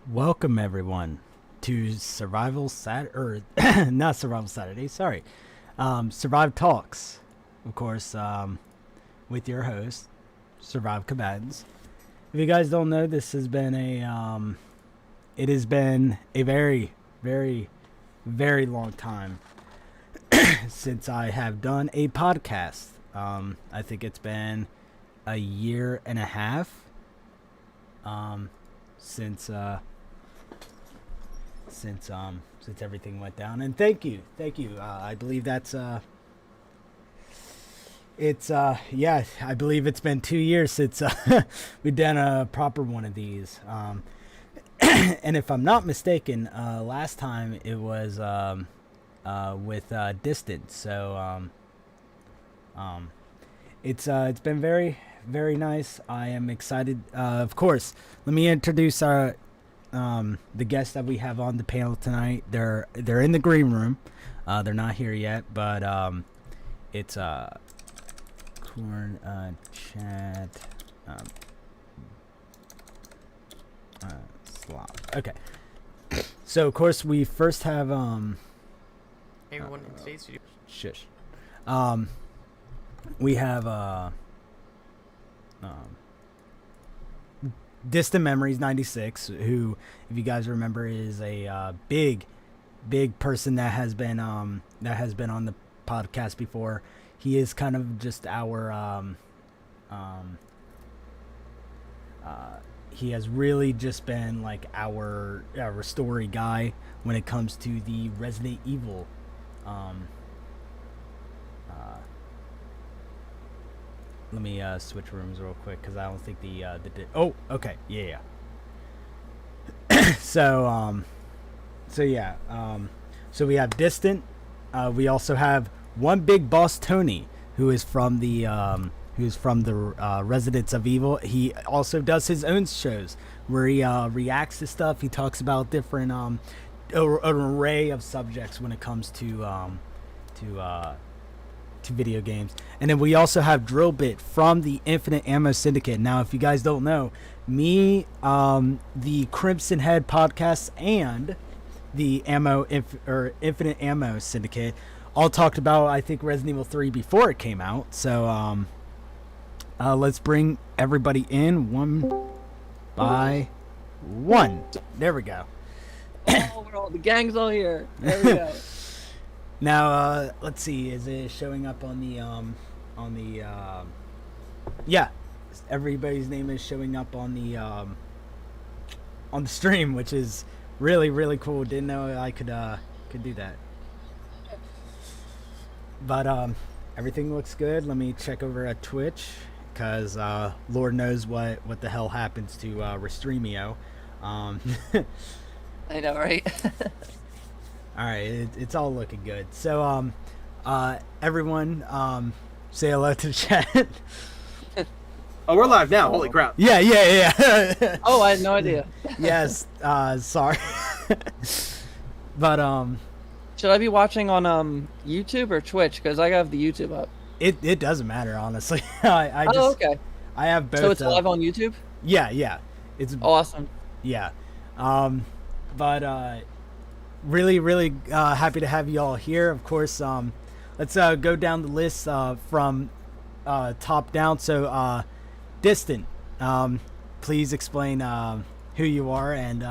Welcome everyone to Survival not Survival Saturday, sorry. Survive Talks, of course, with your host, Survive Combatants. If you guys don't know, this has been it has been a very, very, very long time since I have done a podcast. I think it's been a year and a half since everything went down. And thank you. I believe that's I believe it's been 2 years since we've done a proper one of these. And if I'm not mistaken, last time it was with Distant. So it's been very, very nice. I am excited. Of course, let me introduce the guests that we have on the panel tonight. They're in the green room. They're not here yet, but it's Corn Chat Slop. Okay. So of course we first have everyone in today's video. Shush. We have DistantMemories96, who, if you guys remember, is a big person that has been on the podcast before. He is kind of just our he has really just been like our story guy when it comes to the Resident Evil let me switch rooms real quick because I don't think oh, okay, yeah. So we have Distant. We also have one big boss, Tony, who is from the Residents of Evil. He also does his own shows where he reacts to stuff. He talks about different an array of subjects when it comes to video games. And then we also have Drilbit from the Infinite Ammo Syndicate. Now, if you guys don't know, me, the Crimson Head podcast, and the Infinite Ammo Syndicate all talked about, I think, Resident Evil 3 before it came out. So let's bring everybody in one by one. There we go. The gang's all here. There we go. Now, let's see. Is it showing up on the yeah, everybody's name is showing up on the stream, which is really, really cool. Didn't know I could do that. But everything looks good. Let me check over at Twitch, because Lord knows what the hell happens to Restreamio. I know, right? All right, it's all looking good. So, everyone, say hello to the chat. Oh, we're live now. Holy crap. Yeah. Oh, I had no idea. Yes, sorry. But, should I be watching on YouTube or Twitch? Because I have the YouTube up. It doesn't matter, honestly. I just, okay. I have both. So it's live on YouTube? Yeah. It's awesome. Yeah. But, really, really happy to have you all here. Of course, let's go down the list from top down. So, Distant, please explain who you are and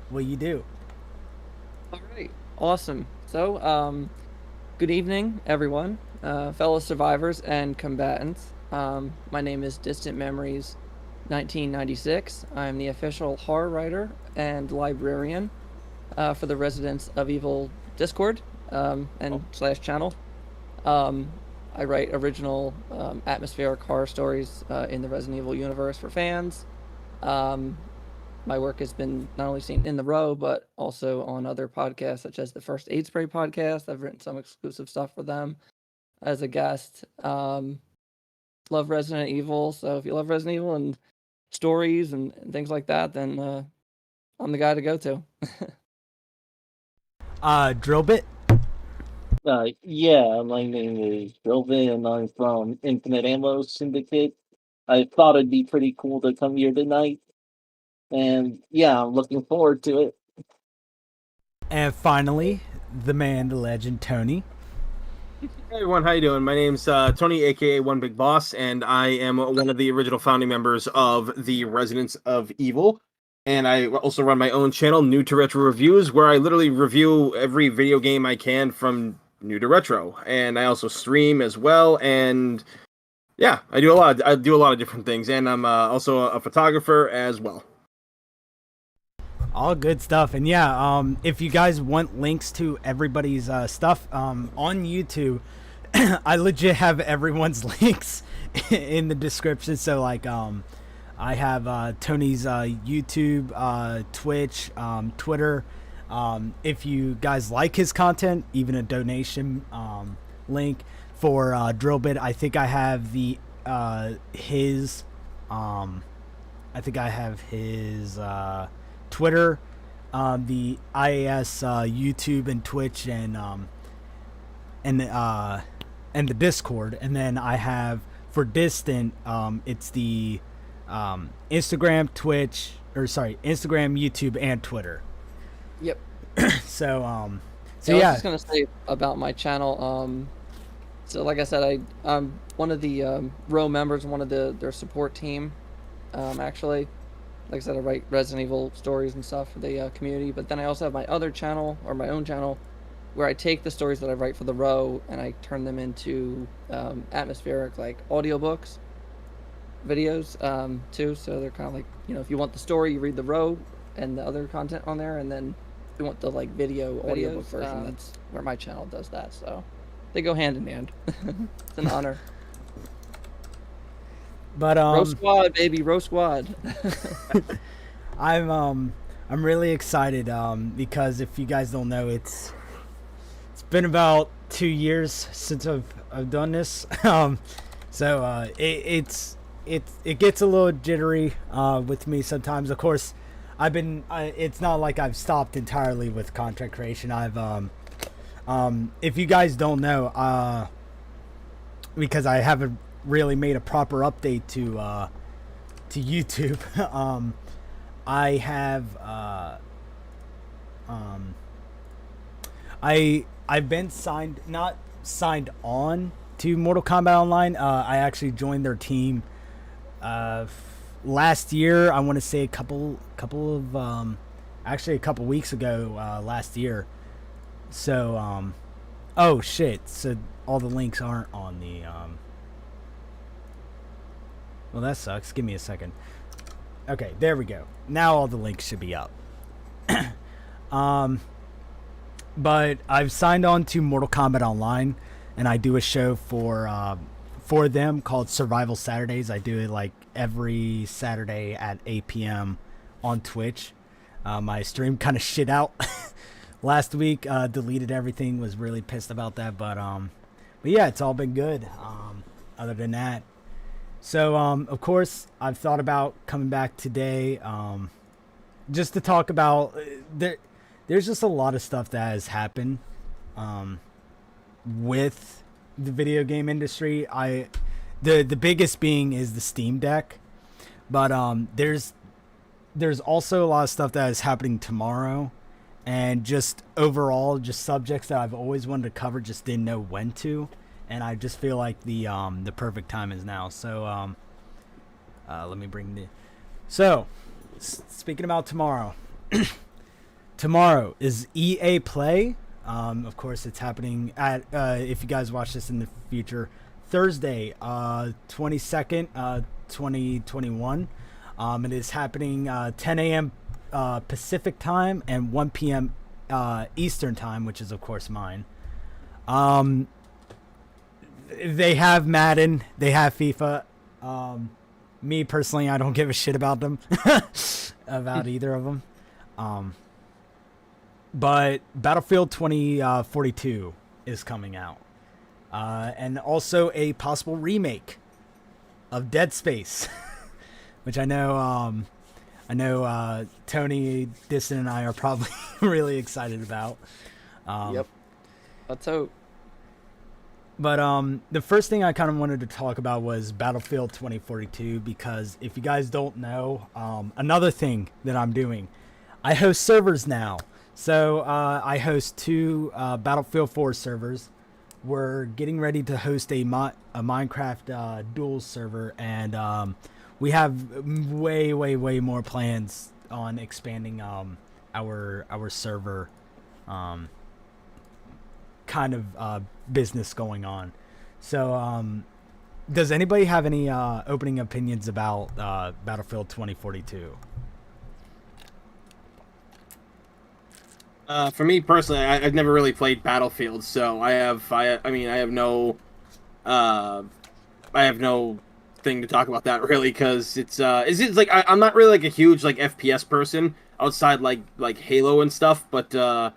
what you do. All right. Awesome. So, good evening, everyone, fellow survivors and combatants. My name is DistantMemories96. I'm the official horror writer and librarian for the Residents of Evil Discord and / channel. I write original atmospheric horror stories in the Resident Evil universe for fans. my work has been not only seen in the row, but also on other podcasts such as the First Aid Spray podcast. I've written some exclusive stuff for them as a guest. Love Resident Evil, so if you love Resident Evil and stories and things like that, then I'm the guy to go to. Drillbit. Yeah, my name is Drilbit, and I'm from Infinite Ammo Syndicate. I thought it'd be pretty cool to come here tonight, and yeah, I'm looking forward to it. And finally, the man, the legend, Tony. Hey everyone, how you doing? My name's Tony, aka One Big Boss, and I am one of the original founding members of the Residents of Evil. And I also run my own channel, New to Retro Reviews, where I literally review every video game I can from new to retro. And I also stream as well, and yeah, I do a lot of different things, and I'm also a photographer as well. All good stuff. And yeah, if you guys want links to everybody's stuff on YouTube, I legit have everyone's links in the description. So like I have Tony's YouTube, Twitch, Twitter. If you guys like his content, even a donation link for Drillbit. I think I have his Twitter, the IAS YouTube and Twitch, and the Discord. And then I have for Distant, it's the Instagram, YouTube, and Twitter. Yep. So I was just gonna say about my channel. So like I said, I'm one of the row members, one of their support team. Actually, like I said, I write Resident Evil stories and stuff for the community. But then I also have my other channel, or my own channel, where I take the stories that I write for the row and I turn them into atmospheric, like audiobooks, videos too. So they're kind of like, if you want the story, you read the row and the other content on there, and then if you want the like audiobook version, that's where my channel does that. So they go hand in hand. It's an honor. But Row Squad, baby, Row Squad. I'm really excited because if you guys don't know, it's been about 2 years since I've done this. So it gets a little jittery with me sometimes. Of course, it's not like I've stopped entirely with content creation. If you guys don't know, because I haven't really made a proper update to YouTube, I've been not signed on to Mortal Kombat Online. I actually joined their team last year. I want to say a couple weeks ago, last year. So oh shit, so all the links aren't on the well, that sucks. Give me a second. Okay, there we go. Now all the links should be up. But I've signed on to Mortal Kombat Online, and I do a show for them called Survival Saturdays. I do it like every Saturday at 8 p.m. on Twitch. My stream kind of shit out last week. Deleted everything. Was really pissed about that, but yeah, it's all been good. Other than that. So, of course, I've thought about coming back today just to talk about... There's just a lot of stuff that has happened with the video game industry. The biggest being is the Steam Deck. But there's also a lot of stuff that is happening tomorrow. And just overall, just subjects that I've always wanted to cover, just didn't know when to. And I just feel like the perfect time is now. So let me bring the... So, speaking about tomorrow. Tomorrow is EA Play. Of course, it's happening at, if you guys watch this in the future, Thursday, 22nd, 2021. It is happening 10 a.m. Pacific time and 1 p.m. Eastern time, which is, of course, mine. They have Madden. They have FIFA. Me, personally, I don't give a shit about them. about either of them. But Battlefield 2042 is coming out. And also a possible remake of Dead Space, which I know Tony, Distant, and I are probably really excited about. Yep. Let's hope. But the first thing I kind of wanted to talk about was Battlefield 2042, because if you guys don't know, another thing that I'm doing, I host servers now. So I host 2 Battlefield 4 servers. We're getting ready to host a Minecraft dual server, and we have way more plans on expanding our server kind of business going on. So does anybody have any opening opinions about Battlefield 2042? For me personally, I've never really played Battlefield, so I have no thing to talk about that really, because it's like I'm not really like a huge like FPS person outside like Halo and stuff, but I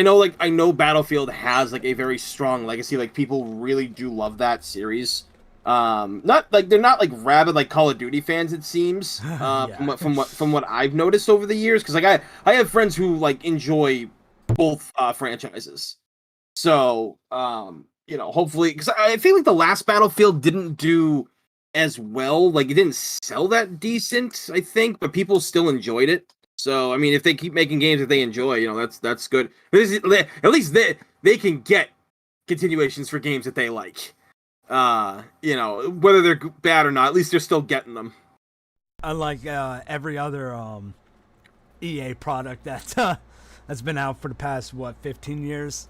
know Battlefield has like a very strong legacy. Like people really do love that series. Not like they're not like rabid like Call of Duty fans, it seems. Yeah. From what I've noticed over the years, because like I have friends who like enjoy both franchises. So hopefully, because I feel like the last Battlefield didn't do as well. Like it didn't sell that decent, I think, but people still enjoyed it. So I mean, if they keep making games that they enjoy, that's good. At least they can get continuations for games that they like. Whether they're bad or not, at least they're still getting them. Unlike every other EA product that's been out for the past 15 years.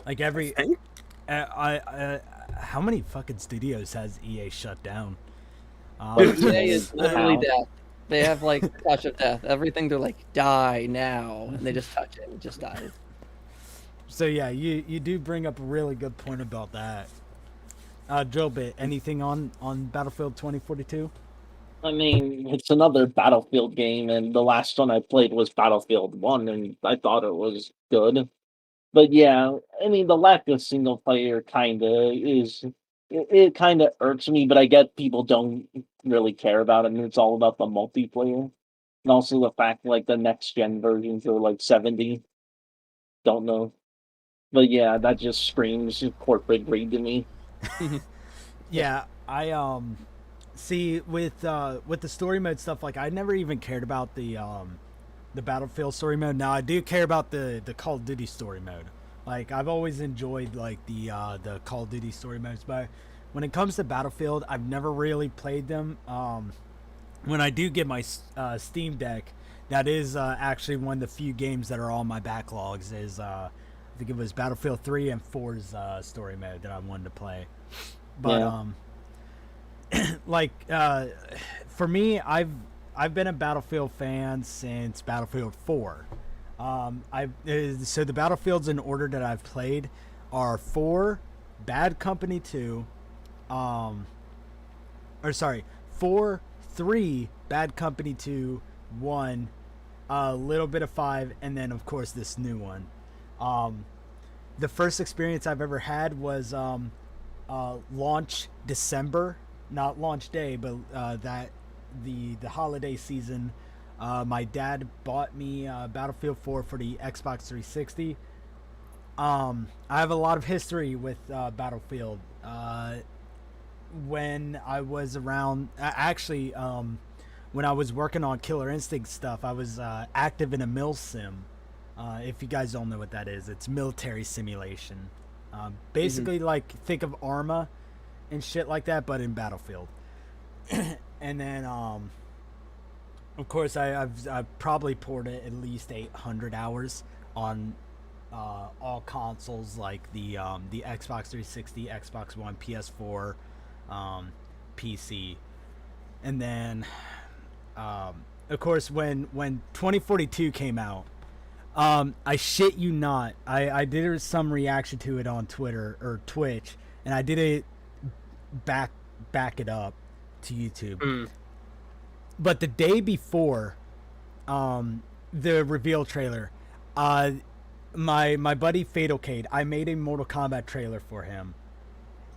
Like every how many fucking studios has EA shut down? EA is literally death. They have like the touch of death. Everything they're like, die now, and they just touch it, and it just dies. So yeah, you do bring up a really good point about that. Drilbit, anything on Battlefield 2042? I mean, it's another Battlefield game, and the last one I played was Battlefield 1, and I thought it was good. But yeah, I mean, the lack of single player it kind of irks me, but I get people don't really care about it, and it's all about the multiplayer. And also the fact, like, the next-gen versions are, like, 70. Don't know. But yeah, that just screams corporate greed to me. Yeah, I see with the story mode stuff, like I never even cared about the Battlefield story mode. Now I do care about the Call of Duty story mode. Like I've always enjoyed like the Call of Duty story modes, but when it comes to Battlefield, I've never really played them. When I do get my Steam Deck, that is actually one of the few games that are on my backlogs. Is I think it was Battlefield 3 and 4's story mode that I wanted to play. But yeah. For me, I've been a Battlefield fan since Battlefield 4. So the Battlefields in order that I've played are 4, Bad Company 2, 4, 3, Bad Company 2, 1, a little bit of 5, and then of course this new one. The first experience I've ever had was launch December, not launch day, but that the holiday season. My dad bought me Battlefield 4 for the Xbox 360. I have a lot of history with Battlefield. When I was around, when I was working on Killer Instinct stuff, I was active in a mil sim. If you guys don't know what that is, it's military simulation. Basically, like think of Arma and shit like that, but in Battlefield. And then, of course, I've probably poured it at least 800 hours on all consoles, like the Xbox 360, Xbox One, PS4, PC, and then, of course, when 2042 came out. I shit you not. I did some reaction to it on Twitter or Twitch, and I did it back it up to YouTube. but the day before the reveal trailer, my buddy Fatalcade, I made a Mortal Kombat trailer for him.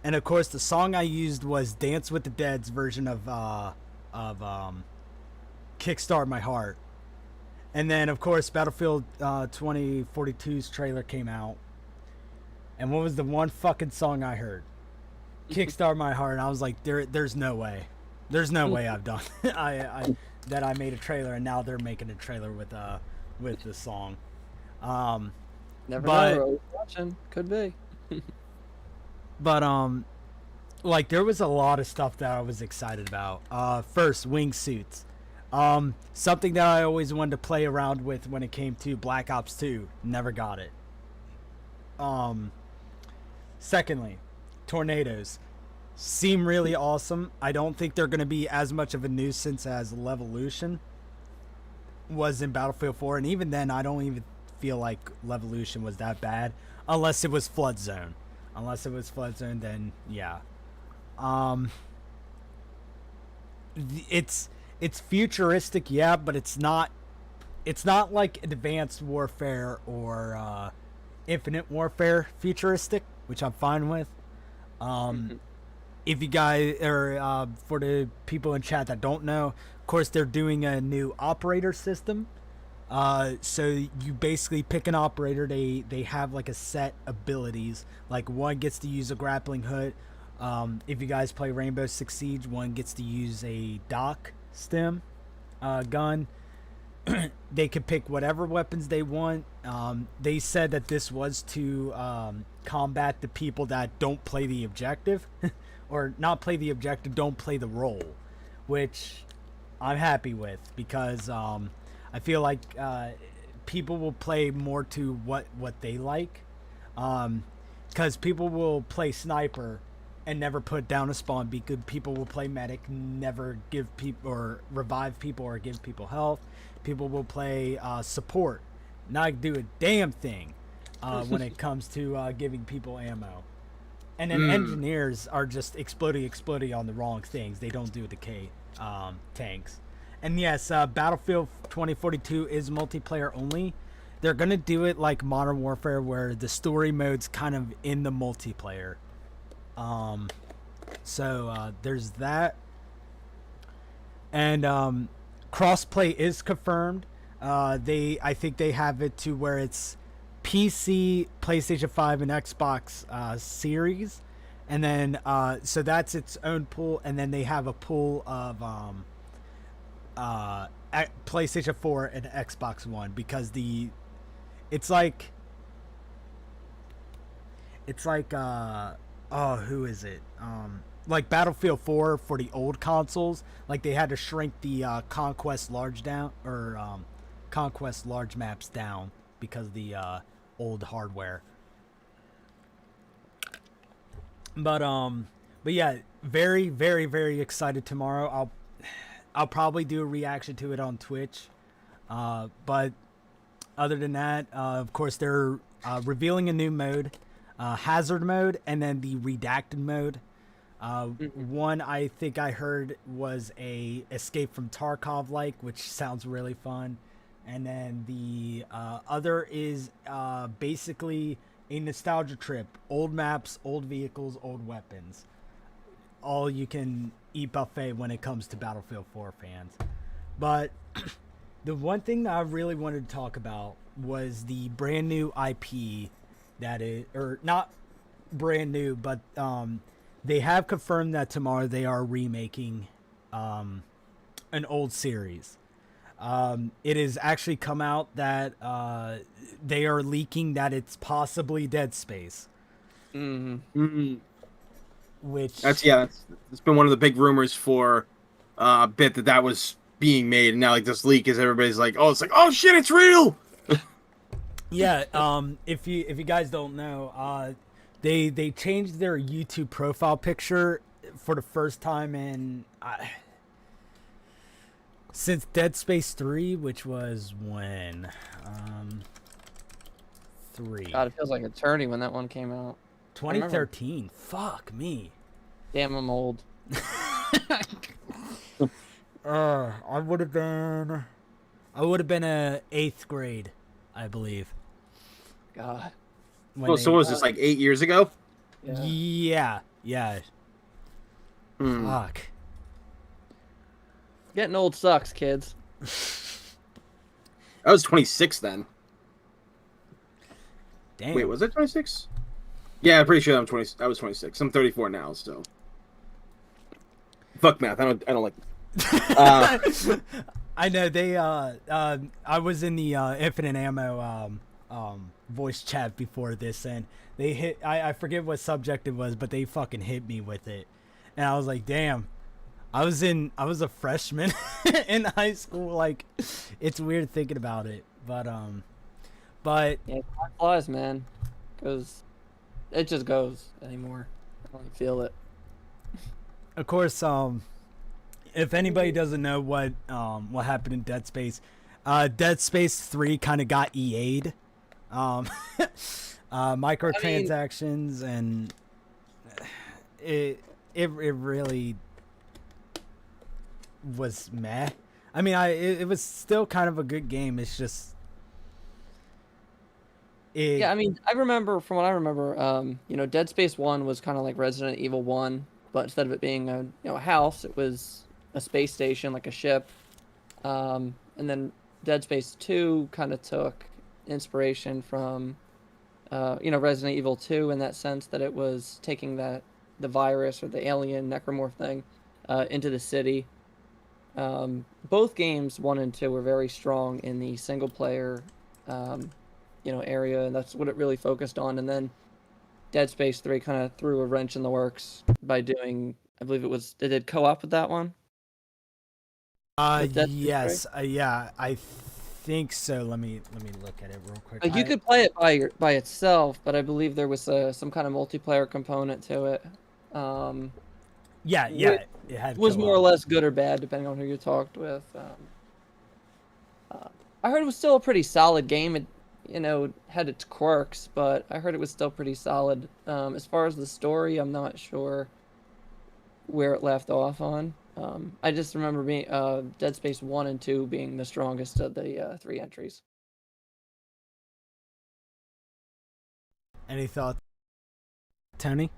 And of course the song I used was Dance with the Dead's version of Kickstart My Heart. And then of course Battlefield 2042's trailer came out. And what was the one fucking song I heard? Kickstart My Heart. And I was like, there's no way. There's no way I've done that I made a trailer and now they're making a trailer with the song. Never know. Watching. Could be. But like there was a lot of stuff that I was excited about. First, wingsuits. Something that I always wanted to play around with when it came to Black Ops 2. Never got it. Secondly, tornadoes seem really awesome. I don't think they're going to be as much of a nuisance as Levolution was in Battlefield 4, and even then I don't even feel like Levolution was that bad unless it was Flood Zone. Then yeah. It's futuristic, yeah, but it's not like Advanced Warfare or Infinite Warfare futuristic, which I'm fine with. If you guys, or for the people in chat that don't know, of course they're doing a new operator system. So you basically pick an operator. They have like a set abilities. Like one gets to use a grappling hook. If you guys play Rainbow Six Siege, one gets to use a dock stem gun. They could pick whatever weapons they want. They said that this was to combat the people that don't play the objective, or not play the objective, don't play the role, which I'm happy with because I feel like people will play more to what they like, because people will play sniper and never put down a spawn. Because people will play medic, never give people or revive people or give people health. People will play support, not do a damn thing when it comes to giving people ammo. And then engineers are just exploding on the wrong things. They don't do the tanks. And yes, Battlefield 2042 is multiplayer only. They're going to do it like Modern Warfare where the story mode's kind of in the multiplayer. So there's that. And crossplay is confirmed. I think they have it to where it's PC, PlayStation 5, and Xbox Series. And then so that's its own pool. And then they have a pool of PlayStation 4 and Xbox One, because it's like who is it? Like Battlefield 4 for the old consoles, like they had to shrink the Conquest large down, or Conquest large maps down because of the old hardware. But yeah, very, very, very excited tomorrow. I'll probably do a reaction to it on Twitch. But other than that, of course, they're revealing a new mode, hazard mode, and then the redacted mode. One I think I heard was a Escape from Tarkov like, which sounds really fun. And then the other is basically a nostalgia trip. Old maps, old vehicles, old weapons. All you can eat buffet when it comes to Battlefield 4 fans. But the one thing that I really wanted to talk about was the brand new IP that is, or not brand new, but they have confirmed that tomorrow they are remaking an old series. It has actually come out that they are leaking that it's possibly Dead Space. Which it's been one of the big rumors for a bit that was being made, and now like this leak is everybody's like, oh, it's like, oh shit, it's real. Yeah. If you guys don't know, they changed their YouTube profile picture for the first time in since Dead Space 3, which was when 3. God, it feels like eternity when that one came out. 2013. Fuck me. Damn, I'm old. I would have been a 8th grade, I believe. God. Oh, so was this like 8 years ago? Yeah. Fuck. Getting old sucks, kids. I was 26 then. Damn. Wait, was I 26? Yeah, I'm pretty sure I'm 20. I was 26. I'm 34 now, so. Fuck math. I don't like. I know they. I was in the Infinite Ammo voice chat before this, and they hit. I forget what subject it was, but they fucking hit me with it, and I was like, damn. I was a freshman in high school. Like, it's weird thinking about it, but yeah, time flies, man. Because it just goes anymore. I don't even feel it. of course, if anybody doesn't know what happened in Dead Space, Dead Space 3 kind of got EA'd, microtransactions, and it really was meh. I mean, it was still kind of a good game. It's just Yeah, I mean, I remember, from what I remember, Dead Space 1 was kind of like Resident Evil 1, but instead of it being a house, it was a space station, like a ship. And then Dead Space 2 kind of took inspiration from, Resident Evil 2, in that sense that it was taking the virus or the alien necromorph thing into the city. Both games 1 and 2 were very strong in the single player area, and that's what it really focused on. And then Dead Space 3 kind of threw a wrench in the works by doing, I believe they did co-op with that one. Yes, yeah, I think so. Let me look at it real quick. You could play it by itself, but I believe there was some kind of multiplayer component to it. Yeah, it had was more or less good or bad depending on who you talked with. I heard it was still a pretty solid game. It had its quirks, but I heard it was still pretty solid. As far as the story, I'm not sure where it left off on. I just remember being Dead Space 1 and 2 being the strongest of the 3 entries. Any thoughts, Tony?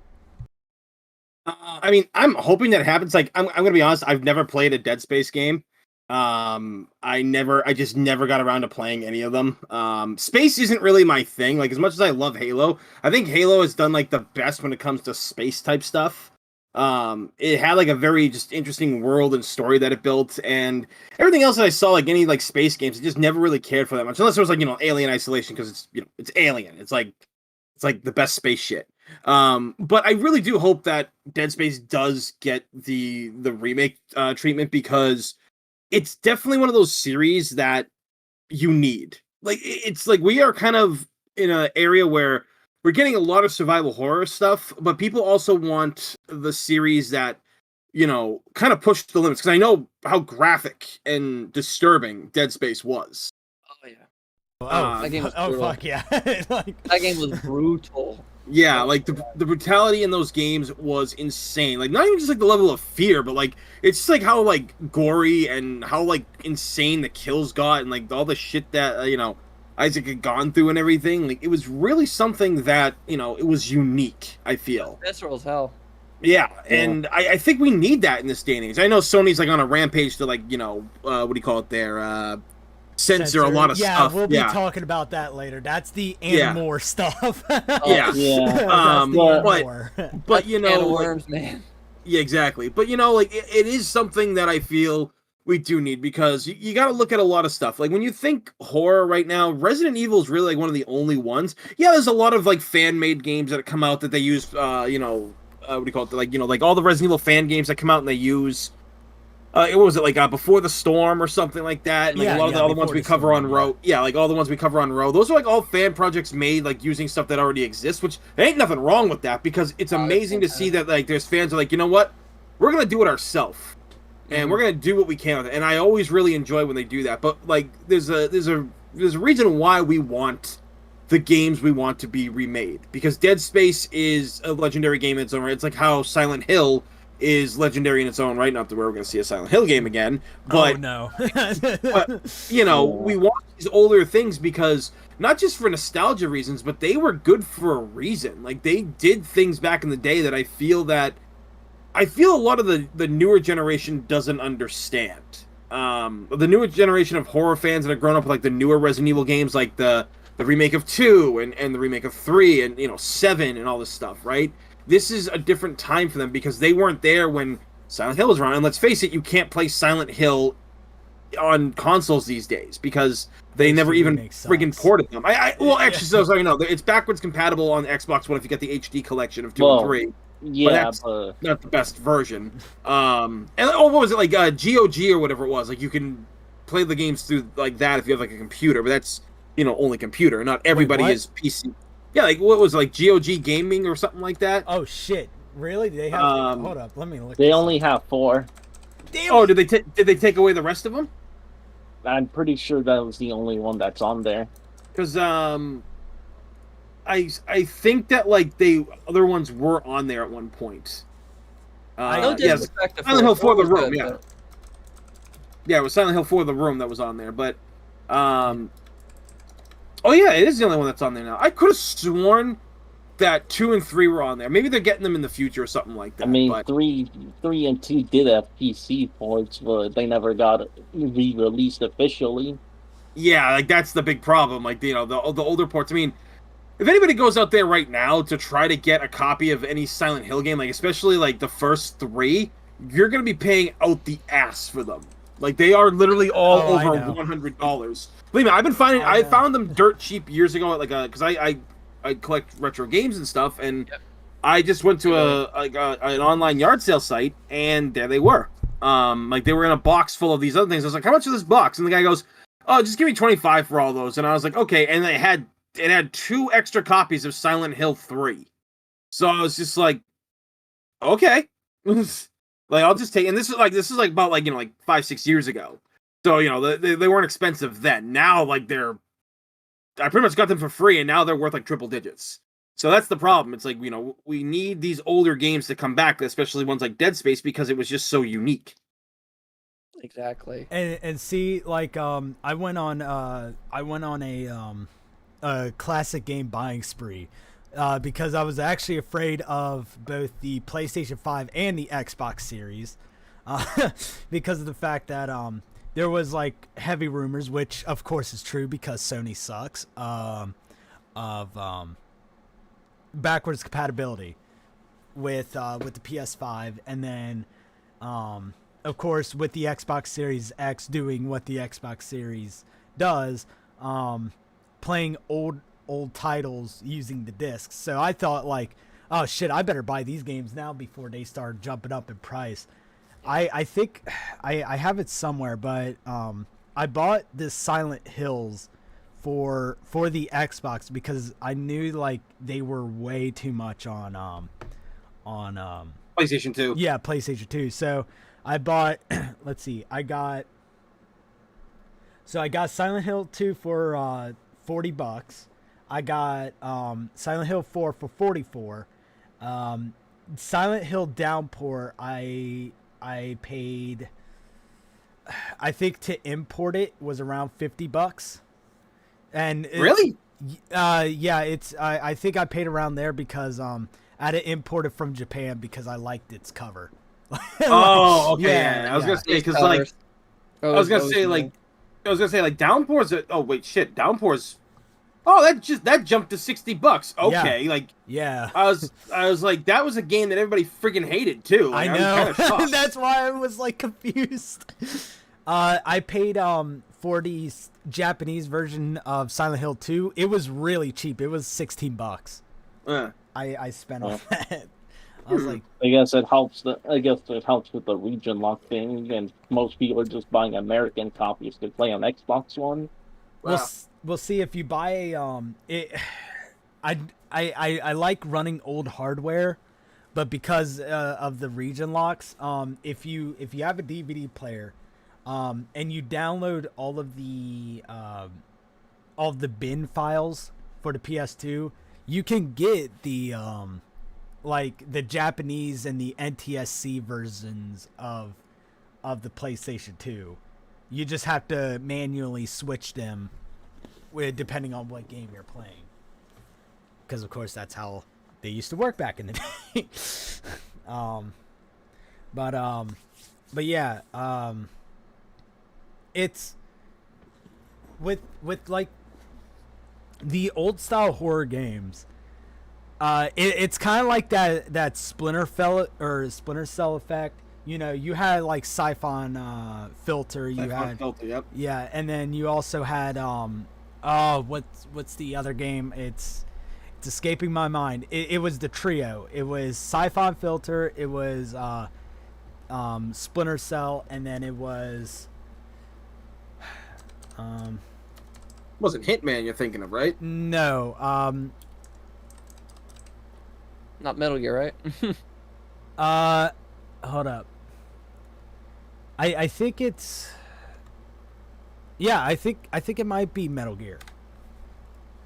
I mean, I'm hoping that happens. Like, I'm gonna be honest. I've never played a Dead Space game. I just never got around to playing any of them. Space isn't really my thing. Like, as much as I love Halo, I think Halo has done like the best when it comes to space type stuff. It had like a very just interesting world and story that it built, and everything else that I saw, like any like space games, I just never really cared for that much, unless it was like Alien Isolation, because it's Alien. It's like the best space shit. But I really do hope that Dead Space does get the remake treatment, because it's definitely one of those series that you need. Like, it's like we are kind of in an area where we're getting a lot of survival horror stuff, but people also want the series that, kind of push the limits. Because I know how graphic and disturbing Dead Space was. Oh, yeah. That game was brutal. Fuck yeah. That game was brutal. Yeah, like the brutality in those games was insane. Like, not even just like the level of fear, but like it's just like how like gory and how like insane the kills got, and like all the shit that Isaac had gone through and everything. Like, it was really something that it was unique, I feel. Visceral as hell. Yeah, and I think we need that in this day and age. I know Sony's like on a rampage to like what do you call it there? Censor a lot of stuff. We'll be talking about that later. That's the Animore stuff. But worms, man. Yeah, exactly. But like it is something that I feel we do need, because you got to look at a lot of stuff. Like, when you think horror right now, Resident Evil is really like one of the only ones. Yeah, there's a lot of like fan made games that come out that they use. What do you call it? Like like all the Resident Evil fan games that come out and they use. What was it, like Before the Storm or something like that? And, like, a lot of the other ones we cover on Row. Yeah, like all the ones we cover on Row. Those are like all fan projects made like using stuff that already exists, which there ain't nothing wrong with that, because it's amazing to see that like there's fans are like, you know what? We're gonna do it ourselves. And we're gonna do what we can with it. And I always really enjoy when they do that. But like there's a reason why we want the games we want to be remade. Because Dead Space is a legendary game in its own right. It's like how Silent Hill is legendary in its own right. Not that we're going to see a Silent Hill game again, but oh no. but you know, we watch these older things because not just for nostalgia reasons, but they were good for a reason. Like they did things back in the day that I feel a lot of the newer generation doesn't understand. The newer generation of horror fans that have grown up with like the newer Resident Evil games, like the remake of 2 and the remake of 3 and, you know, 7 and all this stuff, right? This is a different time for them because they weren't there when Silent Hill was around. And let's face it, you can't play Silent Hill on consoles these days because they never even friggin' ported them. Well, actually, so sorry, no, it's backwards compatible on the Xbox One if you get the HD collection of 2 and 3. Yeah, but that's not the best version. And what was it, like GOG or whatever it was? Like you can play the games through like that if you have like a computer, but that's, you know, only computer. Not everybody is PC. Yeah, like what was it, like GOG Gaming or something like that? Oh shit! Really? They have? Hold up, let me look. They only have 4. Damn. Oh, did they take away the rest of them? I'm pretty sure that was the only one that's on there. Because I think that like the other ones were on there at one point. I know yes, Silent Hill 4 The Room, yeah. Yeah, it was Silent Hill 4 The Room that was on there, but oh yeah, it is the only one that's on there now. I could have sworn that 2 and 3 were on there. Maybe they're getting them in the future or something like that. I mean, but... 3 and 2 did have PC ports, but they never got re-released officially. Yeah, like that's the big problem. Like, you know, the older ports. I mean, if anybody goes out there right now to try to get a copy of any Silent Hill game, like especially like the first 3, you're gonna be paying out the ass for them. Like they are literally all over $100. Believe me, I found them dirt cheap years ago at like because I collect retro games and stuff, and I just went to an online yard sale site, and there they were. Like they were in a box full of these other things. I was like, how much is this box? And the guy goes, oh, just give me 25 for all those. And I was like, okay. And it had 2 extra copies of Silent Hill 3. So I was just like, okay. Like I'll just take, and this is like about like, you know, like 5-6 years ago. So, you know, they weren't expensive then. Now, like I pretty much got them for free, and now they're worth like triple digits. So that's the problem. It's like, you know, we need these older games to come back, especially ones like Dead Space, because it was just so unique. Exactly. And see, like I went on a classic game buying spree. Because I was actually afraid of both the PlayStation 5 and the Xbox Series, because of the fact that there was like heavy rumors, which of course is true because Sony sucks, of backwards compatibility with the PS5, and then of course with the Xbox Series X doing what the Xbox Series does, playing old titles using the discs. So I thought like, oh shit, I better buy these games now before they start jumping up in price. I think I have it somewhere, but I bought this Silent Hills for the Xbox because I knew like they were way too much on PlayStation 2. Yeah, PlayStation 2. So I bought let's see, I got Silent Hill 2 for $40. I got Silent Hill 4 for $44. Silent Hill Downpour, I paid, I think to import it was around $50. And really? Yeah, it's I think I paid around there because I had to import it from Japan because I liked its cover. Oh, okay. Yeah, I was gonna say because like I was gonna say like Downpour's. Oh wait, shit, Downpour's. Oh, that jumped to $60. Okay, yeah. Like yeah, I was like, that was a game that everybody freaking hated too. Like, I know. I was kind of That's why I was like confused. I paid for the Japanese version of Silent Hill 2. It was really cheap. It was $16. I spent on that. I was like, I guess it helps. I guess it helps with the region lock thing, and most people are just buying American copies to play on Xbox One. Wow. We'll see if you buy I like running old hardware, but because of the region locks, if you have a DVD player, and you download all of the bin files for the PS2, you can get the like the Japanese and the NTSC versions of the PlayStation 2. You just have to manually switch them depending on what game you're playing. Because of course that's how they used to work back in the day. But yeah, it's with like the old style horror games. It's kind of like that Splinter Cell effect. You know, you had like Siphon Filter. Yep. Yeah, and then you also had what's the other game? It's escaping my mind. It was the trio. It was Siphon Filter. It was Splinter Cell, and then it was Wasn't Hitman you're thinking of, right? no. Not Metal Gear, right? Hold up. I think it's. Yeah, I think it might be Metal Gear.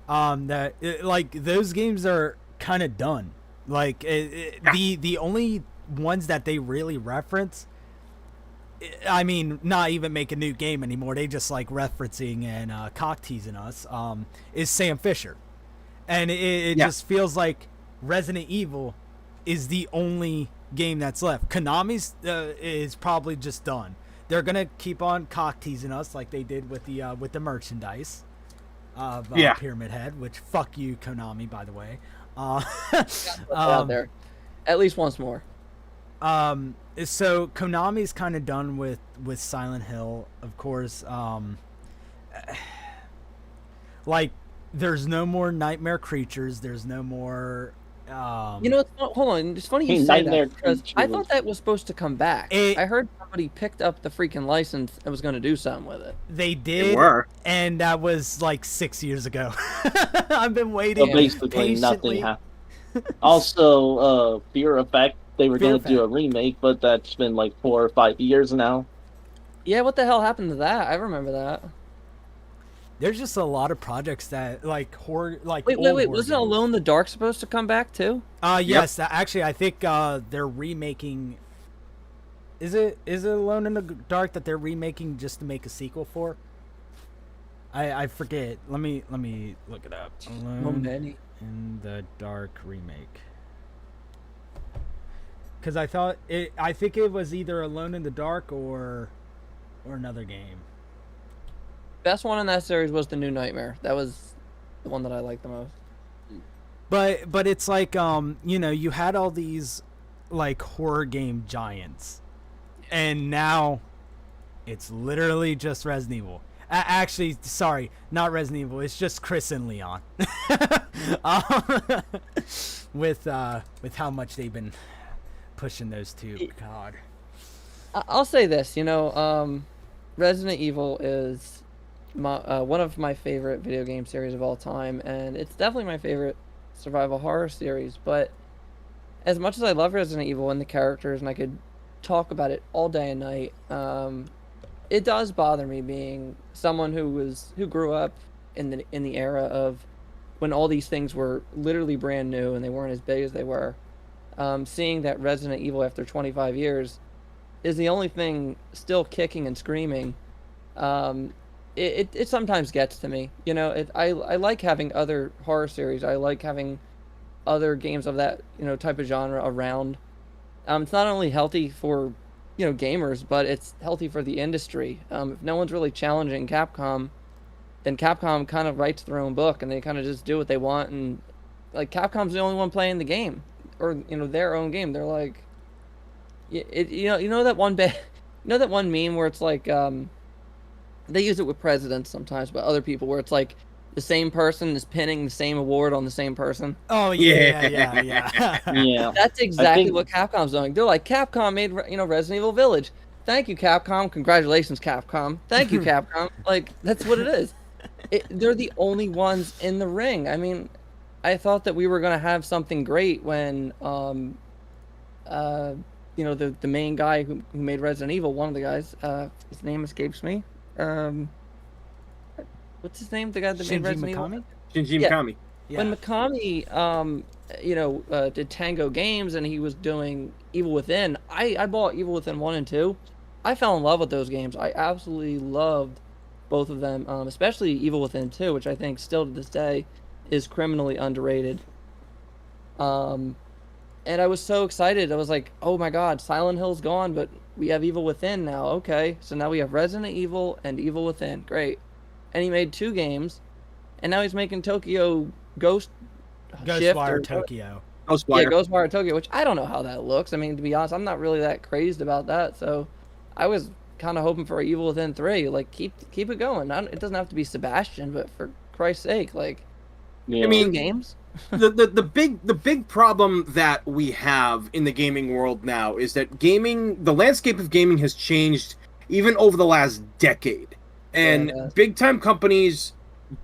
Like those games are kind of done. Like the only ones that they really reference. I mean, not even make a new game anymore. They just like referencing and cock teasing us. Is Sam Fisher, and it just feels like Resident Evil is the only game that's left. Konami's is probably just done. They're gonna keep on cock teasing us like they did with the merchandise of Pyramid Head, which fuck you, Konami, by the way. Out there, at least once more. So Konami's kind of done with Silent Hill, of course. Like there's no more nightmare creatures. There's no more. You know, hold on. It's funny you say that because I thought that was supposed to come back. I heard somebody picked up the freaking license and was going to do something with it. They did, and that was like 6 years ago. I've been waiting. So basically, patiently. nothing happened. Also, Fear Effect. They were going to do a remake, but that's been like 4 or 5 years now. Yeah, what the hell happened to that? I remember that. There's just a lot of projects that like horror, like wait. Wasn't Alone in the Dark supposed to come back too? Yes. Actually, I think they're remaking. Is it Alone in the Dark that they're remaking just to make a sequel for? I forget. Let me look it up. Alone in the Dark remake. Because I think it was either Alone in the Dark or another game. Best one in that series was the New Nightmare. That was the one that I liked the most. But it's like you know, you had all these like horror game giants, and now it's literally just Resident Evil. Actually, sorry, not Resident Evil. It's just Chris and Leon. With how much they've been pushing those two. God. I'll say this. You know, Resident Evil is one of my favorite video game series of all time, and it's definitely my favorite survival horror series. But as much as I love Resident Evil and the characters, and I could talk about it all day and night, it does bother me being someone who grew up in the era of when all these things were literally brand new and they weren't as big as they were. Seeing that Resident Evil after 25 years is the only thing still kicking and screaming. It sometimes gets to me. You know, I like having other horror series. I like having other games of that, you know, type of genre around. It's not only healthy for, you know, gamers, but it's healthy for the industry. If no one's really challenging Capcom, then Capcom kind of writes their own book and they kind of just do what they want. And like Capcom's the only one playing the game, or you know, their own game. They're like, you know that one that one meme where it's like they use it with presidents sometimes, but other people where it's like the same person is pinning the same award on the same person. Oh yeah. Yeah. That's exactly what Capcom's doing. They're like, Capcom made, you know, Resident Evil Village. Thank you, Capcom. Congratulations, Capcom. Thank you, Capcom. Like, that's what it is. They're the only ones in the ring. I mean, I thought that we were gonna have something great when, you know, the main guy who made Resident Evil, one of the guys, his name escapes me. What's his name? The guy that made Resident Evil? Shinji Mikami. Yeah. When Mikami did Tango Games, and he was doing Evil Within. I bought Evil Within 1 and 2. I fell in love with those games. I absolutely loved both of them, especially Evil Within 2, which I think still to this day is criminally underrated. And I was so excited. I was like, oh my god, Silent Hill's gone, but we have Evil Within now. Okay, so now we have Resident Evil and Evil Within. Great. And he made 2 games, and now he's making Tokyo Ghostwire Tokyo. Ghostwire. Yeah, Ghostwire Tokyo, which I don't know how that looks. I mean, to be honest, I'm not really that crazed about that. So I was kind of hoping for Evil Within 3. Like, keep it going. It doesn't have to be Sebastian, but for Christ's sake, like, I mean, 2 games. the big problem that we have in the gaming world now is that the landscape of gaming has changed even over the last decade, and big time companies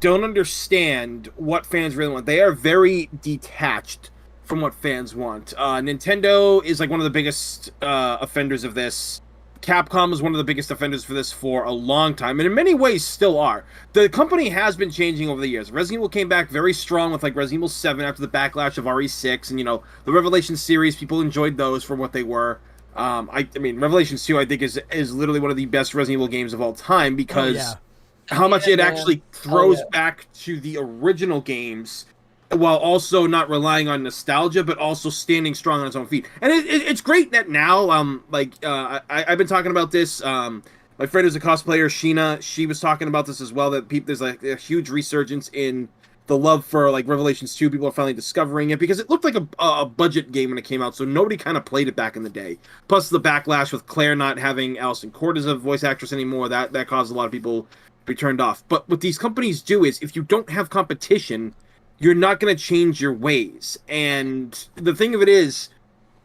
don't understand what fans really want. They are very detached from what fans want. Nintendo is like one of the biggest offenders of this. Capcom is one of the biggest offenders for this for a long time, and in many ways still are. The company has been changing over the years. Resident Evil came back very strong with like Resident Evil 7 after the backlash of RE6, and the Revelations series, people enjoyed those for what they were. I mean, Revelations 2 I think is literally one of the best Resident Evil games of all time because how much it actually throws back to the original games, while also not relying on nostalgia, but also standing strong on its own feet. And it's great that now, I've been talking about this. My friend who's a cosplayer, Sheena, she was talking about this as well, that there's like a huge resurgence in the love for like Revelations 2. People are finally discovering it because it looked like a budget game when it came out, so nobody kind of played it back in the day. Plus the backlash with Claire not having Alison Cord as a voice actress anymore, that caused a lot of people to be turned off. But what these companies do is, if you don't have competition, you're not going to change your ways. And the thing of it is,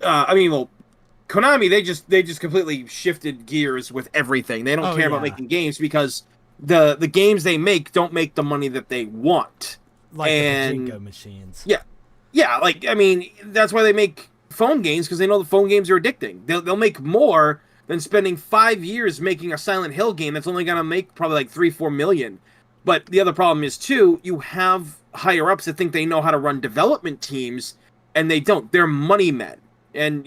Konami, they just completely shifted gears with everything. They don't care about making games because the games they make don't make the money that they want. Like the pachinko machines. Yeah, like, I mean, that's why they make phone games, because they know the phone games are addicting. They'll make more than spending 5 years making a Silent Hill game that's only going to make probably like 3-4 million. But the other problem is, too, you have higher-ups that think they know how to run development teams, and they don't. They're money men. And,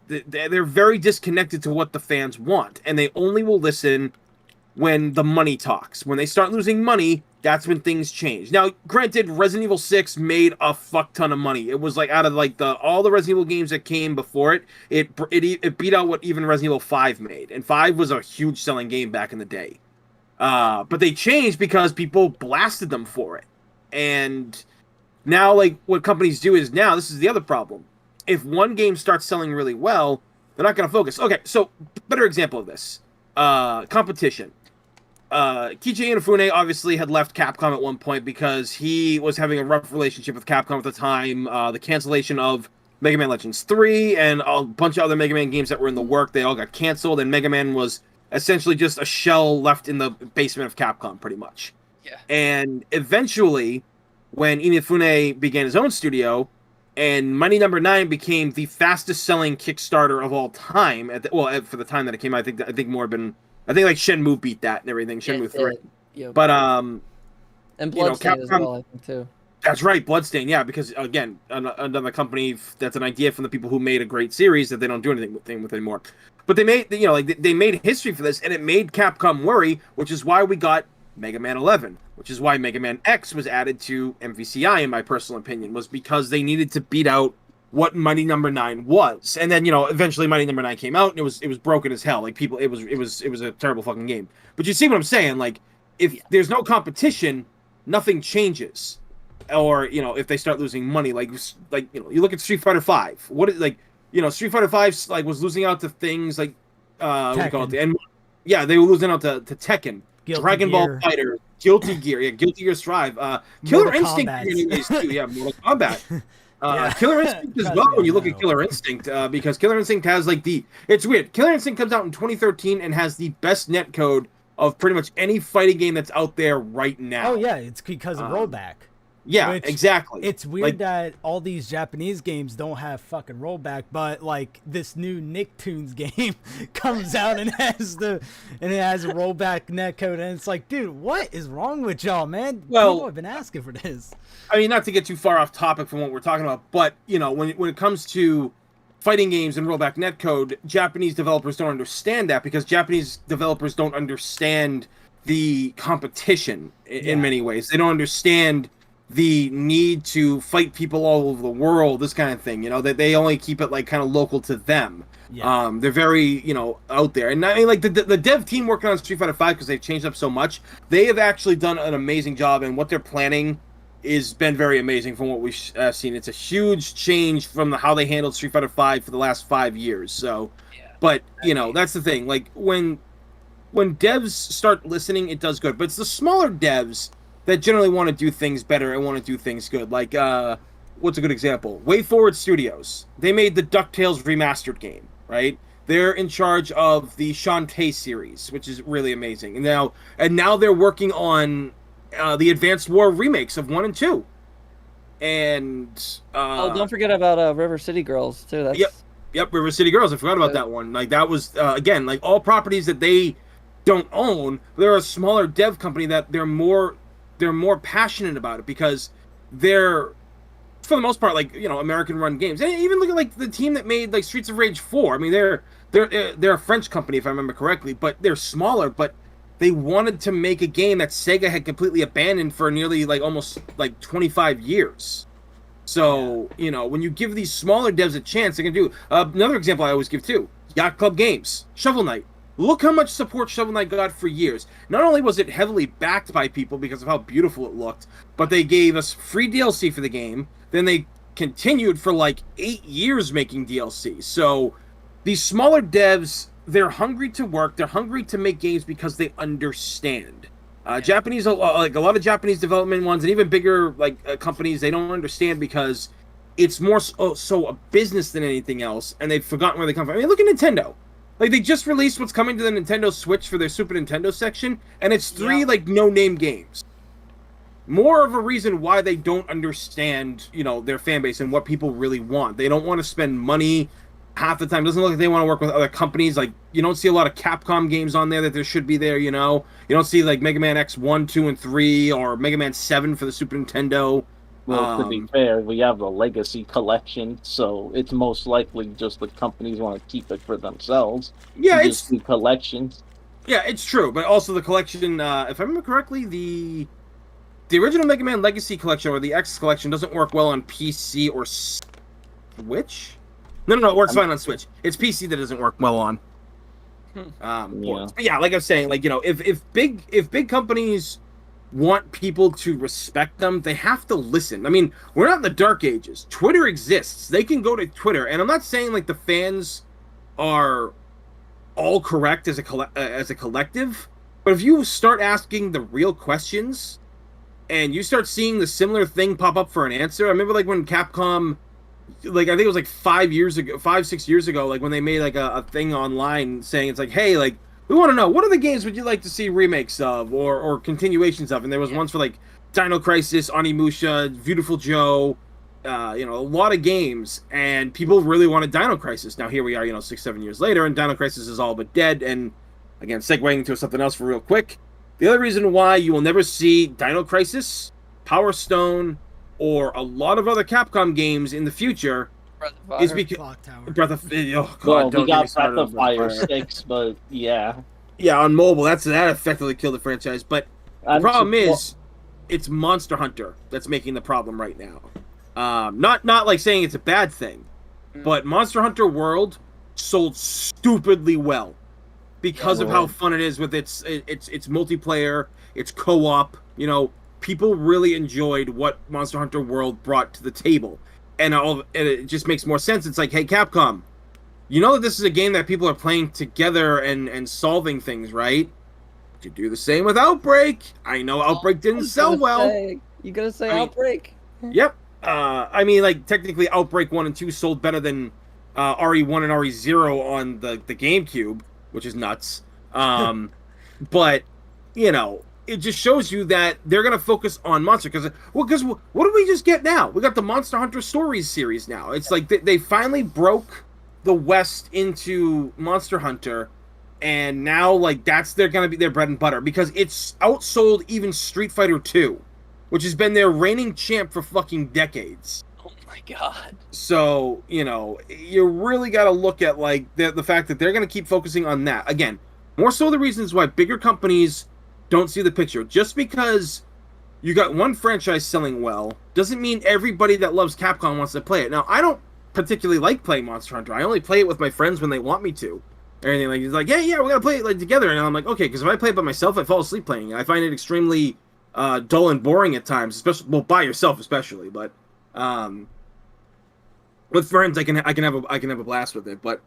they're very disconnected to what the fans want, and they only will listen when the money talks. When they start losing money, that's when things change. Now, granted, Resident Evil 6 made a fuck ton of money. It was like out of like all the Resident Evil games that came before it, it beat out what even Resident Evil 5 made. And 5 was a huge selling game back in the day. But they changed because people blasted them for it. And now, like, what companies do is, now, this is the other problem. If one game starts selling really well, they're not going to focus. Okay, so, better example of this. Competition. Kichi Inafune obviously had left Capcom at one point because he was having a rough relationship with Capcom at the time. The cancellation of Mega Man Legends 3 and a bunch of other Mega Man games that were in the work, they all got canceled, and Mega Man was essentially just a shell left in the basement of Capcom, pretty much. Yeah. And eventually, when Inafune began his own studio, and Mighty Number 9 became the fastest-selling Kickstarter of all time, for the time that it came out, I think more been... I think like Shenmue beat that and everything. Shenmue 3. Yep. But and Bloodstain as well, I think, too. That's right, Bloodstain. Yeah, because again, another company that's an idea from the people who made a great series that they don't do anything with anymore. But they made, they made history for this, and it made Capcom worry, which is why we got Mega Man 11, which is why Mega Man X was added to MVCI, in my personal opinion, was because they needed to beat out what Mighty Number 9 was. And then, eventually Mighty Number 9 came out, and it was broken as hell. Like, people, it was a terrible fucking game. But you see what I'm saying? Like, if there's no competition, nothing changes. Or, if they start losing money, like you look at Street Fighter 5. What is, like, Street Fighter 5 like was losing out to things like what do you call it? And yeah, they were losing out to Tekken, Dragon Ball Fighter, Guilty Gear, Guilty Gear Strive, Killer Instinct anyways too. Yeah, Mortal Kombat. Killer Instinct as well, when you look at Killer Instinct, because Killer Instinct has like it's weird. Killer Instinct comes out in 2013 and has the best netcode of pretty much any fighting game that's out there right now. Oh yeah, it's because of rollback. Yeah, Which, exactly. It's weird Like, that all these Japanese games don't have fucking rollback, but like this new Nicktoons game comes out and it has a rollback netcode, and it's like, dude, what is wrong with y'all, man? Well, people have been asking for this. I mean, not to get too far off topic from what we're talking about, but you know, when it comes to fighting games and rollback netcode, Japanese developers don't understand that because Japanese developers don't understand the competition in many ways. They don't understand the need to fight people all over the world, this kind of thing. You know, that they only keep it like kind of local to them. Yeah. They're very, you know, out there. And I mean, like the dev team working on Street Fighter 5, because they've changed up so much, they have actually done an amazing job, and what they're planning is been very amazing from what we've seen. It's a huge change from how they handled Street Fighter 5 for the last 5 years. So, but you know, that's the thing. Like when devs start listening, it does good. But it's the smaller devs that generally want to do things better and want to do things good. Like, what's a good example? Way Forward Studios. They made the DuckTales remastered game, right? They're in charge of the Shantae series, which is really amazing. And now they're working on the Advanced War remakes of 1 and 2. And don't forget about River City Girls too. That's... Yep, River City Girls. I forgot about that one. Like that was again, like all properties that they don't own. They're a smaller dev company that they're more passionate about it because they're, for the most part, like, you know, American run games. And even look at like the team that made like Streets of Rage 4. I mean, they're a French company if I remember correctly, but they're smaller. But they wanted to make a game that Sega had completely abandoned for nearly like almost like 25 years. So, you know, when you give these smaller devs a chance, they can do. Another example I always give too: Yacht Club Games, Shovel Knight. Look how much support Shovel Knight got for years. Not only was it heavily backed by people because of how beautiful it looked, but they gave us free DLC for the game. Then they continued for like 8 years making DLC. So these smaller devs, they're hungry to work. They're hungry to make games because they understand. Japanese, like a lot of Japanese development ones, and even bigger like companies, they don't understand because it's more so a business than anything else, and they've forgotten where they come from. I mean, look at Nintendo. Like, they just released what's coming to the Nintendo Switch for their Super Nintendo section, and it's 3, like, no-name games. More of a reason why they don't understand, you know, their fan base and what people really want. They don't want to spend money half the time. It doesn't look like they want to work with other companies. Like, you don't see a lot of Capcom games on there that there should be there, you know? You don't see, like, Mega Man X1, 2, and 3, or Mega Man 7 for the Super Nintendo. Well, to be fair, we have the Legacy Collection, so it's most likely just the companies want to keep it for themselves. Yeah, it's just the collections. Yeah, it's true, but also the collection. If I remember correctly, the original Mega Man Legacy Collection or the X Collection doesn't work well on PC or Switch. No, it works fine on Switch. It's PC that doesn't work well on. But yeah, like I was saying, like, you know, if big companies want people to respect them, they have to listen. I mean, we're not in the dark ages. Twitter exists. They can go to Twitter, and I'm not saying like the fans are all correct as a collective, but if you start asking the real questions and you start seeing the similar thing pop up for an answer. I remember like when Capcom, like I think it was like 6 years ago, like when they made like a thing online saying it's like, hey, like, we want to know, what other games would you like to see remakes of or continuations of? And there was ones for like Dino Crisis, Onimusha, Beautiful Joe, you know, a lot of games, and people really wanted Dino Crisis. Now here we are, you know, 6-7 years later, and Dino Crisis is all but dead. And again, segueing into something else for real quick, the other reason why you will never see Dino Crisis, Power Stone, or a lot of other Capcom games in the future is because Breath of oh god, well, don't we got Breath of Fire 6, but yeah, on mobile that effectively killed the franchise. But the problem is, it's Monster Hunter that's making the problem right now. Not like saying it's a bad thing, but Monster Hunter World sold stupidly well because of how fun it is with its multiplayer, its co-op. You know, people really enjoyed what Monster Hunter World brought to the table. And it just makes more sense. It's like, hey, Capcom, you know that this is a game that people are playing together and solving things, right? You do the same with Outbreak. I know Outbreak didn't sell well. You gotta say Outbreak. Yep. I mean, like, technically Outbreak 1 and 2 sold better than RE1 and RE0 on the GameCube, which is nuts. But, you know, it just shows you that they're gonna focus on Monster because what did we just get now? We got the Monster Hunter Stories series now. It's like they finally broke the West into Monster Hunter, and now like they're gonna be their bread and butter because it's outsold even Street Fighter 2, which has been their reigning champ for fucking decades. Oh my god. So, you really got to look at like the fact that they're going to keep focusing on that. Again, more so the reasons why bigger companies don't see the picture. Just because you got one franchise selling well doesn't mean everybody that loves Capcom wants to play it. Now, I don't particularly like playing Monster Hunter. I only play it with my friends when they want me to. Or anything like, it's like, yeah, we're going to play it like together. And I'm like, okay, because if I play it by myself, I fall asleep playing it. I find it extremely dull and boring at times, especially by yourself especially, but with friends, I can have a blast with it, but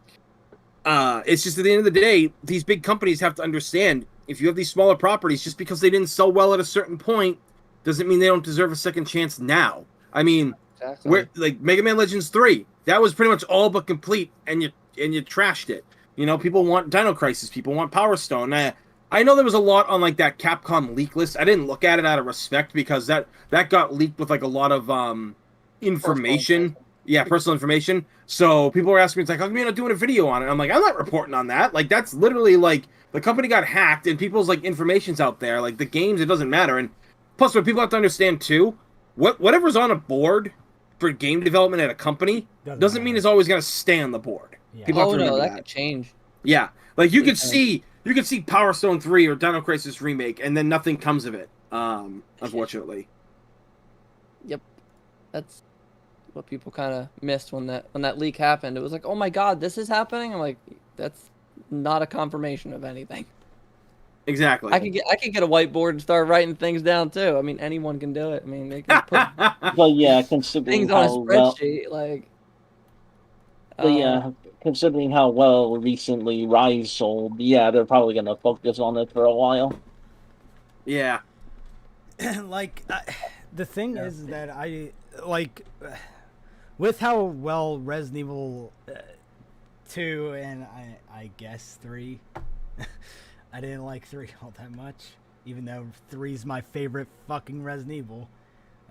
it's just at the end of the day, these big companies have to understand if you have these smaller properties, just because they didn't sell well at a certain point, doesn't mean they don't deserve a second chance now. I mean, Exactly. like Mega Man Legends 3, that was pretty much all but complete, and you trashed it. People want Dino Crisis, people want Power Stone. I know there was a lot on like that Capcom leak list. I didn't look at it out of respect because that got leaked with like a lot of information. Yeah, personal information. So people were asking me, it's like, how come you're not doing a video on it? I'm like, I'm not reporting on that. Like, that's literally like the company got hacked and people's like information's out there. Like the games, it doesn't matter. And plus, what people have to understand too, whatever's on a board for game development at a company doesn't mean it's always gonna stay on the board. Yeah. People have to remember that could change. Yeah, like you could see Power Stone 3 or Dino Crisis Remake, and then nothing comes of it. Unfortunately. Yep, that's what people kind of missed when that leak happened. It was like, oh my god, this is happening. I'm like, that's not a confirmation of anything. Exactly. I could get a whiteboard and start writing things down too. I mean, anyone can do it. I mean, they can put Well, yeah, considering things on a how well, spreadsheet. Like, but yeah, considering how well recently Rise sold, yeah, they're probably gonna focus on it for a while. Yeah. Like, the thing is that I like with how well Resident Evil 2 and I guess 3. I didn't like 3 all that much, even though 3's my favorite fucking Resident Evil.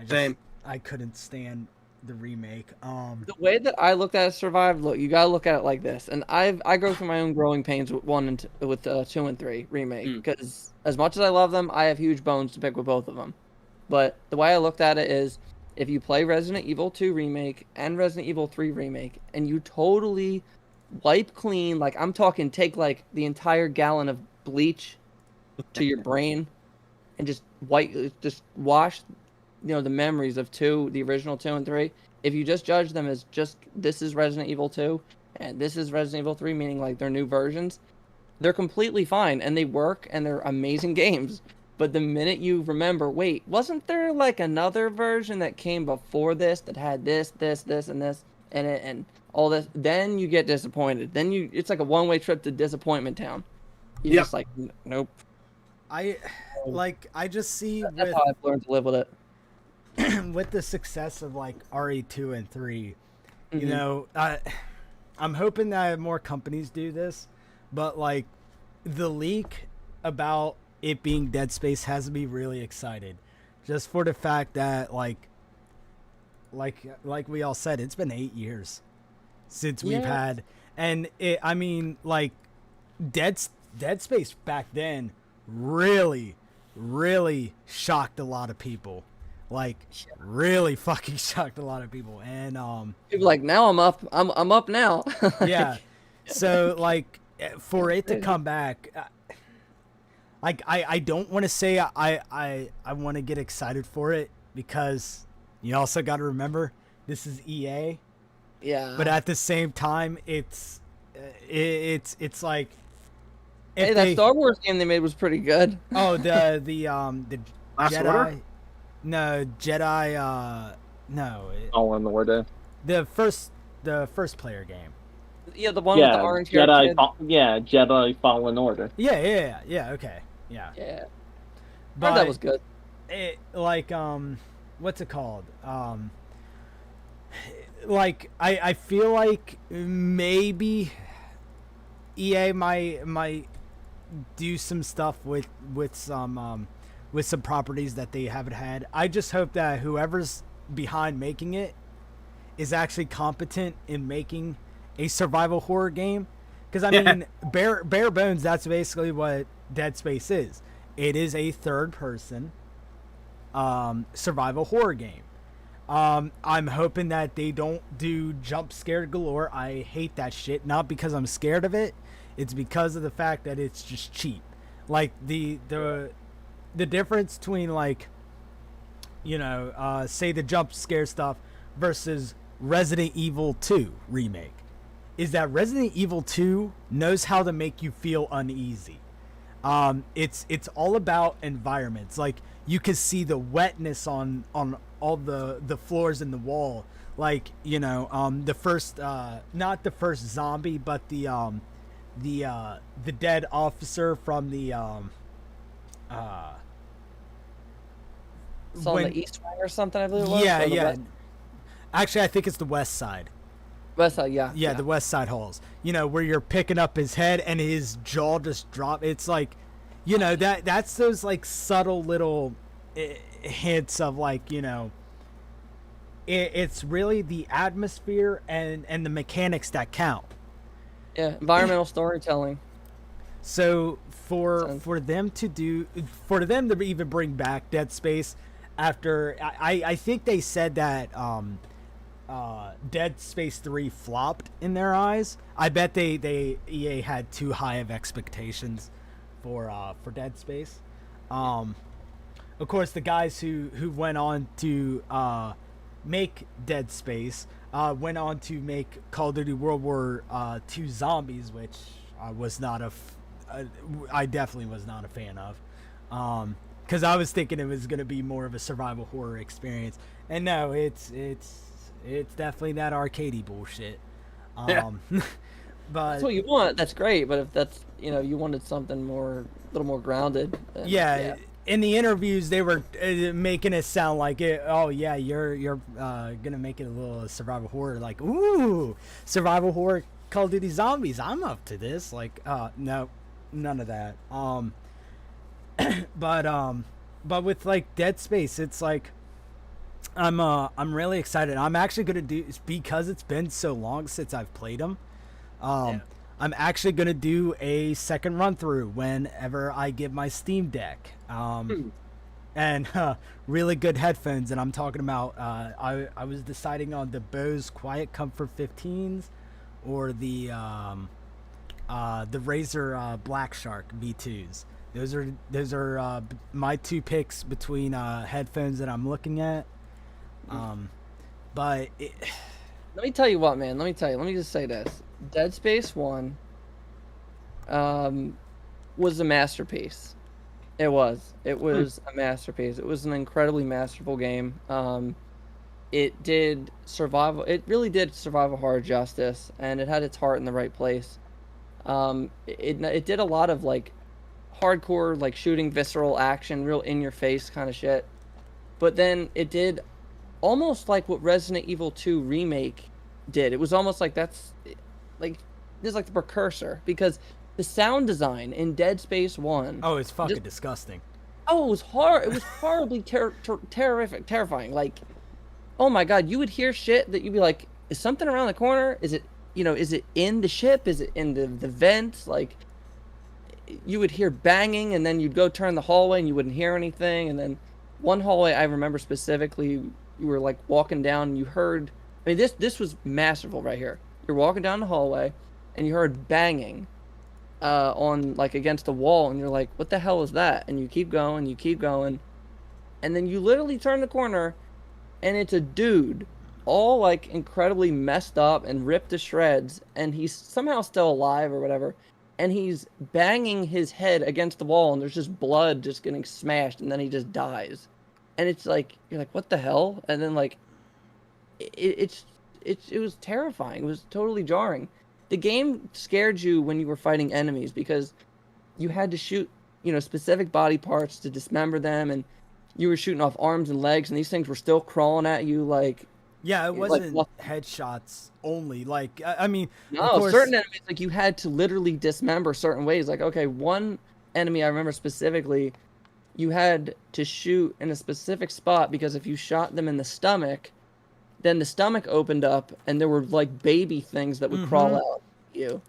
Same. I couldn't stand the remake. the way that I looked at it, Survive. Look, you gotta look at it like this. And I go through my own growing pains with 2 and 3 remake because as much as I love them, I have huge bones to pick with both of them. But the way I looked at it is, if you play Resident Evil 2 remake and Resident Evil 3 remake, and you totally wipe clean, like I'm talking, take like the entire gallon of bleach to your brain and just wash the memories of the original 2 and 3. If you just judge them as just this is Resident Evil 2 and this is Resident Evil 3, meaning like they're new versions, they're completely fine and they work and they're amazing games. But the minute you remember, wait, wasn't there like another version that came before this that had this and this and all this, then you get disappointed. Then it's like a one-way trip to disappointment town. You're just like, nope. I just see That's how I've learned to live with it. with the success of like RE2 and 3, Mhm. I'm hoping that more companies do this, but like the leak about it being Dead Space has me really excited, just for the fact that like we all said, it's been 8 years since we've had, and like Dead Space back then really shocked a lot of people. Like, really fucking shocked a lot of people. And People like, now I'm up now. yeah. So like, for it to come back, like I don't want to say I want to get excited for it, because you also got to remember this is EA. Yeah. But at the same time, it's like, hey, that Star Wars game they made was pretty good. Oh, the Last Jedi. Order? No, Jedi. No. Fallen Order. The first player game. Yeah, the one with the orange hair kid. Jedi Fallen Order. Yeah. Okay. Yeah. Yeah. But That was good. It, like, what's it called? Like, I feel like maybe EA might do some stuff with some with some properties that they haven't had. I just hope that whoever's behind making it is actually competent in making a survival horror game. Because I mean, bare bones, that's basically what Dead Space is. It is a third person survival horror game. I'm hoping that they don't do jump scare galore. I hate that shit. Not because I'm scared of it. It's because of the fact that it's just cheap. Like the difference between like, you know, say the jump scare stuff versus Resident Evil 2 remake is that Resident Evil 2 knows how to make you feel uneasy. It's all about environments. Like you can see the wetness on all the floors in the wall. Like, you know, the first not the first zombie, but the dead officer from the it's on the east wing or something, I believe it was. Yeah. Actually, I think it's the west side. West side, yeah. Yeah, the west side halls. You know, where you're picking up his head and his jaw just drop. It's like, you know, that's those like subtle little hints of like, you know, it's really the atmosphere and the mechanics that count. Yeah, environmental storytelling. So for them to even bring back Dead Space after I think they said that Dead Space 3 flopped in their eyes. I bet they EA had too high of expectations for Dead Space. Of course, the guys who went on to make Dead Space went on to make Call of Duty World War II Zombies, which I was not I definitely was not a fan of. Because I was thinking it was going to be more of a survival horror experience, and no, it's definitely that arcadey bullshit. But that's what you want. That's great. But if that's, you know, you wanted something more, a little more grounded. Then, yeah. In the interviews, they were making it sound like it. Oh yeah, you're gonna make it a little survival horror. Like, ooh, survival horror, Call of Duty Zombies. I'm up to this. Like, no, none of that. But with like Dead Space, it's like I'm really excited. I'm actually gonna do, because it's been so long since I've played them. I'm actually gonna do a second run through whenever I get my Steam Deck. And really good headphones, and I'm talking about I was deciding on the Bose Quiet Comfort 15s or the Razer Black Shark V2s. Those are my two picks between headphones that I'm looking at. But let me tell you what, man. Let me just say this. Dead Space 1 was a masterpiece. It was a masterpiece. It was an incredibly masterful game. It really did survival horror justice, and it had its heart in the right place. It did a lot of like hardcore, like shooting, visceral action, real in your face kind of shit. But then it did almost like what Resident Evil 2 remake did. It was almost like this is like the precursor, because the sound design in Dead Space 1. Oh, it's fucking disgusting. Oh, it was it was horribly terrifying. Like, oh my god, you would hear shit that you'd be like, is something around the corner? Is it, you know, is it in the ship? Is it in the vents? Like, you would hear banging, and then you'd go turn the hallway and you wouldn't hear anything. And then one hallway I remember specifically, you were like walking down and you heard, I mean, this was masterful right here. You're walking down the hallway and you heard banging on like against the wall, and you're like, what the hell is that? And you keep going, and then you literally turn the corner and it's a dude all like incredibly messed up and ripped to shreds, and he's somehow still alive or whatever, and he's banging his head against the wall, and there's just blood just getting smashed, and then he just dies. And it's like, you're like, what the hell? And then like it was terrifying. It was totally jarring. The game scared you when you were fighting enemies, because you had to shoot, you know, specific body parts to dismember them, and you were shooting off arms and legs, and these things were still crawling at you like. Yeah, it wasn't like headshots only. Like, I mean, no, certain enemies, like, you had to literally dismember certain ways. Like, okay, one enemy I remember specifically, you had to shoot in a specific spot because if you shot them in the stomach, then the stomach opened up and there were like baby things that would crawl out at you.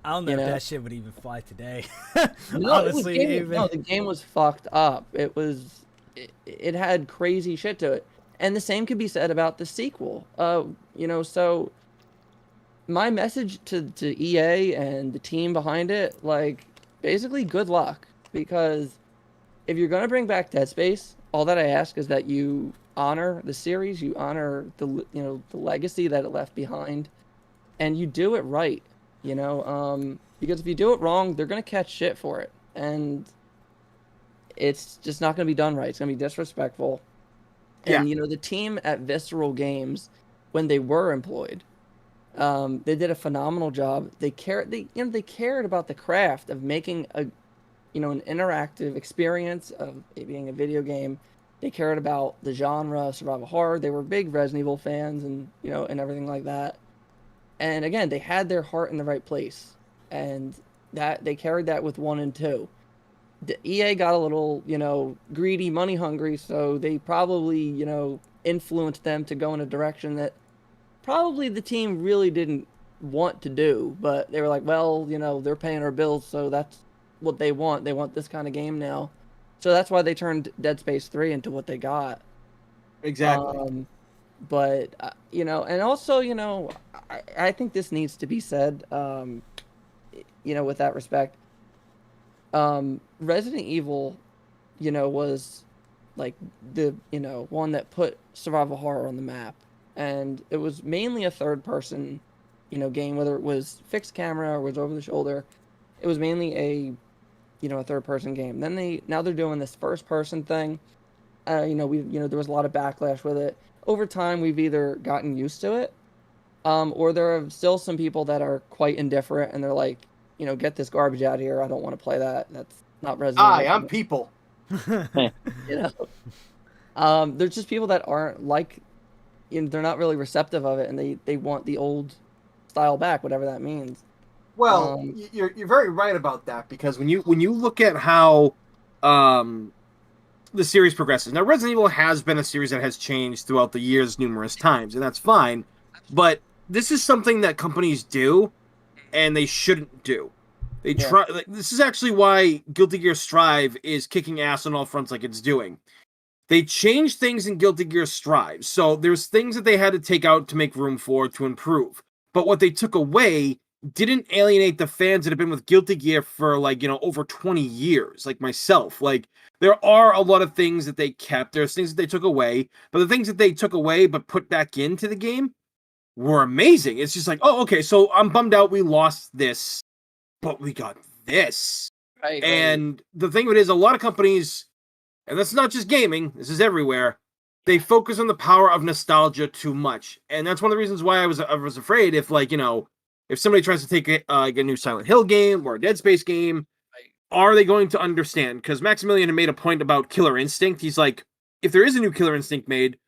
I don't know if that shit would even fly today. No, Honestly, the game was fucked up. It had crazy shit to it. And the same could be said about the sequel. So my message to EA and the team behind it, like, basically good luck. Because if you're going to bring back Dead Space, all that I ask is that you honor the series, you honor the legacy that it left behind, and you do it right. Because if you do it wrong, they're going to catch shit for it. And it's just not going to be done right. It's going to be disrespectful. And, the team at Visceral Games, when they were employed, they did a phenomenal job. They cared about the craft of making an interactive experience of it being a video game. They cared about the genre, survival horror. They were big Resident Evil fans and everything like that. And again, they had their heart in the right place, and that they carried that with 1 and 2. The EA got a little, greedy, money hungry, so they probably, influenced them to go in a direction that probably the team really didn't want to do. But they were like, well, they're paying our bills, so that's what they want. They want this kind of game now. So that's why they turned Dead Space 3 into what they got. Exactly. But, and also, I think this needs to be said, with that respect. Resident Evil, was like the, one that put survival horror on the map. And it was mainly a third-person, game, whether it was fixed camera or was over the shoulder. It was mainly a third-person game. Now they're doing this first-person thing. There was a lot of backlash with it. Over time, we've either gotten used to it, or there are still some people that are quite indifferent, and they're like, get this garbage out of here. I don't want to play that. That's not Resident Evil. I'm people. There's just people that aren't like, they're not really receptive of it, and they want the old style back, whatever that means. Well, you're very right about that, because when you look at how the series progresses. Now, Resident Evil has been a series that has changed throughout the years numerous times, and that's fine. But this is something that companies do, and they shouldn't do. They try. Like, this is actually why Guilty Gear Strive is kicking ass on all fronts, like it's doing. They changed things in Guilty Gear Strive, so there's things that they had to take out to make room for to improve. But what they took away didn't alienate the fans that have been with Guilty Gear for over 20 years, like myself. Like, there are a lot of things that they kept. There's things that they took away, but the things that they took away but put back into the game were amazing. It's just like, oh, okay, so I'm bummed out we lost this, but we got this. Right. And the thing of it is, a lot of companies, and that's not just gaming, this is everywhere, they focus on the power of nostalgia too much. And that's one of the reasons why I was afraid if if somebody tries to take a new Silent Hill game or a Dead Space game, are they going to understand? Because Maximilian had made a point about Killer Instinct. He's like, if there is a new Killer Instinct made,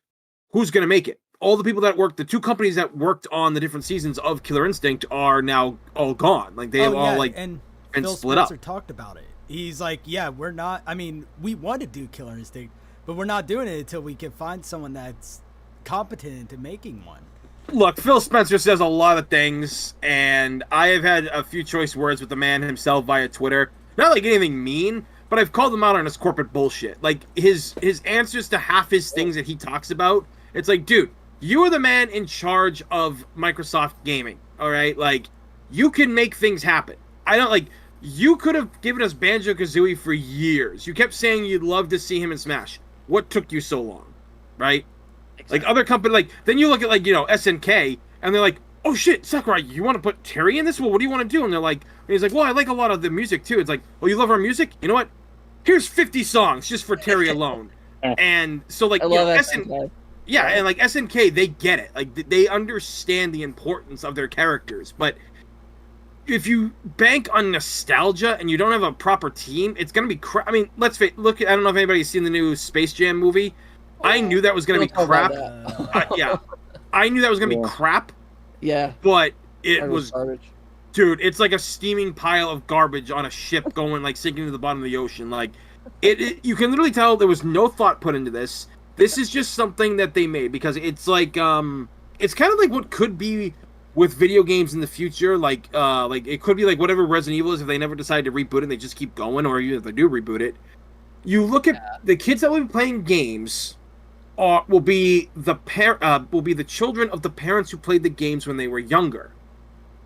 who's going to make it? All the people that worked, the 2 companies that worked on the different seasons of Killer Instinct are now all gone. Like, they and been Phil split Spencer up. Talked about it. He's like, yeah, we're not. I mean, we want to do Killer Instinct, but we're not doing it until we can find someone that's competent into making one. Look, Phil Spencer says a lot of things, and I have had a few choice words with the man himself via Twitter. Not like anything mean, but I've called him out on his corporate bullshit. Like, his answers to half his things that he talks about, it's like, dude, you are the man in charge of Microsoft Gaming, all right? Like, you can make things happen. You could have given us Banjo-Kazooie for years. You kept saying you'd love to see him in Smash. What took you so long, right? Exactly. Like, other companies, then you look at, SNK, and they're like, oh shit, Sakurai, you want to put Terry in this? Well, what do you want to do? And they're like, and he's like, well, I like a lot of the music too. It's like, oh, you love our music? You know what? Here's 50 songs just for Terry alone. And so, I love SNK. Yeah, and SNK, they get it. Like, they understand the importance of their characters. But if you bank on nostalgia and you don't have a proper team, it's gonna be crap. I mean, look. I don't know if anybody's seen the new Space Jam movie. I knew that was gonna be crap. I knew that was gonna be crap. Yeah, but it was garbage. Dude, it's like a steaming pile of garbage on a ship going sinking to the bottom of the ocean. Like, You can literally tell there was no thought put into this. This is just something that they made because it's like it's kind of like what could be with video games in the future. Like it could be like whatever Resident Evil is if they never decide to reboot it and they just keep going, or even if they do reboot it. You look at the kids that will be playing games will be the children of the parents who played the games when they were younger.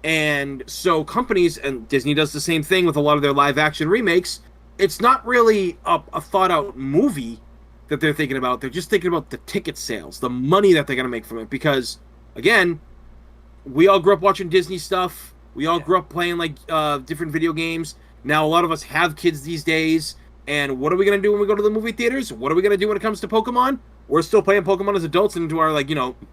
And so companies, and Disney does the same thing with a lot of their live action remakes, it's not really a thought out movie that they're thinking about. They're just thinking about the ticket sales, the money that they're going to make from it. Because, again, we all grew up watching Disney stuff. We all grew up playing like different video games. Now a lot of us have kids these days. And what are we going to do when we go to the movie theaters? What are we going to do when it comes to Pokemon? We're still playing Pokemon as adults into our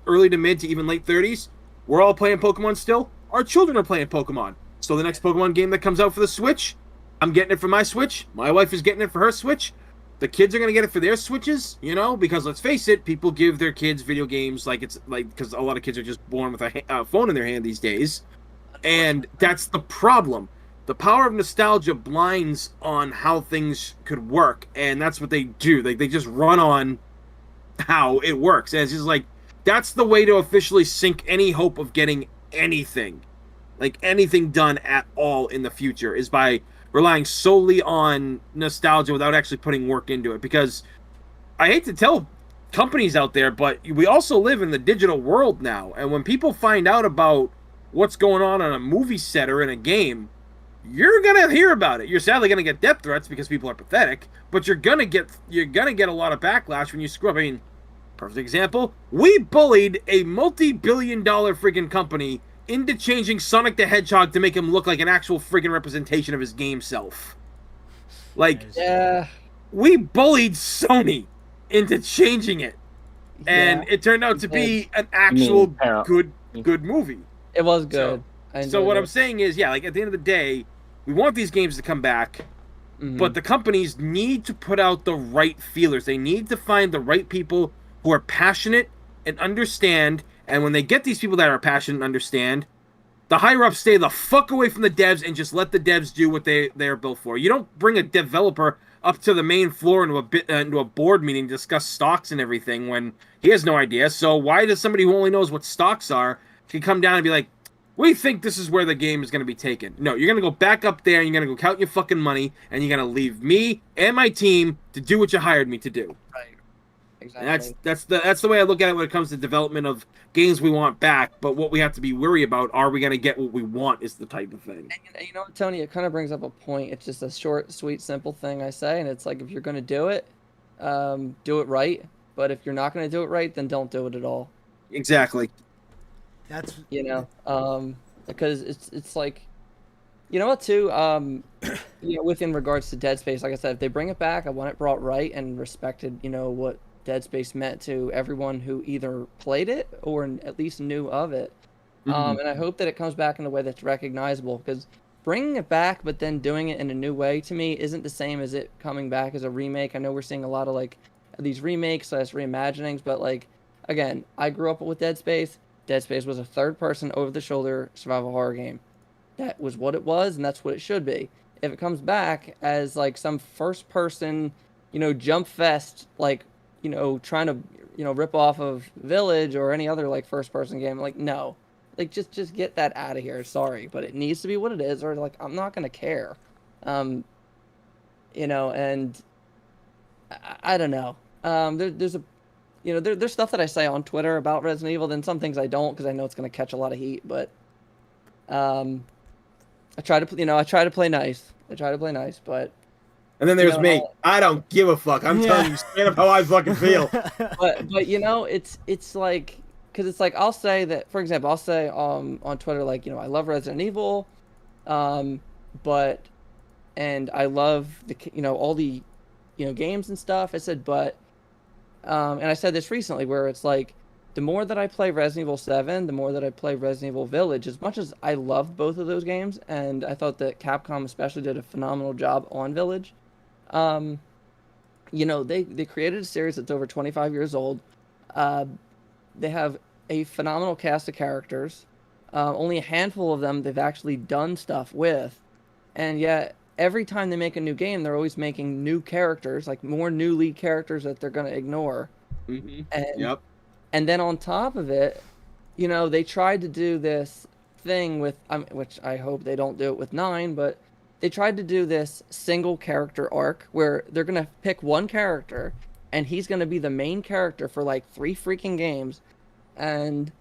early to mid to even late 30s. We're all playing Pokemon still. Our children are playing Pokemon. So the next Pokemon game that comes out for the Switch, I'm getting it for my Switch. My wife is getting it for her Switch. The kids are going to get it for their Switches, because let's face it, people give their kids video games because a lot of kids are just born with a phone in their hand these days. And that's the problem. The power of nostalgia blinds on how things could work. And that's what they do. They just run on how it works. And it's just like, that's the way to officially sink any hope of getting anything done at all in the future, is by relying solely on nostalgia without actually putting work into it. Because I hate to tell companies out there, but we also live in the digital world now, and when people find out about what's going on a movie set or in a game, you're gonna hear about it. You're sadly gonna get death threats because people are pathetic, but you're gonna get a lot of backlash when you screw up. I mean, perfect example, we bullied a multi-billion-dollar freaking company into changing Sonic the Hedgehog to make him look like an actual freaking representation of his game self. Like, we bullied Sony into changing it, and it turned out to be an actual good movie. It was good. So what I'm saying is, at the end of the day, we want these games to come back, but the companies need to put out the right feelers. They need to find the right people who are passionate and understand. And when they get these people that are passionate and understand, the higher-ups stay the fuck away from the devs and just let the devs do what they're built for. You don't bring a developer up to the main floor into a board meeting to discuss stocks and everything when he has no idea. So why does somebody who only knows what stocks are can come down and be like, we think this is where the game is going to be taken? No, you're going to go back up there and you're going to go count your fucking money and you're going to leave me and my team to do what you hired me to do. Right. Exactly. And that's the way I look at it when it comes to development of games we want back. But what we have to be worried about, are we going to get what we want, is the type of thing. And you know what, Tony? It kind of brings up a point. It's just a short, sweet, simple thing I say, and it's like, if you're going to do it right. But if you're not going to do it right, then don't do it at all. Exactly. That's because it's like, you know what, too. Within regards to Dead Space, like I said, if they bring it back, I want it brought right and respected. What Dead Space meant to everyone who either played it or at least knew of it. And I hope that it comes back in a way that's recognizable, because bringing it back but then doing it in a new way, to me, isn't the same as it coming back as a remake. I know we're seeing a lot of these remakes / reimaginings, but again, I grew up with Dead Space. Dead Space was a third-person, over-the-shoulder survival horror game. That was what it was, and that's what it should be. If it comes back as some first-person, jump fest, trying to, rip off of Village or any other first-person game, no, just get that out of here. Sorry, but it needs to be what it is, or I'm not gonna care. And I don't know. There's a, there's stuff that I say on Twitter about Resident Evil, then some things I don't, because I know it's gonna catch a lot of heat. But I try to play nice. But and then there's me. I don't give a fuck. I'm telling you straight up how I fucking feel. But it's like, because it's like, I'll say that, for example, I'll say on Twitter, I love Resident Evil, and I love all the games and stuff. I said, but and I said this recently, where it's like, the more that I play Resident Evil 7, the more that I play Resident Evil Village, as much as I loved both of those games, and I thought that Capcom especially did a phenomenal job on Village. They created a series that's over 25 years old. They have a phenomenal cast of characters. Only a handful of them they've actually done stuff with. And yet, every time they make a new game, they're always making new characters, like more new lead characters that they're going to ignore. Mm-hmm. And Yep. and then on top of it, they tried to do this thing with, which I hope they don't do it with 9, but they tried to do this single character arc where they're going to pick one character and he's going to be the main character for like 3 freaking games. And,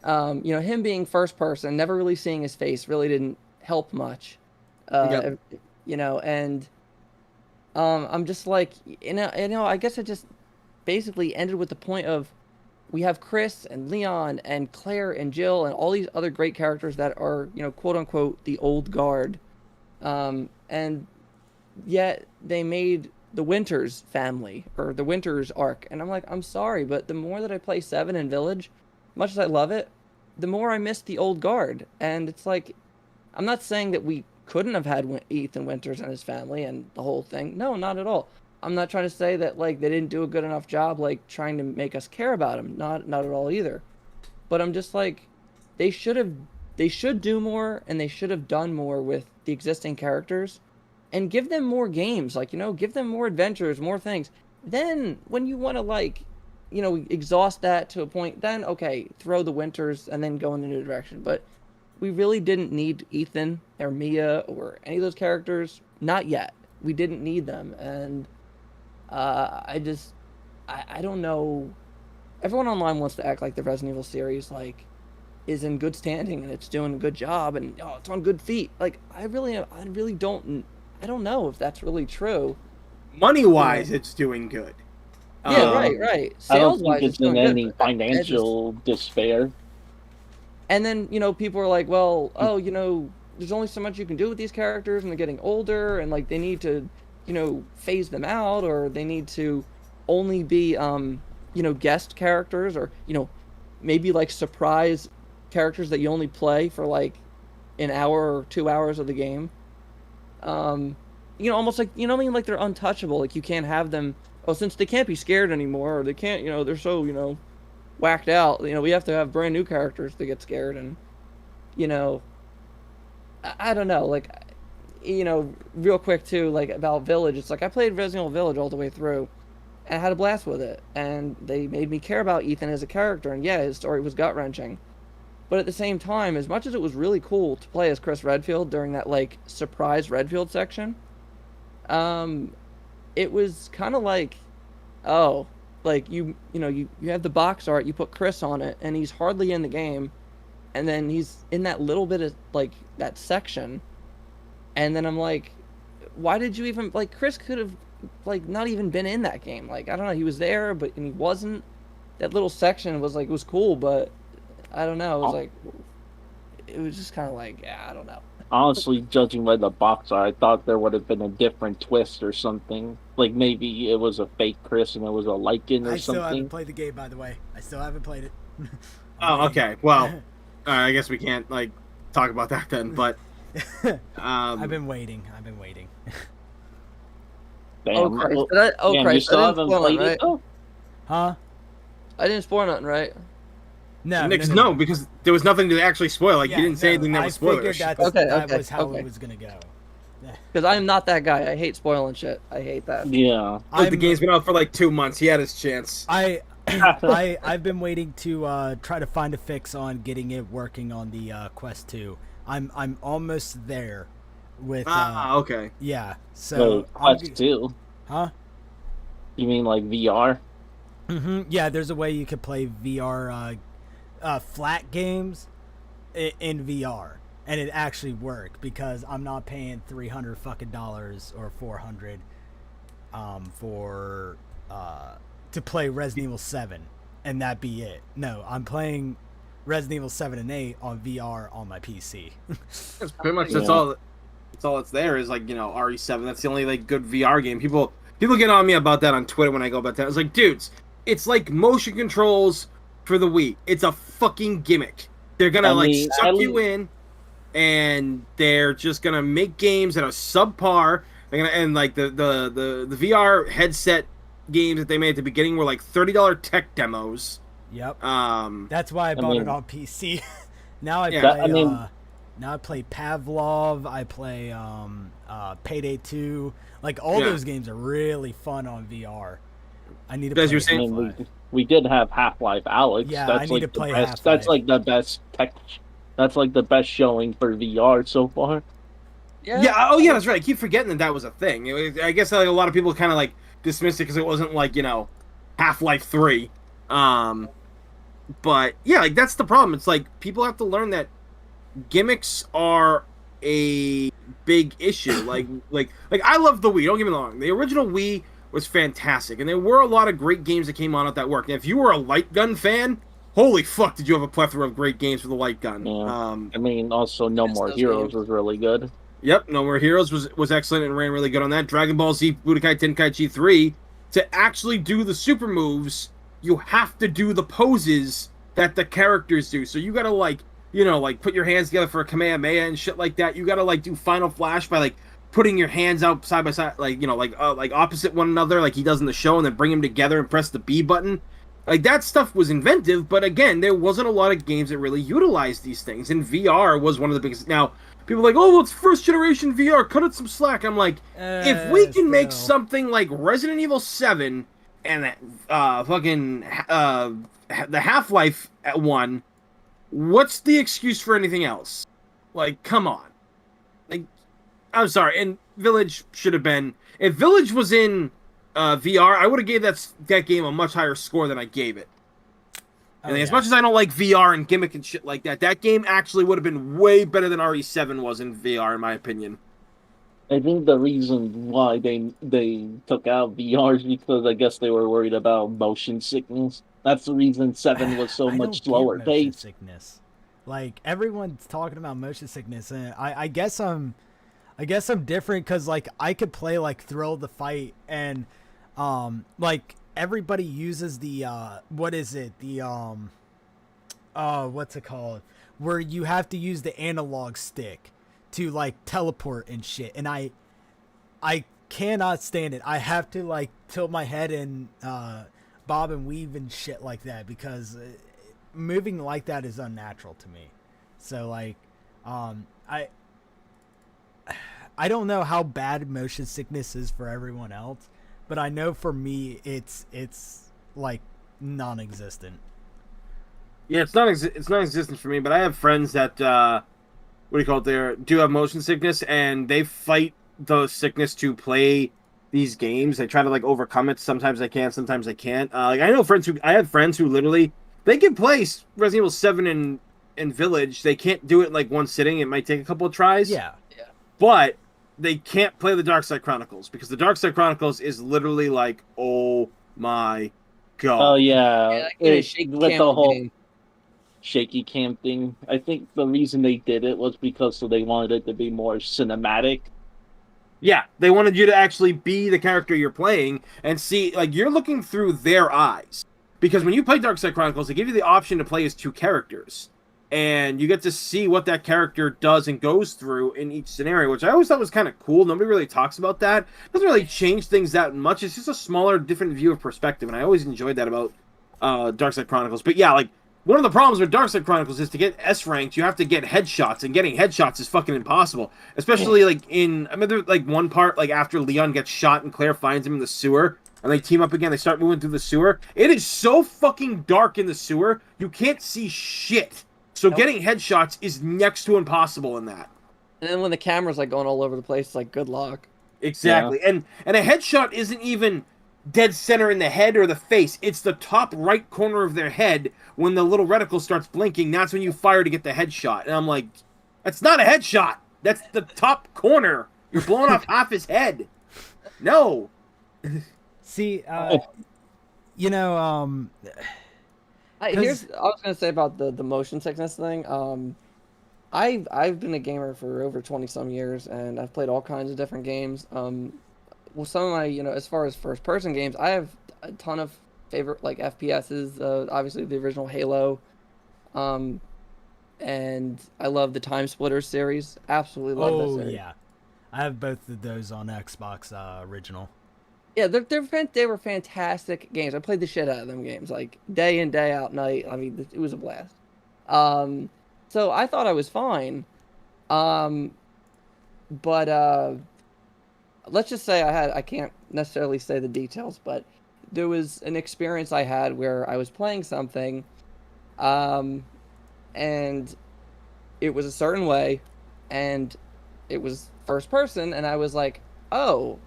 him being first person, never really seeing his face really didn't help much. Yep. And I'm just like, I guess it just basically ended with the point of, we have Chris and Leon and Claire and Jill and all these other great characters that are, quote unquote, the old guard. And yet they made the Winters family or the Winters arc. And I'm like, I'm sorry, but the more that I play 7 and Village, much as I love it, the more I miss the old guard. And it's like, I'm not saying that we couldn't have had Ethan Winters and his family and the whole thing. No, not at all. I'm not trying to say that like they didn't do a good enough job like trying to make us care about him. Not at all either. But I'm just like, they should do more and they should have done more with the existing characters and give them more games, like, give them more adventures, more things. Then when you want to like, exhaust that to a point, then okay, throw the Winters and then go in a new direction. But we really didn't need Ethan or Mia or any of those characters. Not yet. We didn't need them. And I don't know. Everyone online wants to act like the Resident Evil series like is in good standing and it's doing a good job and it's on good feet. Like I really don't know if that's really true. Money wise, it's doing good. Yeah, right. I don't Sales think wise, it's in any financial despair. And then people are like, well, there's only so much you can do with these characters and they're getting older and like they need to phase them out, or they need to only be guest characters, or maybe like surprise characters that you only play for like an hour or 2 hours of the game. Almost like like they're untouchable. Like you can't have them. Oh, since they can't be scared anymore, or they can't. They're so whacked out. We have to have brand new characters to get scared, and I don't know. Like real quick too, like about Village, it's like I played Resident Evil Village all the way through and I had a blast with it, and they made me care about Ethan as a character, and yeah, his story was gut-wrenching, but at the same time, as much as it was really cool to play as Chris Redfield during that like surprise Redfield section, it was kind of like, oh, like you have the box art, you put Chris on it and he's hardly in the game, and then he's in that little bit of like that section. And then I'm like, why did you even, like, Chris could have, like, not even been in that game. Like, I don't know, he was there, but and he wasn't. That little section was, like, it was cool, but I don't know. It was, like, it was just kind of like, yeah, I don't know. Honestly, judging by the box art, I thought there would have been a different twist or something. Like, maybe it was a fake Chris and it was a Lycan or something. I still haven't played the game, by the way. I still haven't played it. Oh, okay. Well, I guess we can't, like, talk about that then, but... I've been waiting. Damn. Oh, Christ. Damn, Christ. you still haven't played it, though? Huh? I didn't spoil nothing, right? No, because there was nothing to actually spoil. Like, you didn't say anything that was spoilers. That was how it was going to go. Because I am not that guy. I hate spoiling shit. I hate that. Yeah. Like, the game's been out for, like, 2 months. He had his chance. I've been waiting to try to find a fix on getting it working on the Quest 2. I'm almost there with okay. Yeah. So Quest 2. Huh? You mean like VR? Mm-hmm. Yeah, there's a way you could play VR flat games in VR, and it actually worked because I'm not paying $300 fucking dollars or $400 for to play Resident Evil 7 and that be it. No, I'm playing Resident Evil 7 and 8 on VR on my PC. That's pretty much that's all that's there is, like, RE7. That's the only, like, good VR game. People get on me about that on Twitter when I go about that. It's like, dudes, it's like motion controls for the Wii. It's a fucking gimmick. They're gonna suck you in, and they're just gonna make games that are subpar. They're gonna, and like the VR headset games that they made at the beginning were like $30 tech demos. Yep. That's why I bought it on PC. Now I play Now I play Pavlov. I play Payday 2. Like all those games are really fun on VR. I need to play As you were saying, Half-Life. We did have Half-Life Alex. Yeah, that's I need like to the play best. Half-Life. That's like the best tech. That's like the best showing for VR so far. Yeah. Oh, yeah. That's right. I keep forgetting that was a thing. I guess like a lot of people kind of like dismissed it because it wasn't like Half-Life 3. But yeah, like that's the problem. It's like people have to learn that gimmicks are a big issue. like I love the Wii. Don't get me wrong. The original Wii was fantastic, and there were a lot of great games that came on at that work. And if you were a light gun fan, holy fuck, did you have a plethora of great games for the light gun? Yeah. I mean, also No More Heroes was really good. Yep, No More Heroes was excellent and ran really good on that. Dragon Ball Z Budokai Tenkaichi 3, to actually do the super moves, you have to do the poses that the characters do. So you gotta like put your hands together for a Kamehameha and shit like that. You gotta like do Final Flash by like putting your hands out side by side, like like opposite one another, like he does in the show, and then bring them together and press the B button. Like that stuff was inventive, but again, there wasn't a lot of games that really utilized these things, and VR was one of the biggest. Now people are like, oh, well, it's first generation VR, cut it some slack. I'm like, if we can make something like Resident Evil 7 and that the Half-Life one, what's the excuse for anything else? Like, come on. Like, I'm sorry, and Village should have been. If Village was in VR, I would have gave that game a much higher score than I gave it. And as much as I don't like VR and gimmick and shit like that, that game actually would have been way better than RE7 was in VR, in my opinion. I think the reason why they took out VR is because I guess they were worried about motion sickness. That's the reason 7 was so much slower paced. Sickness. Like everyone's talking about motion sickness, and I guess I'm different because like I could play like Thrill the Fight, and like everybody uses the what is it, the what's it called, where you have to use the analog stick to like teleport and shit, and I cannot stand it. I have to like tilt my head and bob and weave and shit like that because moving like that is unnatural to me. So like I don't know how bad motion sickness is for everyone else, but I know for me it's like non-existent. Yeah, it's non-existent for me, but I have friends that do have motion sickness, and they fight the sickness to play these games. They try to like overcome it. Sometimes they can, sometimes they can't. Like I have friends who literally they can play Resident Evil 7 and Village. They can't do it in like one sitting. It might take a couple of tries. Yeah. But they can't play the Dark Side Chronicles because the Dark Side Chronicles is literally like, oh my god. Oh yeah, with the whole shaky cam thing. I think the reason they did it was because they wanted it to be more cinematic. Yeah, they wanted you to actually be the character you're playing and see, like, you're looking through their eyes. Because when you play Dark Side Chronicles, they give you the option to play as two characters. And you get to see what that character does and goes through in each scenario, which I always thought was kind of cool. Nobody really talks about that. It doesn't really change things that much. It's just a smaller, different view of perspective, and I always enjoyed that about Dark Side Chronicles. But yeah, like, one of the problems with Dark Side Chronicles is to get S ranked, you have to get headshots, and getting headshots is fucking impossible. Especially, like, I remember, like, one part, like, after Leon gets shot and Claire finds him in the sewer, and they team up again, they start moving through the sewer. It is so fucking dark in the sewer, you can't see shit. So getting headshots is next to impossible in that. And then when the camera's like going all over the place, it's like good luck. Exactly. Yeah. And a headshot isn't even dead center in the head or the face. It's the top right corner of their head. When the little reticle starts blinking, that's when you fire to get the headshot. And I'm like, that's not a headshot. That's the top corner. You're blowing off his head. No. See, Here's I was gonna say about the motion sickness thing. I've been a gamer for over 20 some years, and I've played all kinds of different games. Well, some of my as far as first person games, I have a ton of favorite like FPSs. Obviously the original Halo, and I love the Time Splitters series. Absolutely love that series. Yeah, I have both of those on Xbox original. Yeah, they were fantastic games. I played the shit out of them games, like day in, day out, night. I mean, it was a blast. So I thought I was fine, But let's just say I can't necessarily say the details, but there was an experience I had where I was playing something, and it was a certain way, and it was first person, and I was like, oh,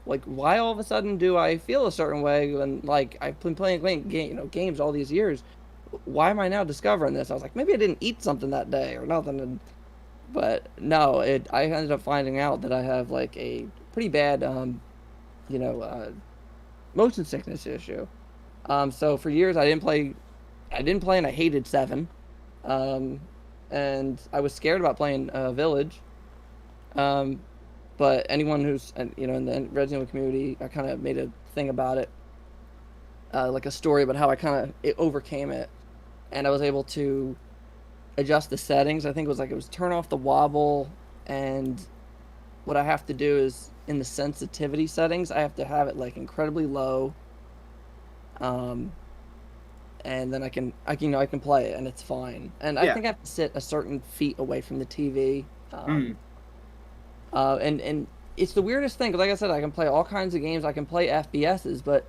like why all of a sudden do I feel a certain way when like I've been playing games all these years? Why am I now discovering this? I was like, maybe I didn't eat something that day or nothing, but no, I ended up finding out that I have like a pretty bad you know uh, motion sickness issue. So for years I didn't play, and I hated Seven. Um, and I was scared about playing Village. Um, but anyone who's in the Resident Evil community, I kind of made a thing about it, like a story about how I kind of overcame it, and I was able to adjust the settings. I think it was turn off the wobble, and what I have to do is in the sensitivity settings, I have to have it like incredibly low. Um, and then I can play it and it's fine. And I think I have to sit a certain feet away from the TV. And it's the weirdest thing because, like I said, I can play all kinds of games. I can play FPSs, but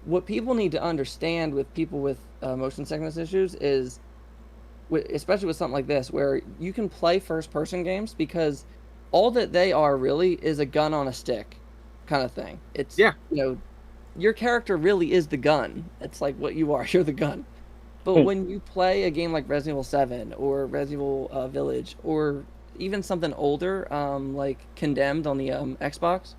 what people need to understand with people with motion sickness issues is, especially with something like this, where you can play first-person games because all that they are really is a gun on a stick kind of thing. It's your character really is the gun. It's like what you are. You're the gun. But when you play a game like Resident Evil 7 or Resident Evil Village or even something older, like Condemned on the Xbox,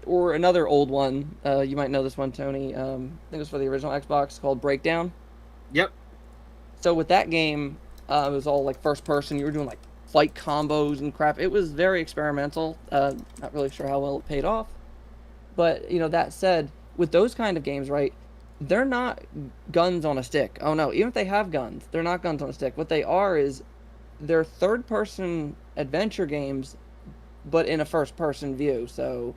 or another old one, you might know this one, Tony. I think it was for the original Xbox called Breakdown. Yep. So with that game, it was all like first person. You were doing like fight combos and crap. It was very experimental. Not really sure how well it paid off. But, that said, with those kind of games, right, they're not guns on a stick. Oh, no, even if they have guns, they're not guns on a stick. What they are is they're third-person adventure games, but in a first-person view. So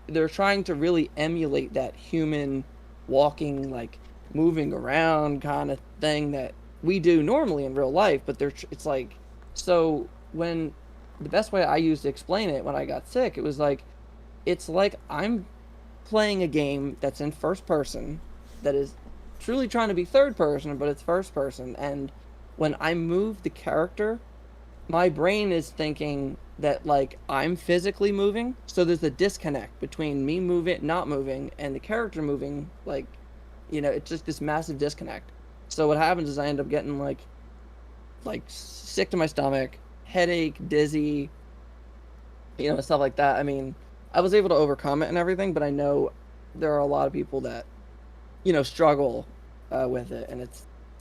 they're trying to really emulate that human walking, like, moving around kind of thing that we do normally in real life. But it's like, so when the best way I used to explain it when I got sick, it was like, it's like I'm playing a game that's in first person that is truly trying to be third person, but it's first person. And when I move the character, my brain is thinking that like I'm physically moving. So there's a disconnect between me moving, not moving, and the character moving. Like, it's just this massive disconnect. So what happens is I end up getting like sick to my stomach, headache, dizzy, stuff like that. I mean, I was able to overcome it and everything, but I know there are a lot of people that, struggle with it, and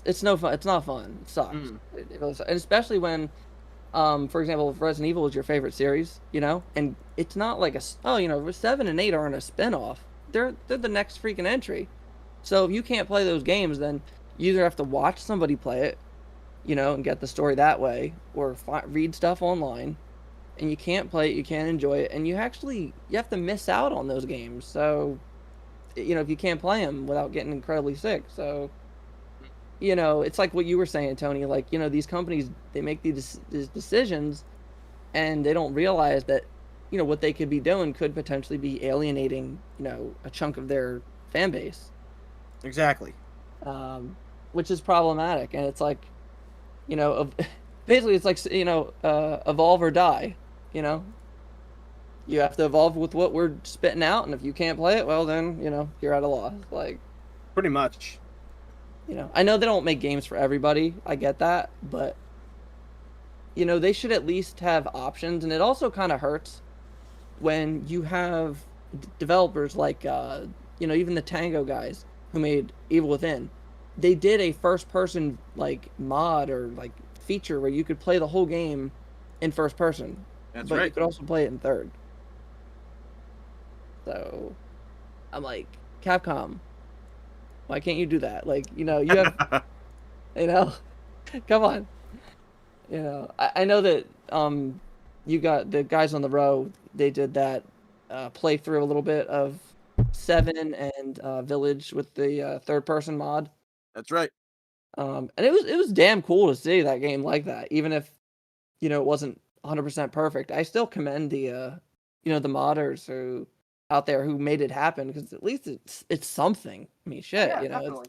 it's no fun. It's not fun. It sucks. It really sucks. And especially when, for example, if Resident Evil is your favorite series, and it's not like 7 and 8 aren't a spinoff. They're the next freaking entry. So if you can't play those games, then you either have to watch somebody play it, and get the story that way, or read stuff online. And you can't play it, you can't enjoy it, and you have to miss out on those games. So, if you can't play them without getting incredibly sick. So, it's like what you were saying, Tony. Like, these companies, they make these decisions, and they don't realize that, what they could be doing could potentially be alienating, a chunk of their fan base. Exactly. Which is problematic, and it's like, basically it's like, evolve or die. You have to evolve with what we're spitting out, and if you can't play it, well then, you're at a loss. Like, pretty much. I know they don't make games for everybody. I get that, but they should at least have options. And it also kind of hurts when you have developers like even the Tango guys who made Evil Within. They did a first person like mod or like feature where you could play the whole game in first person. That's but right. You could also play it in third. So I'm like, Capcom, why can't you do that? Like, you have, come on. I know that you got the guys on the row. They did that playthrough a little bit of 7 and Village with the third person mod. That's right. And it was damn cool to see that game like that, even if it wasn't 100% perfect. I still commend the the modders who out there who made it happen, because at least it's something. I mean, shit, Yeah, definitely.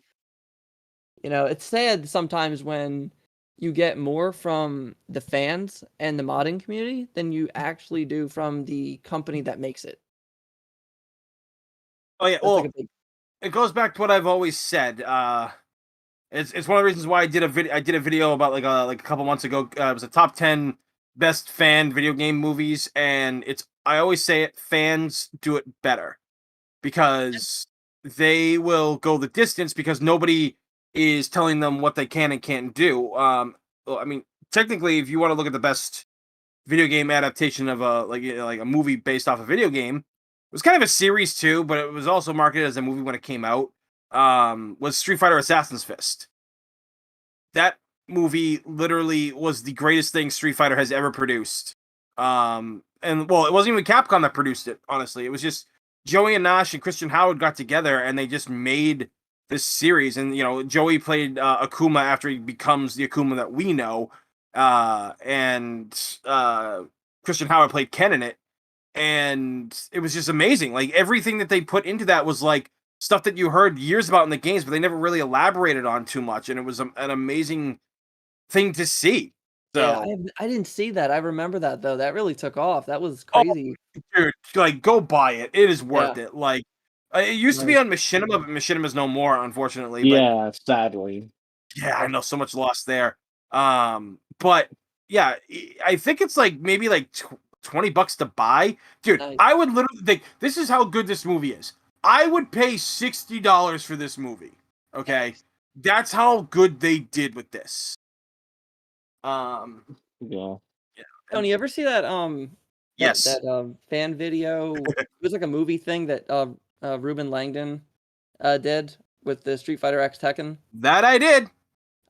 it's sad sometimes when you get more from the fans and the modding community than you actually do from the company that makes it. Oh yeah, That's well, like a big it goes back to what I've always said. It's one of the reasons why I did a video about like a couple months ago. It was a top 10 best fan video game movies, and I always say it, fans do it better because they will go the distance because nobody is telling them what they can and can't do. Well, I mean, technically, if you want to look at the best video game adaptation of like a movie based off a video game, it was kind of a series too, but it was also marketed as a movie when it came out. Was Street Fighter Assassin's Fist. That movie literally was the greatest thing Street Fighter has ever produced. And well, it wasn't even Capcom that produced it, honestly. It was just Joey and Nash and Christian Howard got together and they just made this series. And Joey played Akuma after he becomes the Akuma that we know, and Christian Howard played Ken in it, and it was just amazing. Like everything that they put into that was like stuff that you heard years about in the games, but they never really elaborated on too much, and it was an amazing thing to see. Yeah, So, I didn't see that. I remember that though. That really took off. That was oh, crazy. dude, like go buy it. It is Yeah. worth it. Like it used to be Nice. on Machinima, but Machinima's no more, unfortunately. But Yeah, sadly. yeah, I know so much lost there. But yeah, I think it's like maybe like $20 to buy. Dude, Nice. I would literally think this is how good this movie is. I would pay $60 for this movie. Okay. That's how good they did with this. Um Yeah. yeah. Tony, you ever see that Yes. that fan video? It was like a movie thing that Ruben Langdon did with the Street Fighter X Tekken. That I did.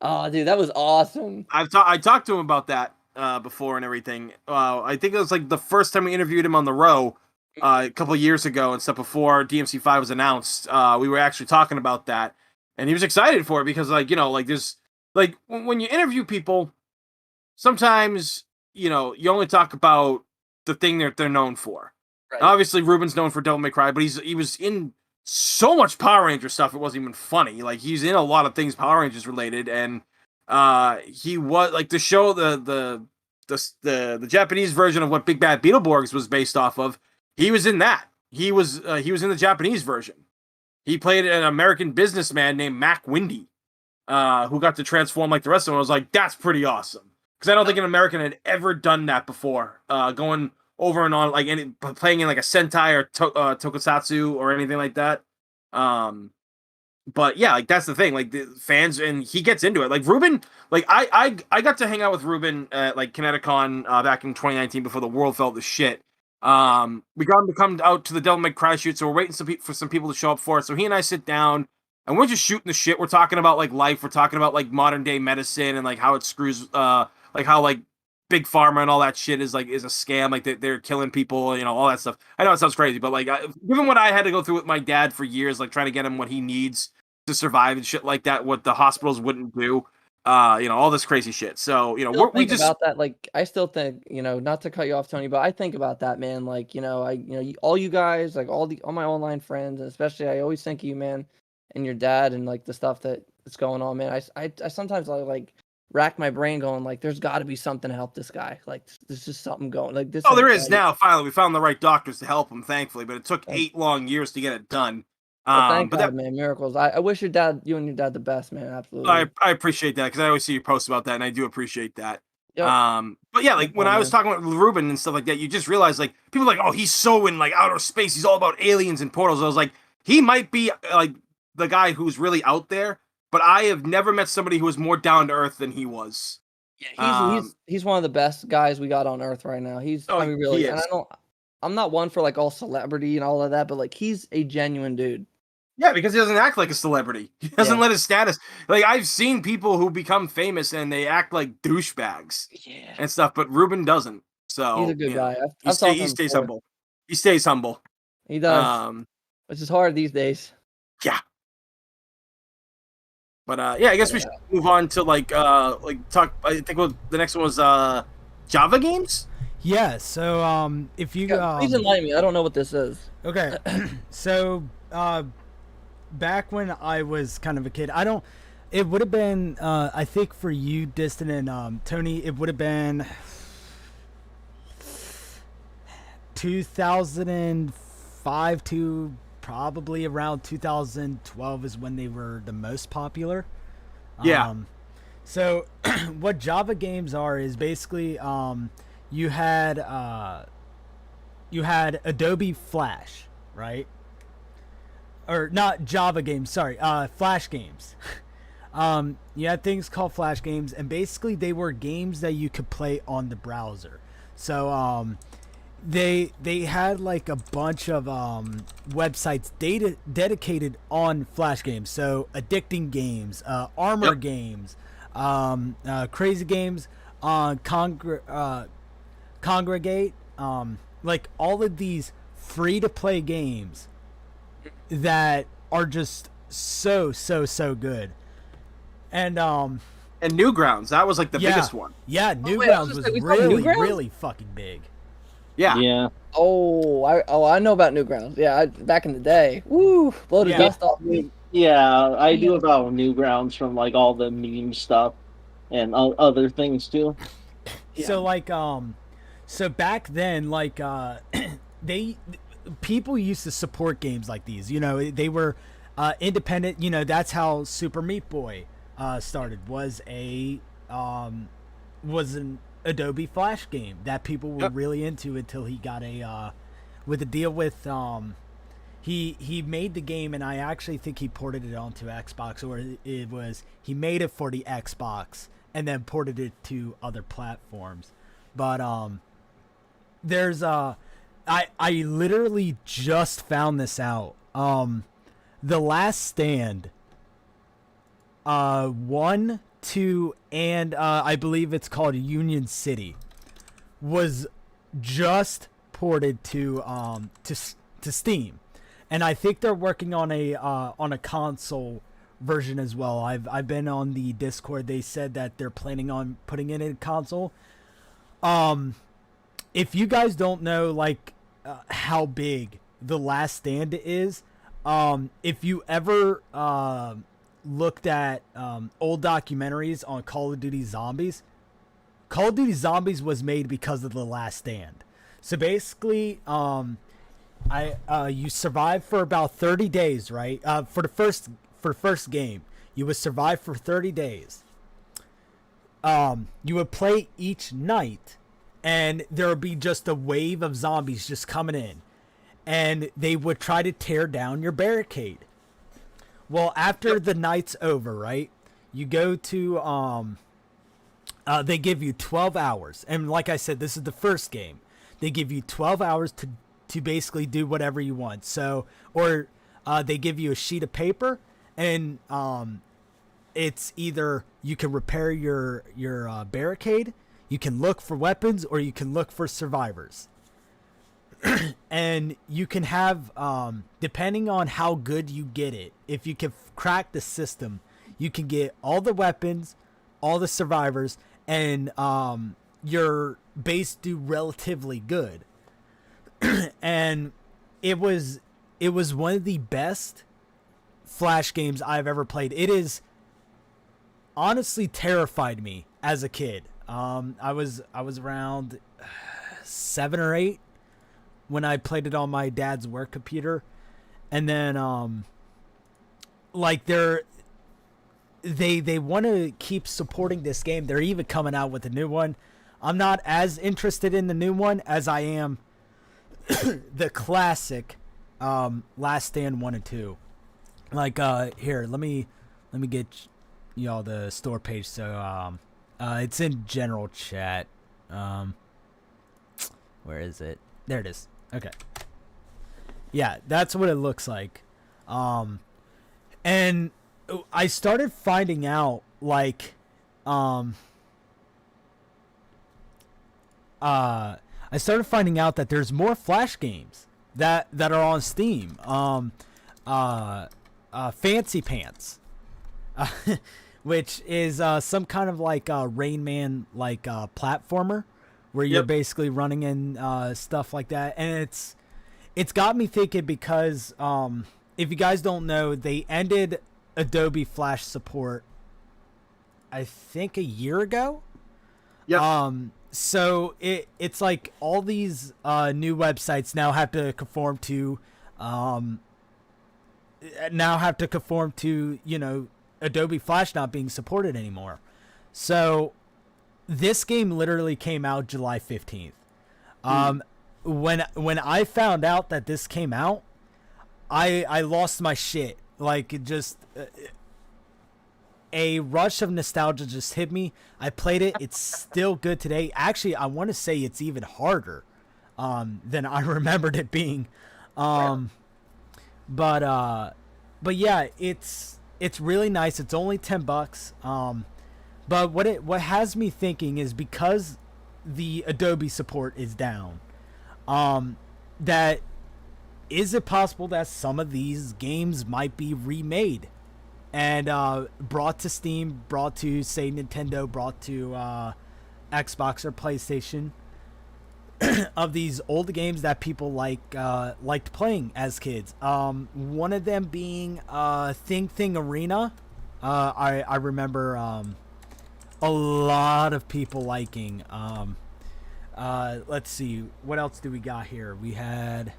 Oh, dude, that was awesome. I talked to him about that before and everything. I think it was like the first time we interviewed him on the row a couple of years ago and stuff before DMC5 was announced. We were actually talking about that, and he was excited for it because like there's like when you interview people, sometimes you only talk about the thing that they're known for. Right. Obviously, Ruben's known for Devil May Cry, but he was in so much Power Ranger stuff. It wasn't even funny. Like he's in a lot of things Power Rangers related, and he was like the show the Japanese version of what Big Bad Beetleborgs was based off of. He was in that. He was in the Japanese version. He played an American businessman named Mac Windy, who got to transform like the rest of them. I was like, that's pretty awesome because I don't think an American had ever done that before. Going over and on like playing in like a Sentai or Tokusatsu or anything like that. But yeah, like that's the thing. Like the fans, and he gets into it. Like Ruben, like I got to hang out with Ruben at like Kineticon back in 2019 before the world fell to shit. We got him to come out to the Devil May Cry shoot, so we're waiting for some people to show up for it. So he and I sit down and we're just shooting the shit. We're talking about like life. We're talking about like modern day medicine and like how it screws, like how like big pharma and all that shit is a scam. Like they're killing people, all that stuff. I know it sounds crazy, but like given what I had to go through with my dad for years, like trying to get him what he needs to survive and shit like that, what the hospitals wouldn't do, all this crazy shit. So we just about that. Like I still think, not to cut you off, Tony, but I think about that, man. Like all you guys, like all my online friends, and especially I always think of you, man, and your dad, and like the stuff that's going on, man. I sometimes like rack my brain going like there's got to be something to help this guy. Like there's just something going like this. Oh, there is now. Finally, we found the right doctors to help him, thankfully, but it took 8 long years to get it done. Well, thank God, man, miracles. I wish you and your dad the best, man. Absolutely. I appreciate that because I always see your posts about that, and I do appreciate that. Yep. But yeah, like when I was talking about Ruben and stuff like that, you just realize like people are like, oh, he's so in like outer space. He's all about aliens and portals. I was like, he might be like the guy who's really out there, but I have never met somebody who was more down to earth than he was. Yeah, he's one of the best guys we got on earth right now. I mean, really, and I'm not one for like all celebrity and all of that, but like he's a genuine dude. Yeah, because he doesn't act like a celebrity. He doesn't let his status. Like I've seen people who become famous and they act like douchebags and stuff, but Ruben doesn't. So he's a good guy. He stays humble. He stays humble. He does. Which is hard these days. Yeah. But yeah, I guess we should move on to like talk. I think the next one was Java games. Yeah. So if you please enlighten me. I don't know what this is. Okay. So back when I was kind of a kid, it would have been I think for you, Distant, and Tony, it would have been 2005 to probably around 2012 is when they were the most popular. Yeah. So what Java games are is basically you had Adobe Flash, right? Or not Java games, sorry, Flash games. You had things called Flash games, and basically they were games that you could play on the browser. So they had like a bunch of websites dedicated on Flash games. So addicting games, armor games, crazy games, congregate, like all of these free to play games that are just so good. And Newgrounds, that was like the biggest one. Yeah, Newgrounds was really fucking big. Yeah. Yeah. I know about Newgrounds. Yeah, back in the day. Woo, blow the dust off me. Yeah, I do about Newgrounds from like all the meme stuff and other things too. So like so back then, like people used to support games like these. You know, they were independent. You know, that's how Super Meat Boy started. Was an Adobe Flash game that people were really into until he got with a deal with he made the game, and I actually think he ported it onto Xbox, or it was he made it for the Xbox and then ported it to other platforms. But there's I literally just found this out. The Last Stand 1, 2, and I believe it's called Union City was just ported to Steam, and I think they're working on a console version as well. I've been on the Discord. They said that they're planning on putting it in console. If you guys don't know like how big The Last Stand is, if you ever looked at old documentaries on Call of Duty Zombies, Call of Duty Zombies was made because of The Last Stand. So basically, you survive for about 30 days, right? For the first game, you would survive for 30 days. You would play each night, and there would be just a wave of zombies just coming in, and they would try to tear down your barricade. Well, after the night's over, right, you go to, they give you 12 hours. And like I said, this is the first game. They give you 12 hours to basically do whatever you want. So, or they give you a sheet of paper, and it's either you can repair your barricade, you can look for weapons, or you can look for survivors. And you can have, depending on how good you get it, if you can crack the system, you can get all the weapons, all the survivors, and your base do relatively good. And it was one of the best Flash games I've ever played. It is honestly terrified me as a kid. I was around 7 or 8 when I played it on my dad's work computer, and then like they want to keep supporting this game. They're even coming out with a new one. I'm not as interested in the new one as I am the classic Last Stand 1 and 2. Like here, let me get y'all the store page. So it's in general chat. Where is it? There it is. Okay. Yeah, that's what it looks like. And I started finding out like I started finding out that there's more Flash games that are on Steam. Fancy Pants. which is some kind of like Rain Man like platformer where you're Yep. basically running in stuff like that, and it's got me thinking because if you guys don't know, they ended Adobe Flash support I think a year ago. Yep. So it's like all these new websites now have to conform to Adobe Flash not being supported anymore. So this game literally came out July 15th. When I found out that this came out, I lost my shit. Like it just a rush of nostalgia just hit me. I played it. It's still good today. Actually, I want to say it's even harder than I remembered it being. But yeah, it's really nice. It's only $10. But what has me thinking is because the Adobe support is down, that is it possible that some of these games might be remade and brought to Steam, brought to say Nintendo, brought to Xbox or PlayStation of these old games that people liked playing as kids. One of them being Thing Arena. I remember a lot of people liking. Let's see, what else do we got here? We had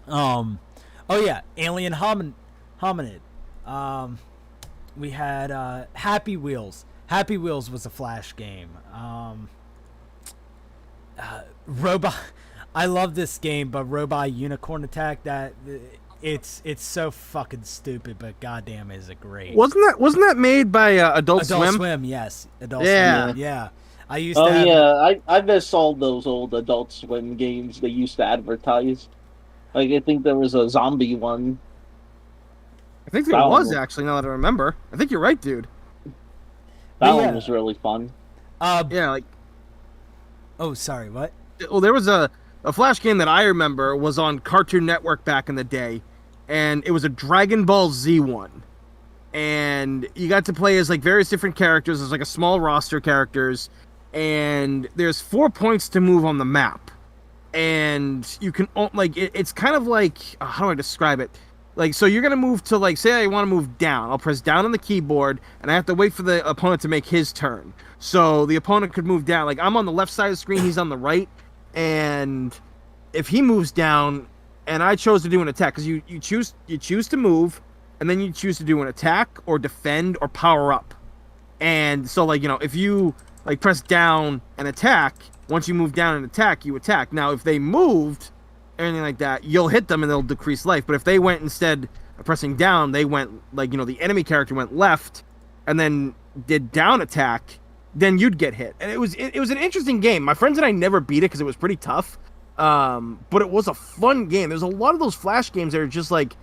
oh yeah, Alien Hominid. We had Happy Wheels. Happy Wheels was a Flash game. Robot. I love this game, but Robot Unicorn Attack. It's so fucking stupid, but goddamn, is it great? Wasn't that made by Adult Adult Swim? Swim, yes. Adult Yeah. Swim, yeah. I used Oh to have, yeah, I missed all those old Adult Swim games they used to advertise. Like I think there was a zombie one. I think there That was one. actually. Now that I remember, I think you're right, dude. That Yeah. one was really fun. Yeah, like oh, sorry, what? well, there was a Flash game that I remember was on Cartoon Network back in the day, and it was a Dragon Ball Z one, and you got to play as like various different characters. There's like a small roster of characters, and there's 4 points to move on the map, and you can like it's kind of like how do I describe it? Like, so you're gonna move to, like, say I want to move down. I'll press down on the keyboard, and I have to wait for the opponent to make his turn. So the opponent could move down. Like, I'm on the left side of the screen, he's on the right, and if he moves down, and I chose to do an attack, because you choose to move, and then you choose to do an attack or defend or power up. And so, like, if you like press down and attack, once you move down and attack, you attack. Now, if they moved, anything like that, you'll hit them and they'll decrease life. But if they went instead of pressing down, they went like, the enemy character went left and then did down attack, then you'd get hit. And it was an interesting game. My friends and I never beat it because it was pretty tough. But it was a fun game. There's a lot of those Flash games that are just like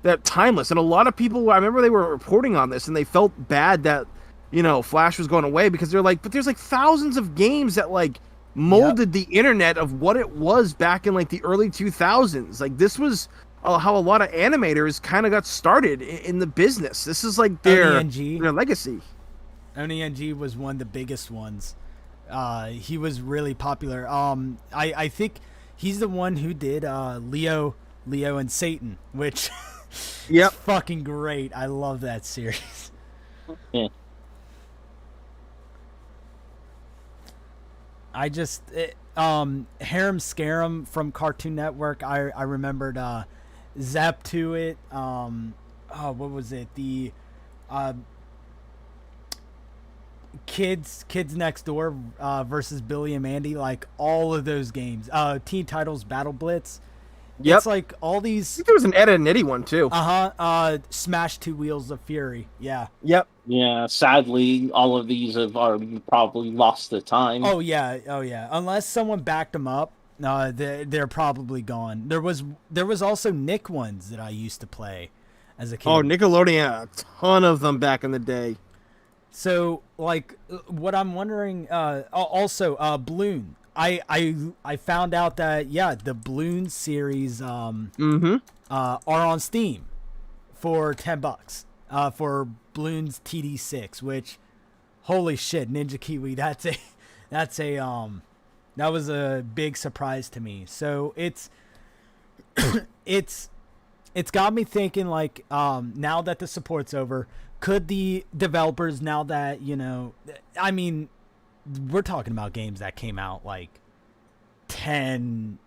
that timeless. And a lot of people, I remember they were reporting on this and they felt bad that, Flash was going away because they're like, but there's like thousands of games that like molded the internet of what it was back in like the early 2000s. Like this was how a lot of animators kind of got started in the business. This is like their legacy. ONING was one of the biggest ones. He was really popular. I think he's the one who did Leo and Satan, which is fucking great. I love that series. Yeah. I just Harem Scarum from Cartoon Network. I remembered Zap to it. What was it? The Kids Next Door versus Billy and Mandy. Like all of those games. Teen Titles Battle Blitz. Yep. It's like all I these. think there was an Ed and Nitty one too. Smash Two Wheels of Fury. Yeah. Yep. Yeah, sadly, all of these are probably lost to time. Oh yeah. Unless someone backed them up, they're probably gone. There was also Nick ones that I used to play as a kid. Oh, Nickelodeon had a ton of them back in the day. So like, what I'm wondering, also Bloon. I found out that the Bloon series are on Steam for $10. for Bloons TD6, which, holy shit, Ninja Kiwi, that was a big surprise to me. So it's got me thinking, like, now that the support's over, could the developers, now that, I mean, we're talking about games that came out like 10,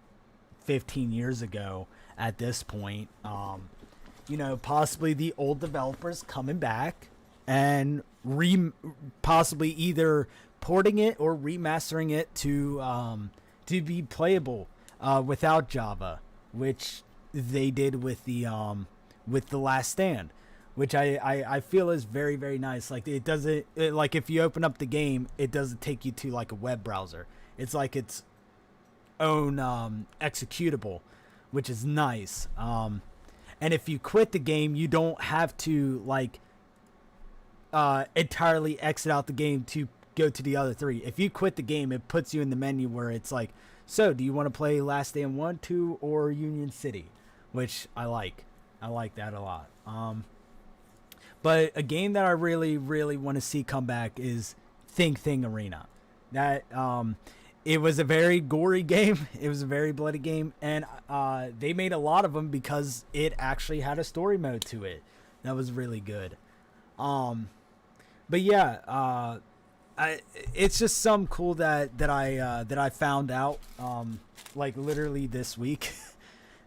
15 years ago at this point, possibly the old developers coming back and possibly either porting it or remastering it to be playable without Java, which they did with the Last Stand, which I feel is very, very nice. Like, it doesn't, like, if you open up the game, it doesn't take you to like a web browser. It's like its own executable, which is nice. And if you quit the game, you don't have to like entirely exit out the game to go to the other three. If you quit the game, it puts you in the menu where it's like, so do you want to play Last Stand 1, 2, or Union City? Which I like. I like that a lot. But a game that I really, really want to see come back is Thing Arena. That it was a very gory game. It was a very bloody game, and they made a lot of them because it actually had a story mode to it. That was really good. But yeah, it's just some cool that I found out like literally this week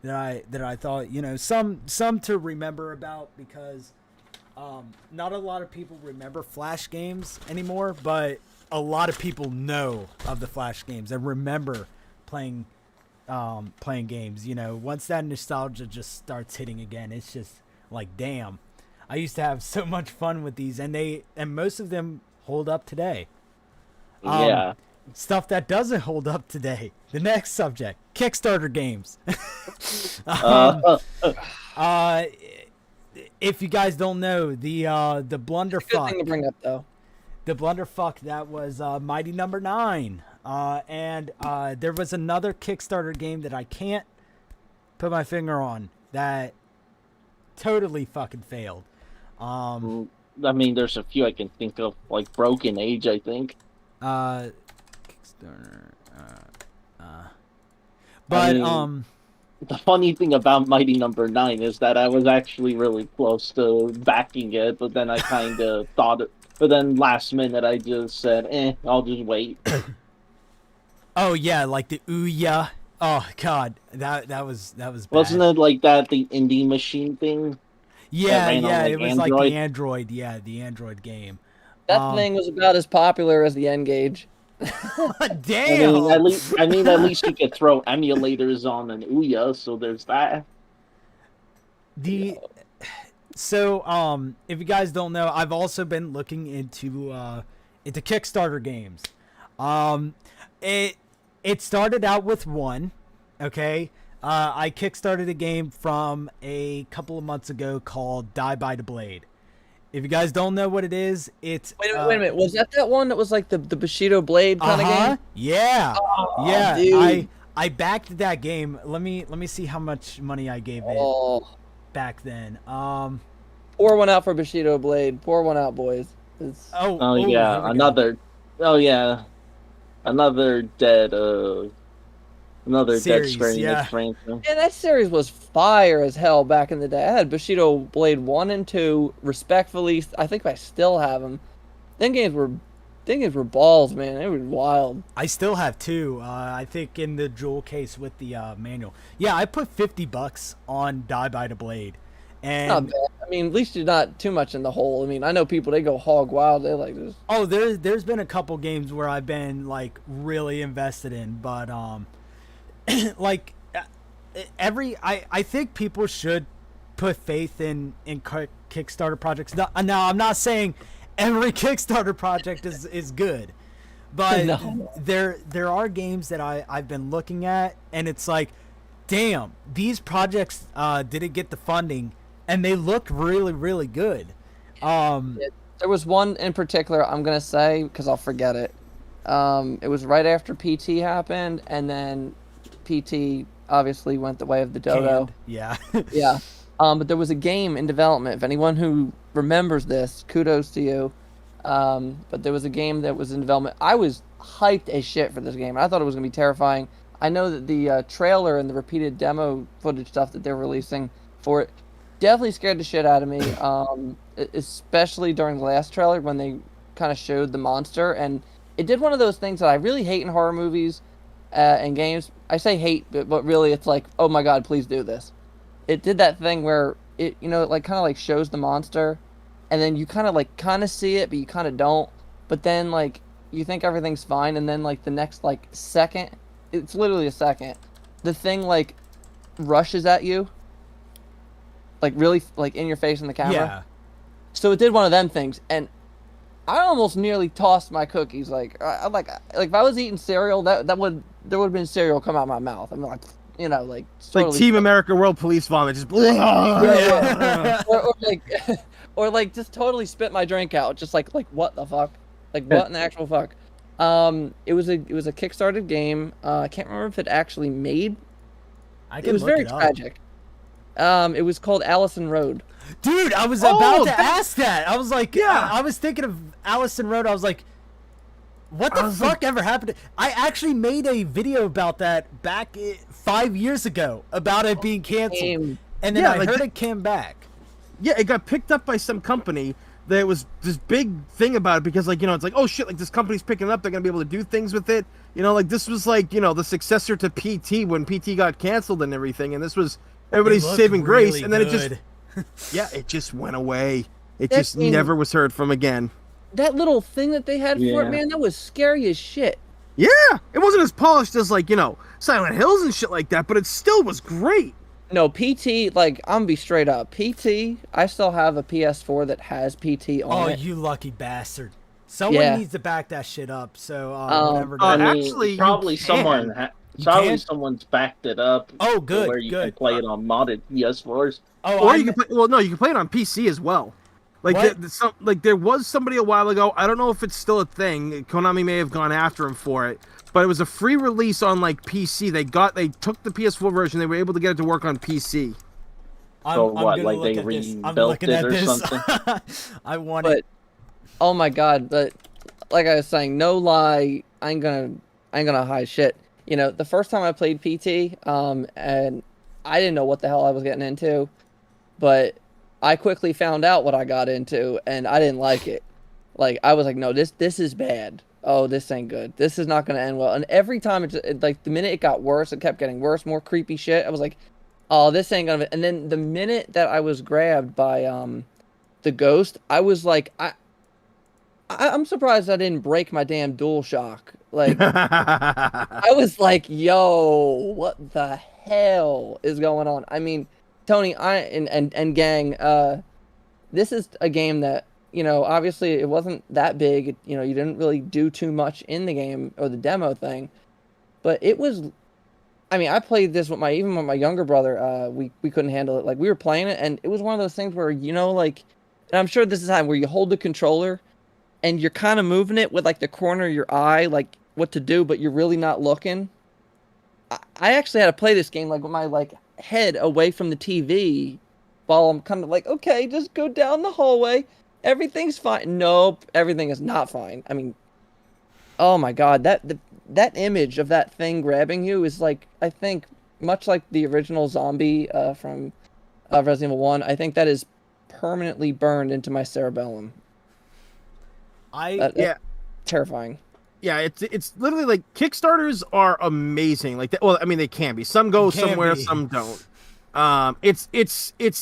that I thought, some to remember about, because not a lot of people remember Flash games anymore, but a lot of people know of the Flash games and remember playing games. Once that nostalgia just starts hitting again, it's just like, damn, I used to have so much fun with these, and most of them hold up today. Yeah. Stuff that doesn't hold up today. The next subject, Kickstarter games. If you guys don't know, the blunderfuck. Good thing to bring up, though. The blunderfuck that was Mighty Number 9. And there was another Kickstarter game that I can't put my finger on that totally fucking failed. I mean, there's a few I can think of, like Broken Age, I think. Kickstarter. But the funny thing about Mighty Number 9 is that I was actually really close to backing it, but then I kind of thought it. But then last minute I just said, I'll just wait. Oh yeah, like the Ouya. Oh god, that was bad. Wasn't it like that, the Indie Machine thing? Yeah, it was Android? like the Android, the Android game. That thing was about as popular as the N-Gage. Damn. At least you could throw emulators on an Ouya, so there's that. So, if you guys don't know, I've also been looking into Kickstarter games. It started out with one, okay? I kickstarted a game from a couple of months ago called Die by the Blade. If you guys don't know what it is, it's... Wait a minute. Was that one that was like the Bushido Blade kind of game? Yeah. Oh, yeah. Dude. I backed that game. Let me see how much money I gave it back then. Pour one out for Bushido Blade. Pour one out, boys. Another series, Dead Square yeah. Enix franchise. Yeah, that series was fire as hell back in the day. I had Bushido Blade 1 and 2, respectfully. I think I still have them. Them games were balls, man. They were wild. I still have two. I think in the jewel case with the manual. Yeah, I put $50 on Die by the Blade. And Not bad. I mean, at least you're not too much in the hole. I mean, I know people, they go hog wild. They like this. Oh, there's been a couple games where I've been like really invested in, but like I think people should put faith in Kickstarter projects. Now I'm not saying every Kickstarter project is good, but No. there are games that I've been looking at, and it's like, damn, these projects didn't get the funding, and they looked really, really good. There was one in particular I'm gonna say because I'll forget it. It was right after PT happened, and then PT obviously went the way of the dodo. Yeah. Yeah. But there was a game in development. If anyone who remembers this, kudos to you. But there was a game that was in development. I was hyped as shit for this game. I thought it was going to be terrifying. I know that the trailer and the repeated demo footage stuff that they're releasing for it definitely scared the shit out of me. Especially during the last trailer when they kind of showed the monster, and it did one of those things that I really hate in horror movies and games. I say hate, but really it's like, oh my god, please do this. It did that thing where it, it like kind of like shows the monster, and then you kind of see it, but you kind of don't. But then like you think everything's fine, and then like the next like second, it's literally a second, the thing like rushes at you, like really like in your face in the camera. Yeah. So it did one of them things, and I almost nearly tossed my cookies. Like if I was eating cereal, there would have been cereal come out of my mouth. I'm like, like it's totally like Team America World Police Vomit, just or like just totally spit my drink out, just like what the fuck, like what in the actual fuck. It was a Kickstarted game. I can't remember if it actually made. It was very tragic. It was called Allison Road. Dude, I was about to ask that. I was like, yeah. I was thinking of Allison Road. I was like, what the fuck ever happened? I actually made a video about that back 5 years ago about it being canceled. And then I heard it came back. Yeah, it got picked up by some company. There was this big thing about it because, like, it's like, oh shit, like this company's picking it up. They're going to be able to do things with it. Like this was like, the successor to PT when PT got canceled and everything. And this was everybody's saving grace. And then it just... it just went away. It just never was heard from again. That little thing that they had for it, man, that was scary as shit. Yeah, it wasn't as polished as like, Silent Hills and shit like that, but it still was great. No, PT, like, I'm gonna be straight up. PT, I still have a PS4 that has PT on it. Oh, you lucky bastard. Someone needs to back that shit up, so whatever. Actually, probably someone's backed it up. Oh, good, where you can play it on modded PS4s. Oh, or you can play. Well, no, you can play it on PC as well. Like there was somebody a while ago. I don't know if it's still a thing. Konami may have gone after him for it, but it was a free release on like PC. They took the PS4 version. They were able to get it to work on PC. So what? Like they rebuilt it or something? I want it. Oh my god! But like I was saying, no lie, I ain't gonna hide shit. The first time I played PT, and I didn't know what the hell I was getting into. But I quickly found out what I got into, and I didn't like it. Like, I was like, no, this is bad. Oh, this ain't good. This is not going to end well. And every time, like, the minute it got worse, it kept getting worse, more creepy shit. I was like, oh, this ain't going to... And then the minute that I was grabbed by the ghost, I was like, I'm surprised I didn't break my damn DualShock. Like, I was like, yo, what the hell is going on? I mean... Tony, and gang, this is a game that, obviously it wasn't that big. You didn't really do too much in the game or the demo thing, but it was. I mean, I played this with even with my younger brother. We couldn't handle it. Like we were playing it, and it was one of those things where like, and I'm sure this is time where you hold the controller, and you're kind of moving it with like the corner of your eye, like what to do, but you're really not looking. I actually had to play this game like with my head away from the TV while I'm kind of like, okay, just go down the hallway. Everything's fine. Nope, everything is not fine. I mean, oh my god, that image of that thing grabbing you is like, I think, much like the original zombie from Resident Evil 1, I think that is permanently burned into my cerebellum. Terrifying. Yeah, it's literally like Kickstarters are amazing. Like that, well, I mean they can be. Some go somewhere, some don't. It's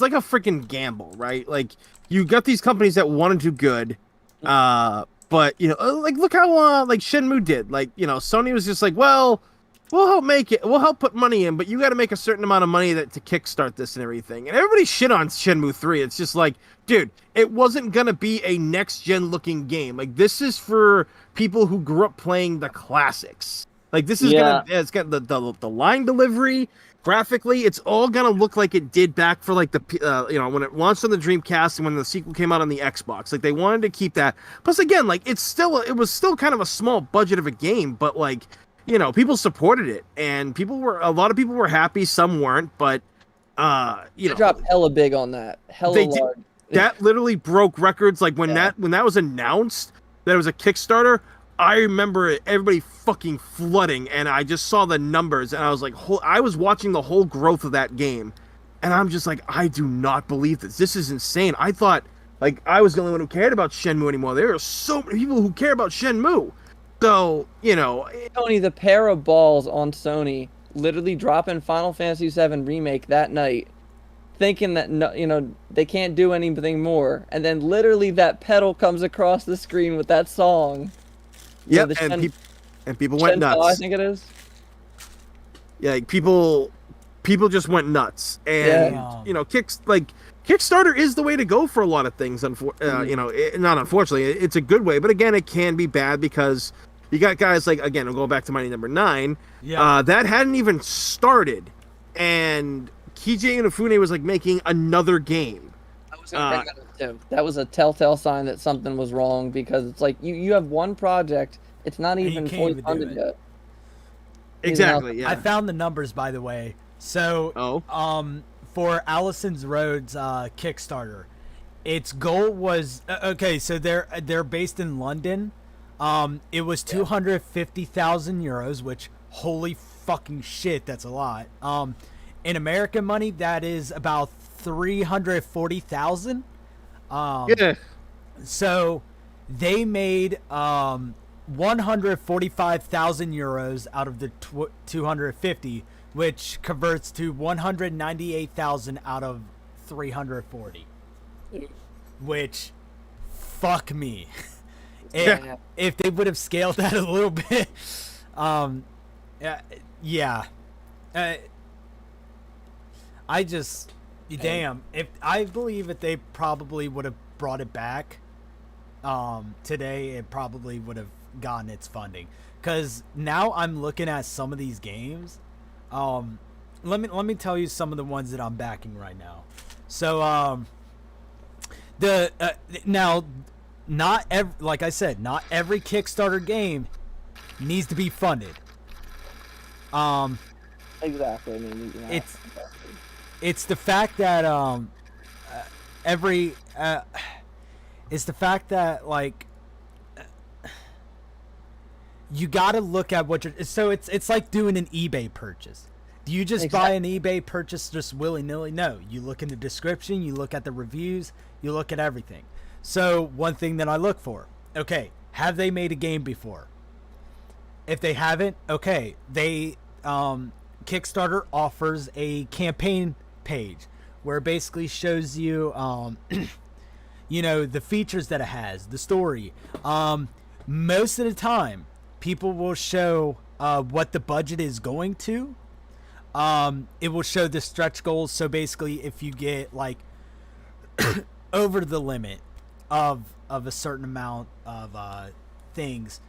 like a freaking gamble, right? Like you got these companies that want to do good, but like look how like Shenmue did. Like Sony was just like, well, we'll help make it, we'll help put money in, but you got to make a certain amount of money to kickstart this and everything. And everybody shit on Shenmue 3. It's just like, dude, it wasn't gonna be a next gen looking game. Like this is for people who grew up playing the classics. Like this is it's got the line delivery, graphically, it's all gonna look like it did back for like the when it launched on the Dreamcast and when the sequel came out on the Xbox. Like they wanted to keep that. Plus, again, like it was still kind of a small budget of a game, but like people supported it and a lot of people were happy, some weren't, but they dropped hella big on that, hella large. that literally broke records. Like when that was announced that it was a Kickstarter, I remember everybody fucking flooding, and I just saw the numbers, and I was like, I was watching the whole growth of that game, and I'm just like, I do not believe this. This is insane. I thought like I was the only one who cared about Shenmue anymore. There are so many people who care about Shenmue. So, you know, Tony, the pair of balls on Sony literally dropping Final Fantasy VII Remake that night, thinking that they can't do anything more, and then literally that pedal comes across the screen with that song. Yep, and people went nuts. I think it is. Yeah, like people just went nuts, and Kickstarter is the way to go for a lot of things. Not unfortunately, it's a good way, but again, it can be bad because you got guys like, again, I'm going back to Mighty Number 9. Yeah, that hadn't even started, and Keiji Inafune was like making another game. That was a telltale sign that something was wrong, because it's like you have one project, it's not even fully funded yet. Exactly. Yeah. I found the numbers, by the way. So, for Allison's Road's Kickstarter, its goal was okay. So they're based in London. It was 250,000 euros, which holy fucking shit, that's a lot. In American money, that is about 340,000. Yeah. So they made 145,000 euros out of the 250, which converts to 198,000 out of 340. Which, fuck me. If they would have scaled that a little bit, if I believe that they probably would have brought it back today, it probably would have gotten its funding. Because now I'm looking at some of these games. Let me tell you some of the ones that I'm backing right now. So now, like I said, not every Kickstarter game needs to be funded. Exactly. I mean, it's the fact that it's the fact that like you got to look at what you're. So it's like doing an eBay purchase. Do you just buy an eBay purchase just willy-nilly? No, you look in the description, you look at the reviews, you look at everything. So one thing that I look for, okay, have they made a game before? If they haven't, okay, they Kickstarter offers a campaign page where it basically shows you the features that it has, the story. Most of the time people will show what the budget is going to. It will show the stretch goals. So basically, if you get like over the limit of a certain amount of things,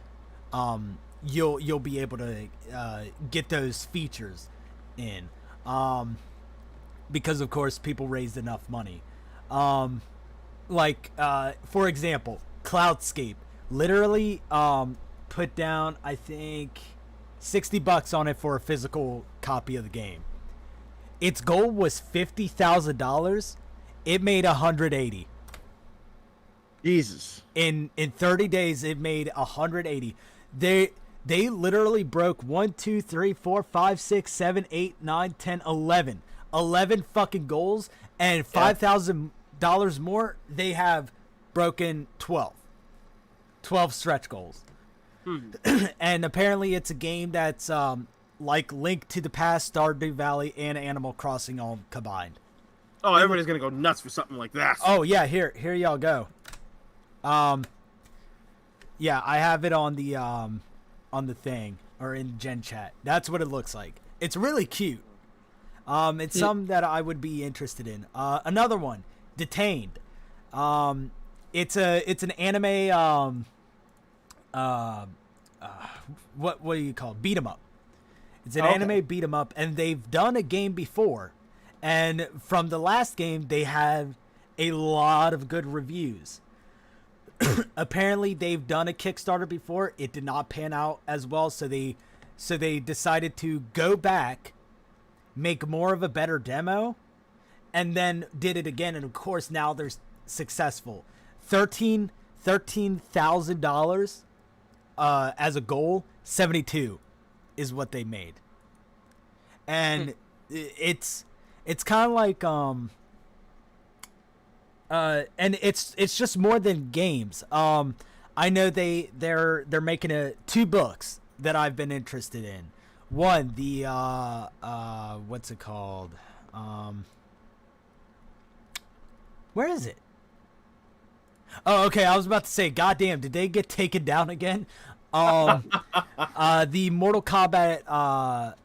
you'll be able to get those features in. Because of course people raised enough money. For example, Cloudscape literally put down, I think, $60 on it for a physical copy of the game. Its goal was $50,000. It made 180. Jesus. In 30 days, it made 180. They literally broke 1, 2, 3, 4, 5, 6, 7, 8, 9, 10, 11. 11 fucking goals, and $5,000 more. They have broken 12 stretch goals. And apparently it's a game that's like Link to the Past, Stardew Valley, and Animal Crossing all combined. Oh, everybody's gonna go nuts for something like that. Oh yeah, here y'all go. Yeah, I have it on the thing, or in Gen Chat. That's what it looks like. It's really cute. It's something that I would be interested in. Another one, Detained. It's an anime. What do you call it? Beat 'em up. It's an anime beat 'em up, and they've done a game before, and from the last game they had a lot of good reviews. Apparently they've done a Kickstarter before. It did not pan out as well, so they decided to go back, make more of a better demo, and then did it again. And of course now they're successful. $13,000 as a goal. 72 is what they made, and it's kind of like and it's just more than games. I know they're making two books that I've been interested in. One, the what's it called? Where is it? Oh, okay. I was about to say, goddamn, did they get taken down again? The Mortal Kombat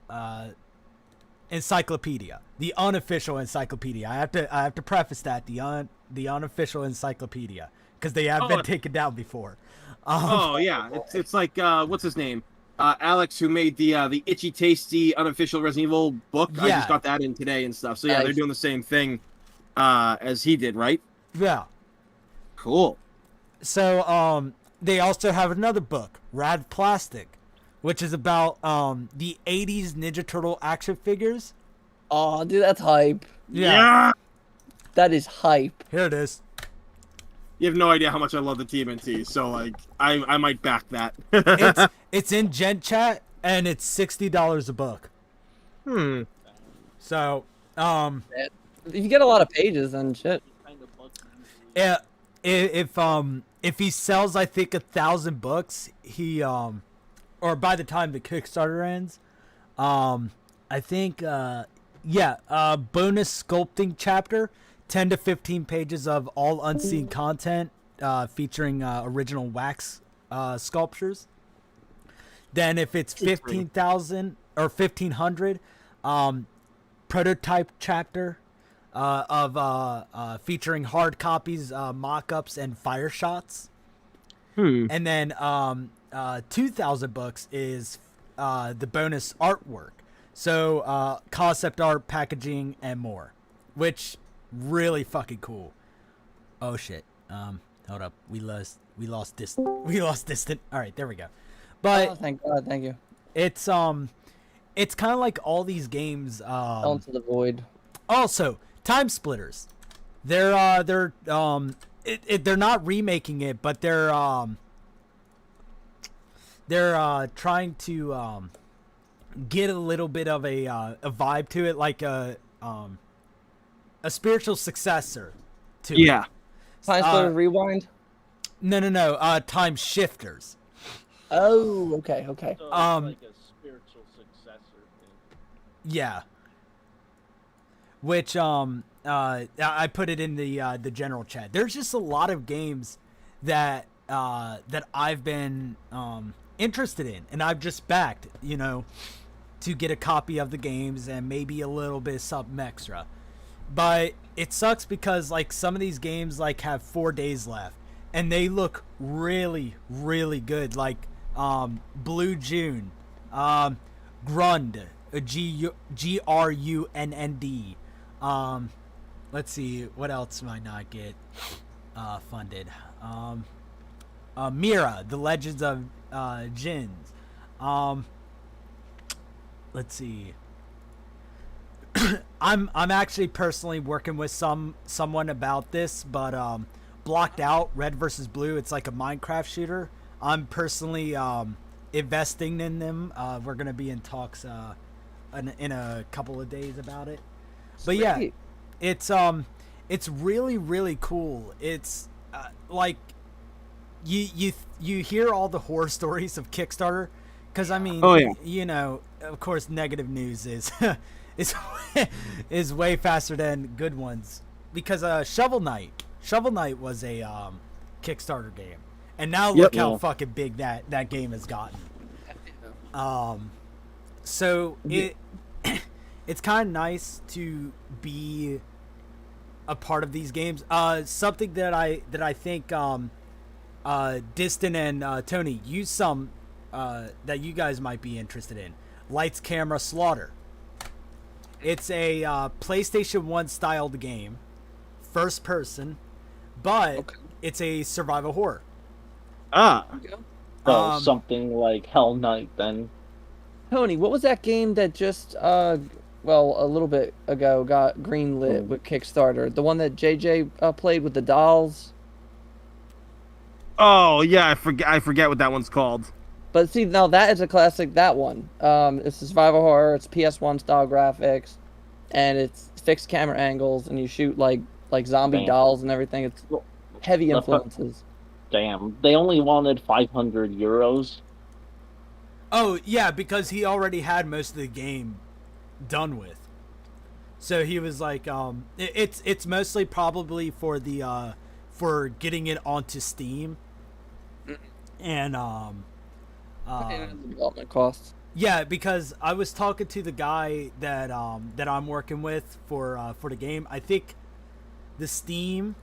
encyclopedia, the unofficial encyclopedia. I have to preface that the unofficial encyclopedia, because they have been taken down before. Oh yeah, it's like what's his name? Alex, who made the Itchy Tasty unofficial Resident Evil book. I just got that in today and stuff. So yeah, they're doing the same thing as he did, right? Yeah. Cool. So they also have another book, Rad Plastic, which is about the 80s Ninja Turtle action figures. Oh, dude, that's hype. Yeah. That is hype. Here it is. You have no idea how much I love the TMNT, so like I might back that. It's in Gen Chat, and it's $60 a book. So you get a lot of pages, then shit. Yeah, if he sells, I think 1,000 books, he or by the time the Kickstarter ends, I think bonus sculpting chapter, 10 to 15 pages of all unseen content, featuring original wax sculptures. Then if it's 15,000 or 1,500, prototype chapter of featuring hard copies, mock-ups, and fire shots. And then 2,000 books is the bonus artwork. So concept art, packaging, and more, which really fucking cool. Oh shit. Hold up. We lost distant. All right, there we go. But thank God, thank you. It's kind of like all these games. Fell into the void. Also, Time Splitters. They're not remaking it, but they're trying to get a little bit of a vibe to it, like a spiritual successor to it. Time Splitter Rewind? No. Time Shifters. Oh, okay. So it's like a spiritual successor thing. Yeah. Which I put it in the general chat. There's just a lot of games that I've been interested in, and I've just backed, to get a copy of the games and maybe a little bit of something extra. But it sucks because like some of these games like have 4 days left, and they look really, really good. Like Blue June, Grund, Grunnd. Let's see, what else might not get funded. Mira, The Legends of Jins. Let's see. I'm actually personally working with someone about this, but Blocked Out, Red versus Blue, it's like a Minecraft shooter. I'm personally investing in them. We're gonna be in talks in a couple of days about it. But yeah, it's really, really cool. It's like you hear all the horror stories of Kickstarter, because I mean, of course, negative news is is way faster than good ones, because Shovel Knight was a Kickstarter game, and now look how fucking big that game has gotten. So it's kind of nice to be a part of these games. Something that I think Distant and Tony use some that you guys might be interested in. Lights, Camera, Slaughter. It's a PlayStation 1 styled game, first person, but it's a survival horror. So something like Hell Knight then. Tony, what was that game that just a little bit ago, got greenlit with Kickstarter. The one that JJ played with the dolls. Oh yeah, I forget what that one's called. But see, now that is a classic. That one. It's a survival horror. It's PS1 style graphics, and it's fixed camera angles, and you shoot like zombie Damn. dolls and everything. It's heavy The fu- influences. Damn, they only wanted 500 euros. Oh yeah, because he already had most of the game done with. So he was like, it's mostly probably for the for getting it onto Steam, and And development costs. yeah, because I was talking to the guy that that I'm working with for the game. I think the Steam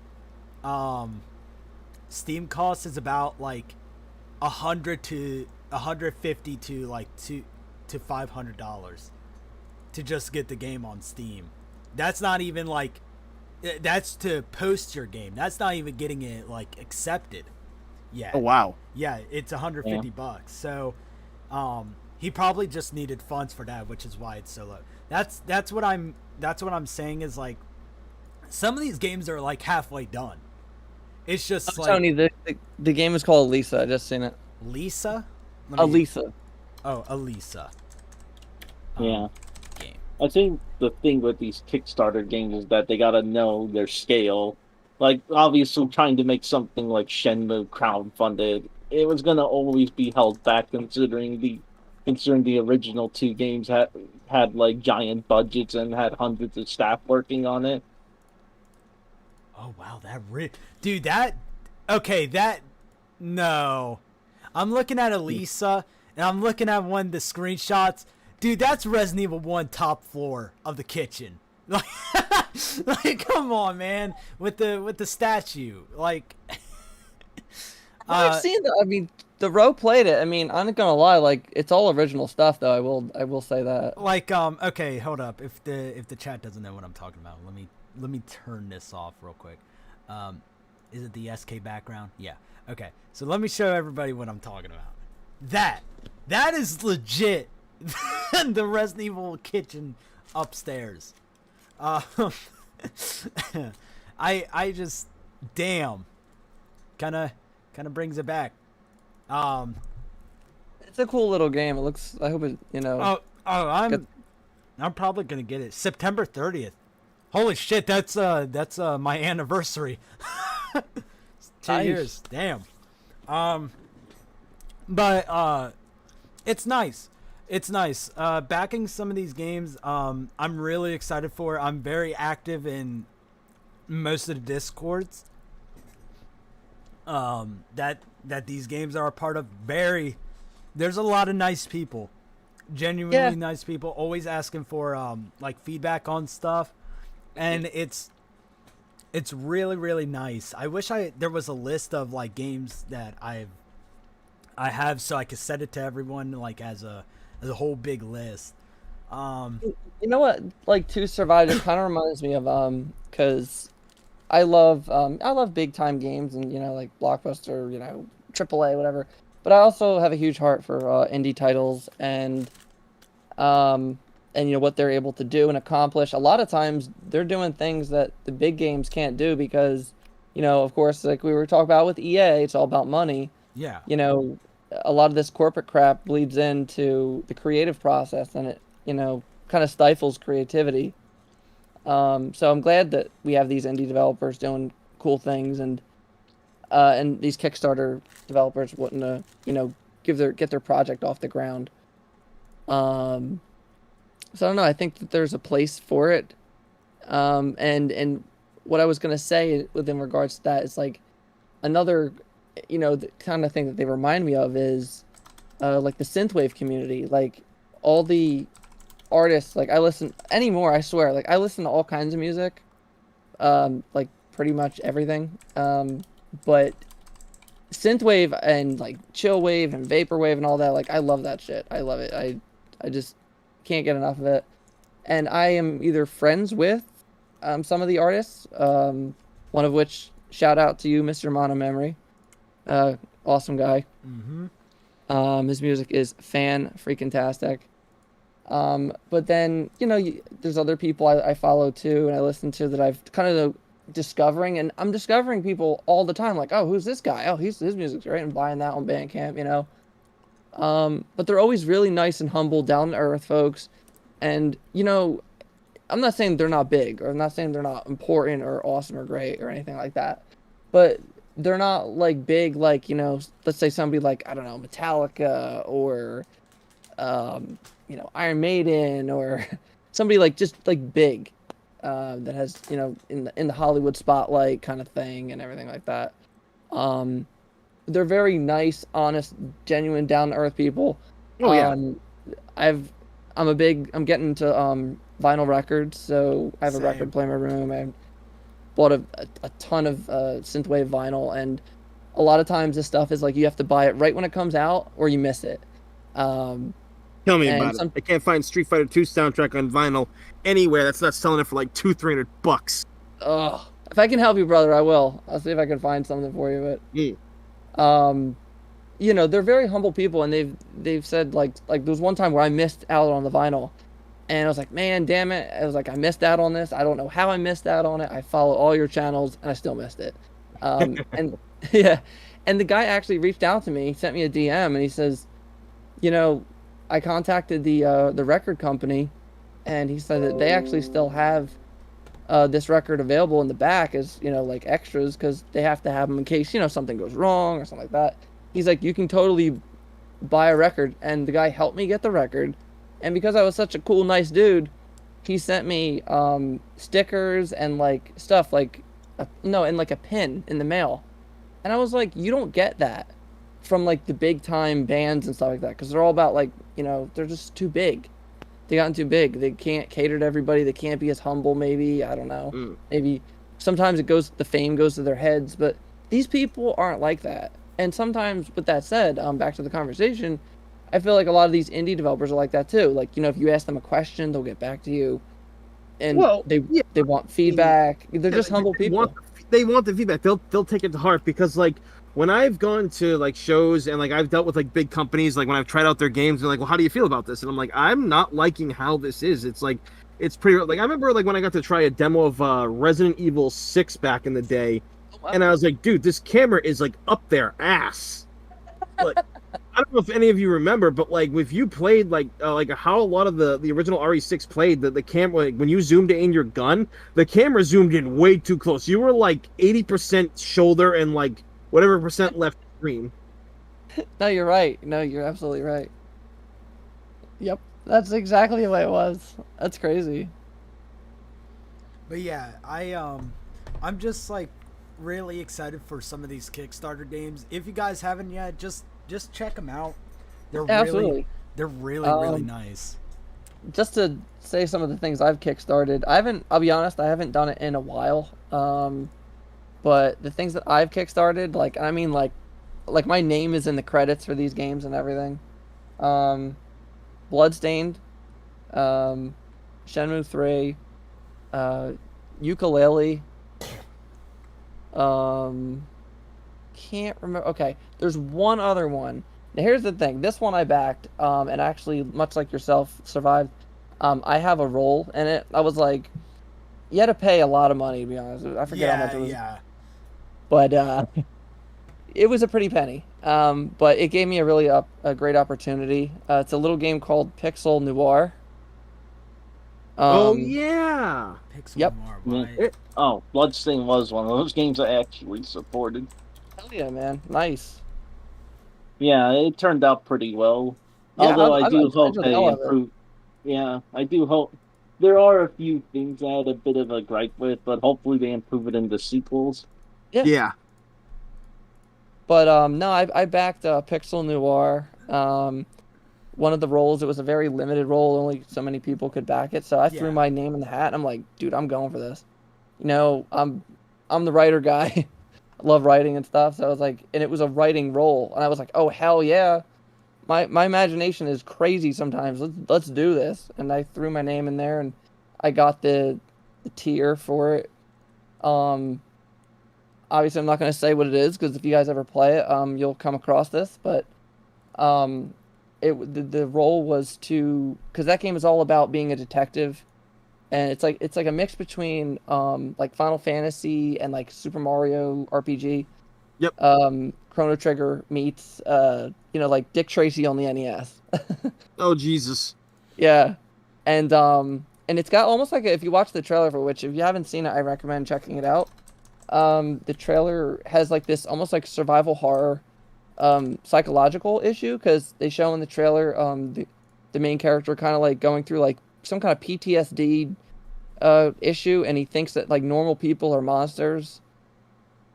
cost is about like 100 to 150 to like to $500 to just get the game on Steam. That's not even like, that's to post your game. That's not even getting it like accepted yet. Oh wow. Yeah, it's 150 bucks. So he probably just needed funds for that, which is why it's so low. That's what I'm saying is like some of these games are like halfway done. It's just like Tony, the game is called Elisa. I just seen it. Lisa? Elisa. Oh, Elisa. Yeah. Game. I think the thing with these Kickstarter games is that they gotta know their scale. Like, obviously, trying to make something like Shenmue crowdfunded, it was gonna always be held back considering the original two games had like giant budgets and had hundreds of staff working on it. Oh wow, dude, no. I'm looking at Elisa and I'm looking at one of the screenshots. Dude, that's Resident Evil 1 top floor of the kitchen. Like come on, man, with the statue. Like I've seen that. I mean, the Row played it. I mean, I'm not gonna lie, like it's all original stuff though. I will say that. like okay, hold up. If the chat doesn't know what I'm talking about, let me turn this off real quick. Is it the SK background? Yeah. Okay. So let me show everybody what I'm talking about. That is legit the Resident Evil kitchen upstairs. I just damn kind of brings it back. It's a cool little game. It looks. I hope it. I'm probably gonna get it September 30th. Holy shit, that's my anniversary. 2 Nice. years, damn. But it's nice. It's nice. Backing some of these games, I'm really excited for. I'm very active in most of the Discords. That these games are a part of. There's a lot of nice people, genuinely nice people, always asking for like feedback on stuff, and it's really really nice. I wish there was a list of like games that I have so I could send it to everyone like as a whole big list. You know what? Like To Survive, it kind of reminds me of because I love big time games and like Blockbuster, AAA, whatever. But I also have a huge heart for indie titles and what they're able to do and accomplish. A lot of times they're doing things that the big games can't do because, of course, like we were talking about with EA, it's all about money. Yeah. A lot of this corporate crap bleeds into the creative process and it, kind of stifles creativity. So I'm glad that we have these indie developers doing cool things and these Kickstarter developers wanting to, get their project off the ground. So I don't know. I think that there's a place for it. And what I was gonna say within regards to that is like another, the kind of thing that they remind me of is like the synthwave community. Like all the artists, like I listen anymore. I swear, like I listen to all kinds of music, like pretty much everything. But synthwave and like chillwave and vaporwave and all that, like I love that shit. I love it. I just can't get enough of it. And I am either friends with some of the artists, one of which, shout out to you, Mr. Mono Memory. Awesome guy. Mm-hmm. His music is fan-freaking-tastic. But then, there's other people I follow too and I listen to that I've kind of discovering, and I'm discovering people all the time, like, oh, who's this guy? Oh, his music's great, and buying that on Bandcamp. But they're always really nice and humble, down to earth folks. And, I'm not saying they're not big, or I'm not saying they're not important or awesome or great or anything like that. But they're not like big, like, let's say somebody like, I don't know, Metallica or, Iron Maiden or somebody like just like big, that has, in the Hollywood spotlight kind of thing and everything like that. Um, they're very nice, honest, genuine, down to earth people. Oh yeah. I'm getting into vinyl records, so I have a Same. record player in my room. I bought a ton of synthwave vinyl, and a lot of times this stuff is like you have to buy it right when it comes out or you miss it. Tell me and about it. I can't find Street Fighter 2 soundtrack on vinyl anywhere that's not selling it for like $200-$300. Ugh. If I can help you, brother, I will. I'll see if I can find something for you. But they're very humble people, and they've said like there was one time where I missed out on the vinyl, and I was like, man, damn it! I was like, I missed out on this. I don't know how I missed out on it. I follow all your channels, and I still missed it. And yeah, and the guy actually reached out to me. He sent me a DM, and he says, I contacted the record company, and he said that they actually still have this record available in the back as, like extras, because they have to have them in case, something goes wrong or something like that. He's like, you can totally buy a record. And the guy helped me get the record. And because I was such a cool, nice dude, he sent me stickers and like stuff like, and like a pin in the mail. And I was like, you don't get that from like the big time bands and stuff like that, because they're all about like, they're just too big. They gotten too big. They can't cater to everybody. They can't be as humble, maybe. I don't know. Maybe sometimes the fame goes to their heads, but these people aren't like that. And sometimes, with that said, back to the conversation, I feel like a lot of these indie developers are like that too. Like, if you ask them a question, they'll get back to you. And they want feedback. They're just humble people. They want the feedback. They'll take it to heart, because like when I've gone to like shows and like I've dealt with like big companies, like when I've tried out their games, they're like, well, how do you feel about this? And I'm like, I'm not liking how this is. It's like, it's pretty, like, I remember like when I got to try a demo of Resident Evil 6 back in the day, and I was like, dude, this camera is like up their ass. Like, I don't know if any of you remember, but like if you played like how a lot of the original RE6 played, the camera, like, when you zoomed in your gun, the camera zoomed in way too close. You were like 80% shoulder and like whatever percent left screen. No, you're right. No, you're absolutely right. Yep, that's exactly the way it was. That's crazy. But yeah, I'm just like really excited for some of these Kickstarter games. If you guys haven't yet, just check them out. They're Absolutely. really nice. Just to say some of the things I've kickstarted, I'll be honest, I haven't done it in a while. But the things that I've kickstarted, like, I mean, like my name is in the credits for these games and everything. Bloodstained, Shenmue 3, Ukulele, can't remember. Okay, there's one other one. Now here's the thing. This one I backed, and actually, much like yourself, survived. I have a role in it. I was like, you had to pay a lot of money, to be honest. I forget how much it was. Yeah. But it was a pretty penny. But it gave me a great opportunity. It's a little game called Pixel Noir. Oh yeah. Pixel Noir. Bloodstain was one of those games I actually supported. Hell yeah, man. Nice. Yeah, it turned out pretty well. Yeah, Although I do hope the they hell out of it. improve. Yeah, I do hope. There are a few things I had a bit of a gripe with, but hopefully they improve it in the sequels. Yeah. But no, I backed Pixel Noir. One of the roles, it was a very limited role. Only so many people could back it. So I threw my name in the hat. And I'm like, dude, I'm going for this. I'm the writer guy. I love writing and stuff. So I was like, and it was a writing role. And I was like, oh, hell yeah. My imagination is crazy sometimes. Let's do this. And I threw my name in there, and I got the tier for it. Obviously, I'm not going to say what it is, because if you guys ever play it, you'll come across this. But the role was to, because that game is all about being a detective, and it's like a mix between like Final Fantasy and like Super Mario RPG. Yep. Chrono Trigger meets like Dick Tracy on the NES. Oh Jesus. Yeah, and it's got almost like if you watch the trailer for which, if you haven't seen it, I recommend checking it out. The trailer has like this almost like survival horror, psychological issue because they show in the trailer the main character kind of like going through like some kind of PTSD issue, and he thinks that like normal people are monsters.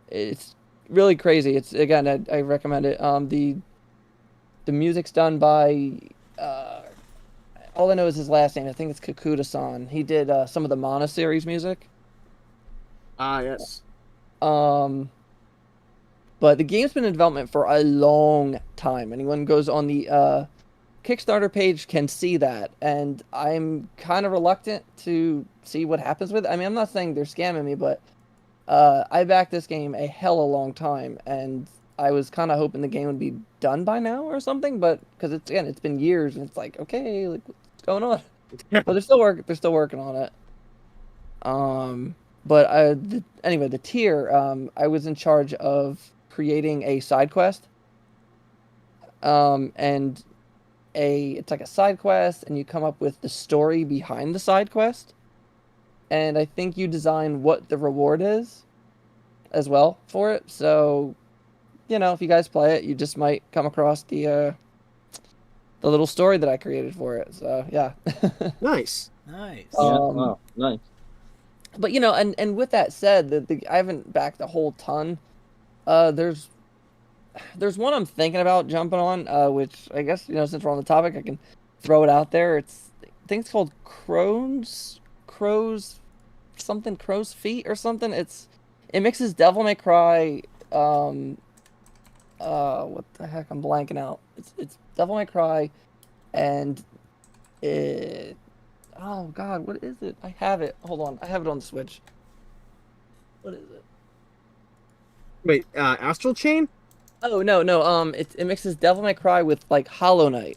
It's really crazy. It's again, I recommend it. The music's done by all I know is his last name. I think it's Kakuta-san. He did some of the Mana series music. Ah, yes. But the game's been in development for a long time. Anyone goes on the Kickstarter page can see that, and I'm kind of reluctant to see what happens with it. I mean, I'm not saying they're scamming me, but I backed this game a hella long time, and I was kind of hoping the game would be done by now or something. But because it's been years, and it's like, okay, like what's going on? But they're still working on it. But anyway, the tier, I was in charge of creating a side quest. And it's like a side quest, and you come up with the story behind the side quest. And I think you design what the reward is as well for it. So, if you guys play it, you just might come across the little story that I created for it. So, yeah. Nice. Nice. Yeah. Wow. Nice. But and with that said, I haven't backed a whole ton. There's one I'm thinking about jumping on, which I guess since we're on the topic, I can throw it out there. I think it's called Crow's Feet or something. It mixes Devil May Cry. What the heck? I'm blanking out. It's Devil May Cry, and it. Oh God, what is it? I have it. Hold on, I have it on the Switch. What is it? Wait, Astral Chain? Oh no. It mixes Devil May Cry with like Hollow Knight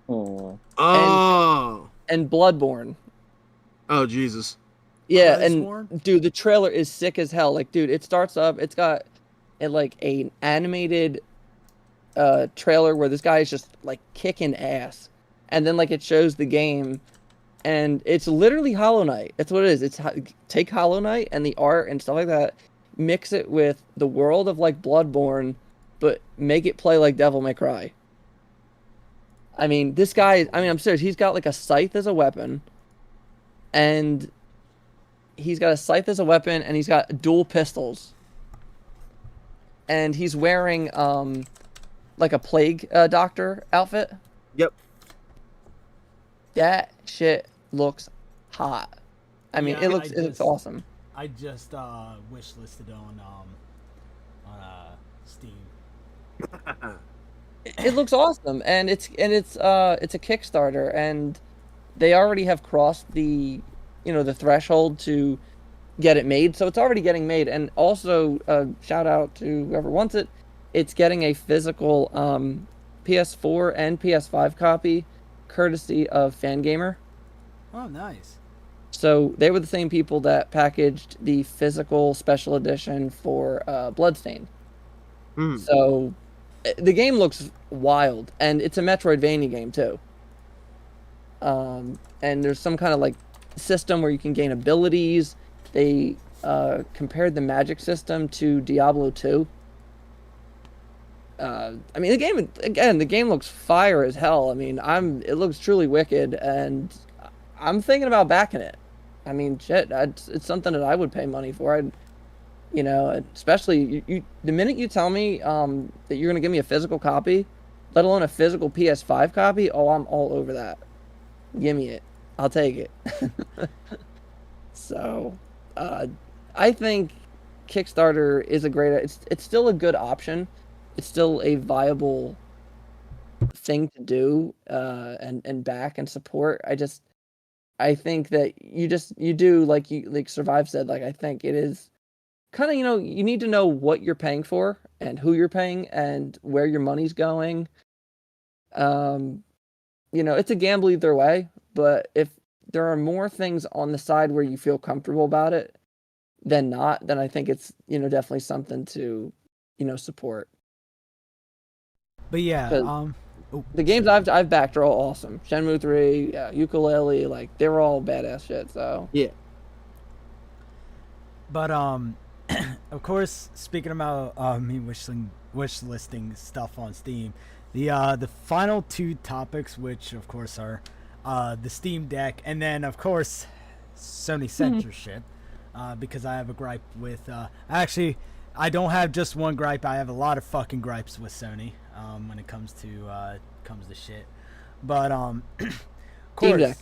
Oh. Oh. and Bloodborne. Oh Jesus. Yeah, Bloodborne? and dude, the trailer is sick as hell. Like, dude, it starts up. It's got like an animated trailer where this guy is just like kicking ass, and then like it shows the game, and it's literally Hollow Knight. That's what it is. Take Hollow Knight and the art and stuff like that, mix it with the world of like Bloodborne, but make it play like Devil May Cry. I mean, this guy. I mean, I'm serious. He's got like a scythe as a weapon, and he's got dual pistols, and he's wearing like a plague doctor outfit. Yep. That shit looks hot. I mean, Yeah, it looks awesome. I just wish listed on Steam. It looks awesome, and it's a Kickstarter, and they already have crossed the the threshold to get it made, so it's already getting made. And also, shout out to whoever wants it. It's getting a physical PS4 and PS5 copy, courtesy of Fangamer. Oh, nice. So they were the same people that packaged the physical special edition for Bloodstained. Hmm. So the game looks wild, and it's a Metroidvania game too. And there's some kind of like system where you can gain abilities. They compared the magic system to Diablo 2. I mean, the game looks fire as hell. I mean, it looks truly wicked, and I'm thinking about backing it. I mean, shit, it's something that I would pay money for. Especially the minute you tell me that you're gonna give me a physical copy, let alone a physical PS5 copy, oh, I'm all over that. Give me it. I'll take it. So, I think Kickstarter is it's still a good option. It's still a viable thing to do, and back and support. I think that you do like Survive said, like I think it is kind of, you need to know what you're paying for and who you're paying and where your money's going. It's a gamble either way, but if there are more things on the side where you feel comfortable about it than not, then I think it's, definitely something to, support. But yeah, The games I've backed are all awesome. Shenmue 3, Ukulele, like they're all badass shit. So yeah. But of course, speaking about me wish listing stuff on Steam, the final two topics, which of course are the Steam Deck, and then of course Sony censorship, because I have a gripe with. Actually, I don't have just one gripe. I have a lot of fucking gripes with Sony when it comes to shit. But of course,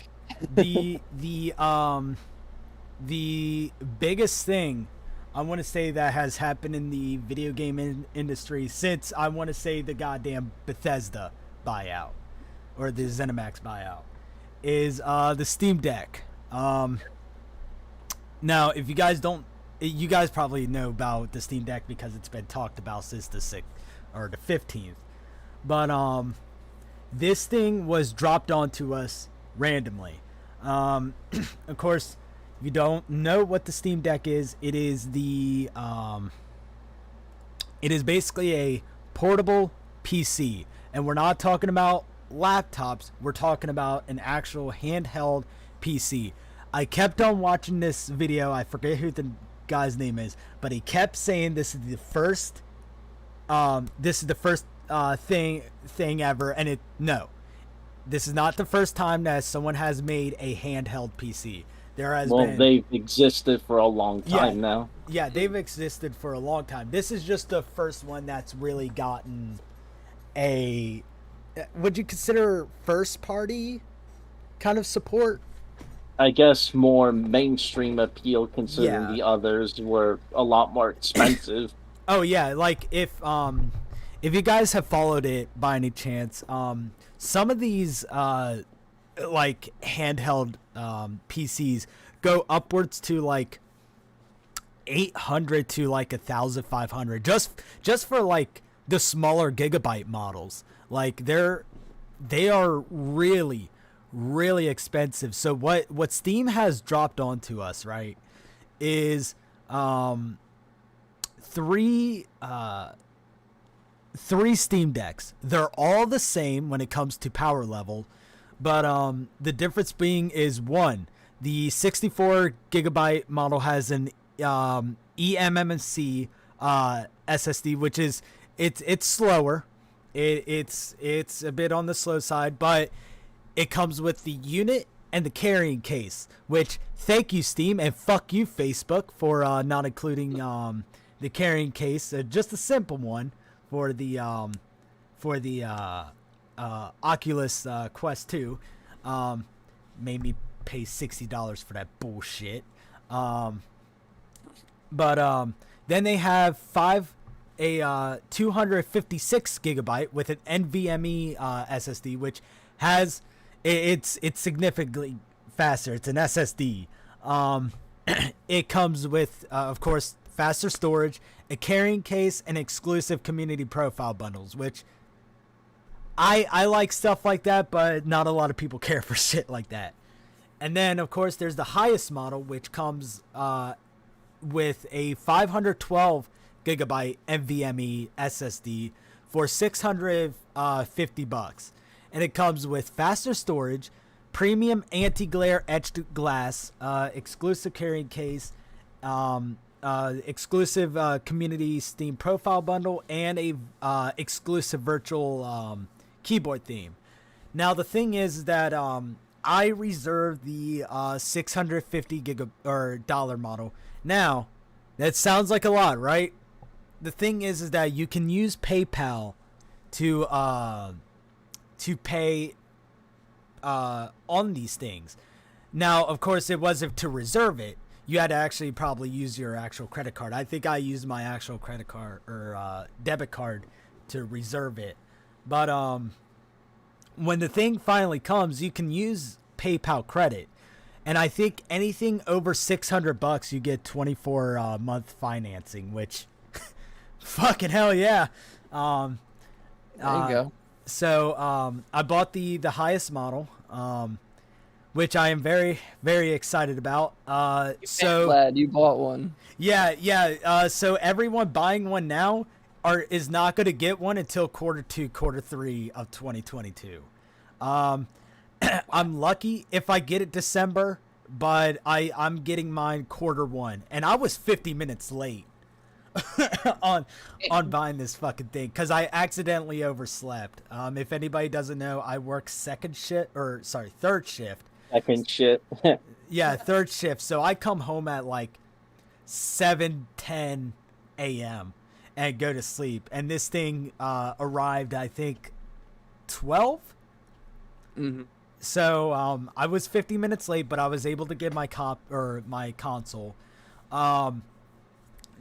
the biggest thing I want to say that has happened in the video game industry since I want to say the goddamn Bethesda buyout or the ZeniMax buyout is the Steam Deck. Now, if you guys don't, you guys probably know about the Steam Deck because it's been talked about since the 6th or the 15th. But this thing was dropped onto us randomly. Of course, if you don't know what the Steam Deck is, it is basically a portable PC, and we're not talking about laptops. We're talking about an actual handheld PC. I kept on watching this video. I forget who the guy's name is, but he kept saying this is the first thing ever, and this is not the first time that someone has made a handheld PC. They've existed for a long time now. Yeah, they've existed for a long time. This is just the first one that's really gotten a, would you consider first party kind of support? I guess more mainstream appeal, considering the others were a lot more expensive. Oh yeah, like if you guys have followed it by any chance, some of these like handheld PCs go upwards to like 800 to like 1,500 just for like the smaller gigabyte models. Like they are really expensive. So what Steam has dropped onto us, right, is three Steam Decks. They're all the same when it comes to power level, but the difference being is one, the 64 gigabyte model has an eMMC SSD, which is it's slower. It's a bit on the slow side, but it comes with the unit and the carrying case, which thank you Steam and fuck you Facebook for not including the carrying case, just a simple one for the Oculus Quest 2. Made me pay $60 for that bullshit. But then they have a 256 gigabyte with an NVMe SSD, which has it's significantly faster. It's an SSD. It comes with of course faster storage, a carrying case, and exclusive community profile bundles, which I like stuff like that, but not a lot of people care for shit like that. And then of course there's the highest model, which comes with a 512 gigabyte NVMe SSD for $650, and it comes with faster storage, premium anti-glare etched glass, exclusive carrying case, exclusive community Steam profile bundle, and a exclusive virtual keyboard theme. Now the thing is that I reserved the $650 dollar model. Now that sounds like a lot, right? The thing is that you can use PayPal to pay on these things. Now, of course, it wasn't to reserve it. You had to actually probably use your actual credit card. I think I used my actual credit card or debit card to reserve it. But when the thing finally comes, you can use PayPal credit. And I think anything over $600, you get 24 month financing, which fucking hell yeah. There you go. So I bought the highest model, which I am very, very excited about. So Glad you bought one. yeah. So everyone buying one now is not going to get one until Q2, Q3 of 2022. I'm lucky if I get it December, but I'm getting mine Q1, and I was 50 minutes late on buying this fucking thing because I accidentally overslept. If anybody doesn't know, I work third shift. Second shit. Yeah, third shift. So I come home at like 7:10 a.m. and go to sleep. And this thing arrived, I think, 12. Mm-hmm. So I was 50 minutes late, but I was able to get my console.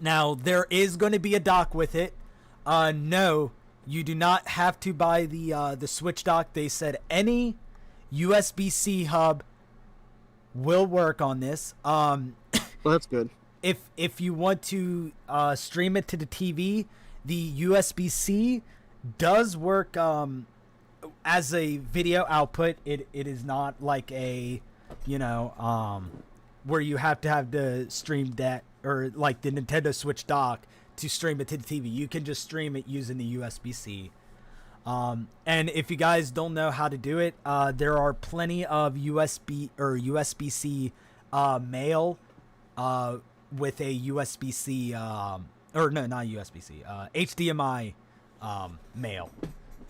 Now there is going to be a dock with it. No, you do not have to buy the Switch dock. They said any USB-C hub will work on this. Well, that's good. If you want to stream it to the TV, the USB-C does work as a video output. It is not like a, where you have to have the Stream Deck or like the Nintendo Switch dock to stream it to the TV. You can just stream it using the USB-C. And if you guys don't know how to do it, there are plenty of USB or USB-C mail with a USB-C or no, not USB-C, HDMI mail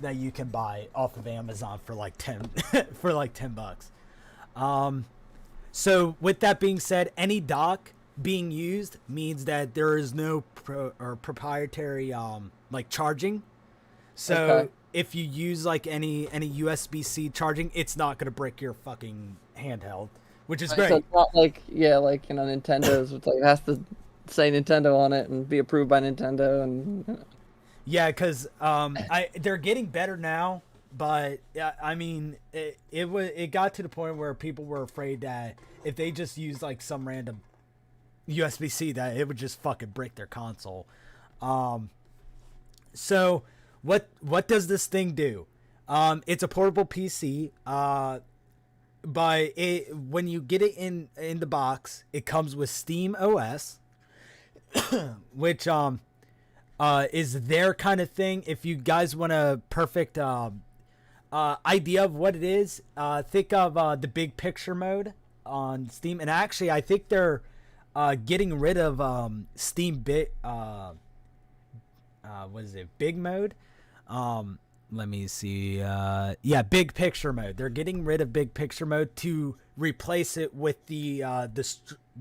that you can buy off of Amazon for like 10 for like $10. So with that being said, any dock being used means that there is no proprietary like charging. So if you use like any USB-C charging, it's not gonna break your fucking handheld, which is great. So it's not like Nintendo's. It's like it has to say Nintendo on it and be approved by Nintendo and. Yeah, because they're getting better now, but I mean, it got to the point where people were afraid that if they just used like some random USB-C, that it would just fucking break their console. So what does this thing do? It's a portable PC. But when you get it in the box, it comes with Steam OS, which is their kind of thing. If you guys want a perfect idea of what it is, think of the big picture mode on Steam. And actually, I think they're getting rid of Steam what is it? Big mode. Let me see. Yeah, big picture mode. They're getting rid of big picture mode to replace it with the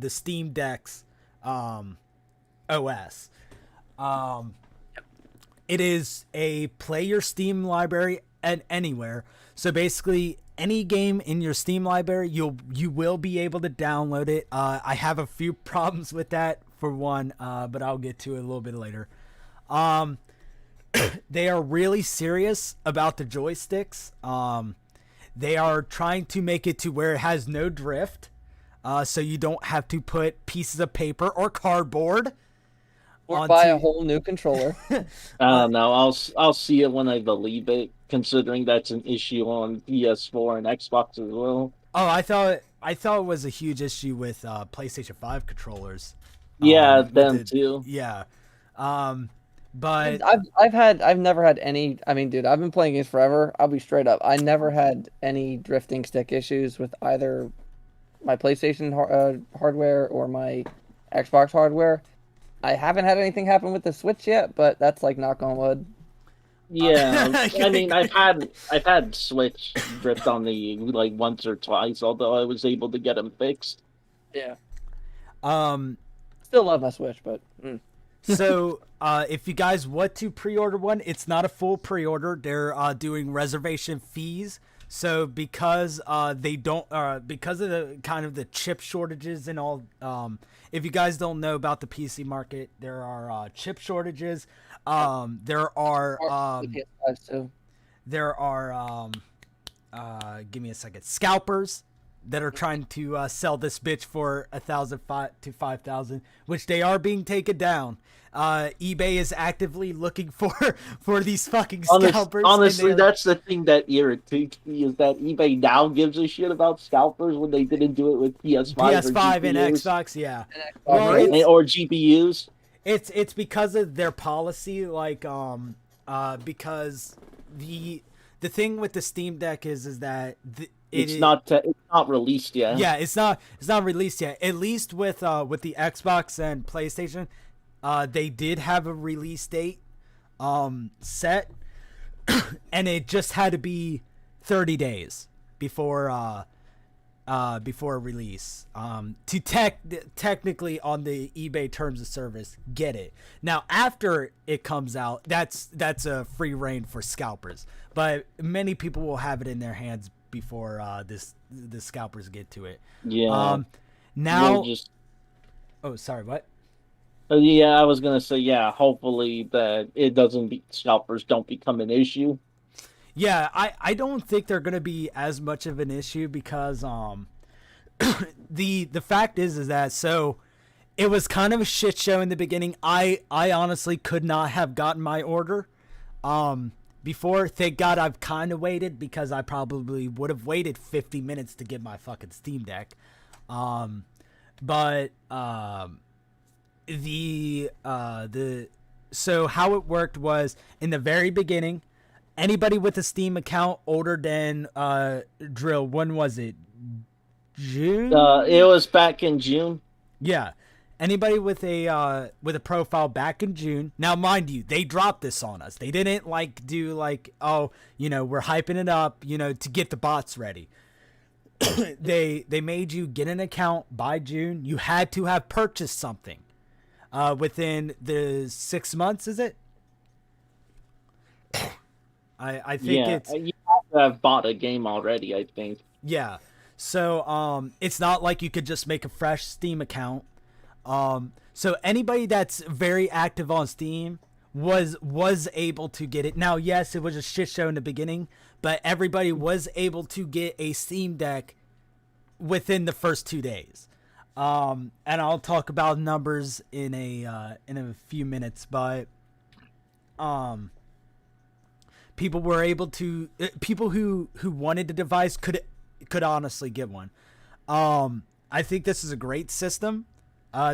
Steam Deck's OS. It is a play your Steam library at anywhere. So basically, any game in your Steam library, you will be able to download it. I have a few problems with that for one, but I'll get to it a little bit later. They are really serious about the joysticks. They are trying to make it to where it has no drift, so you don't have to put pieces of paper or cardboard. Or buy a whole new controller. No, I'll see it when I believe it, considering that's an issue on PS4 and Xbox as well. Oh, I thought it was a huge issue with PlayStation 5 controllers. Yeah, them too. Yeah. But I've never had any. I mean, dude, I've been playing games forever. I'll be straight up. I never had any drifting stick issues with either my PlayStation hardware or my Xbox hardware. I haven't had anything happen with the Switch yet, but that's like knock on wood. Yeah, I mean, I've had Switch drift on the like once or twice, although I was able to get them fixed. Yeah. Still love my Switch, but. So, if you guys want to pre-order one, it's not a full pre-order. They're doing reservation fees. So because they don't, because of the kind of the chip shortages and all, if you guys don't know about the PC market, there are chip shortages. There are give me a second, scalpers that are trying to sell this bitch for 1,000 to 5,000, which they are being taken down. eBay is actively looking for these fucking scalpers. Honestly, that's the thing that irritates me, is that eBay now gives a shit about scalpers when they didn't do it with PS5 and Xbox, yeah. Well, or GPUs. It's because of their policy, like because the thing with the Steam Deck is that it's not released yet. Yeah, it's not released yet. At least with the Xbox and PlayStation, they did have a release date set, and it just had to be 30 days before release to technically on the eBay terms of service get it. Now after it comes out, that's a free reign for scalpers, but many people will have it in their hands before the scalpers get to it. Yeah. Now oh, sorry, what? Yeah, I was gonna say, yeah, hopefully that scalpers don't become an issue. Yeah, I don't think they're gonna be as much of an issue because the fact is that, so it was kind of a shit show in the beginning. I honestly could not have gotten my order before. Thank God I've kind of waited, because I probably would have waited 50 minutes to get my fucking Steam Deck. So how it worked was, in the very beginning, anybody with a Steam account older than Drill, when was it? June? It was back in June. Yeah. Anybody with a profile back in June. Now, mind you, they dropped this on us. They didn't do oh, we're hyping it up, to get the bots ready. They made you get an account by June. You had to have purchased something within the 6 months, is it? I think it's... You have to have bought a game already, I think. Yeah. So it's not like you could just make a fresh Steam account. So anybody that's very active on Steam was able to get it. Now, yes, it was a shit show in the beginning, but everybody was able to get a Steam Deck within the first 2 days. And I'll talk about numbers in a few minutes, but people were able to, people who wanted the device could honestly get one. I think this is a great system.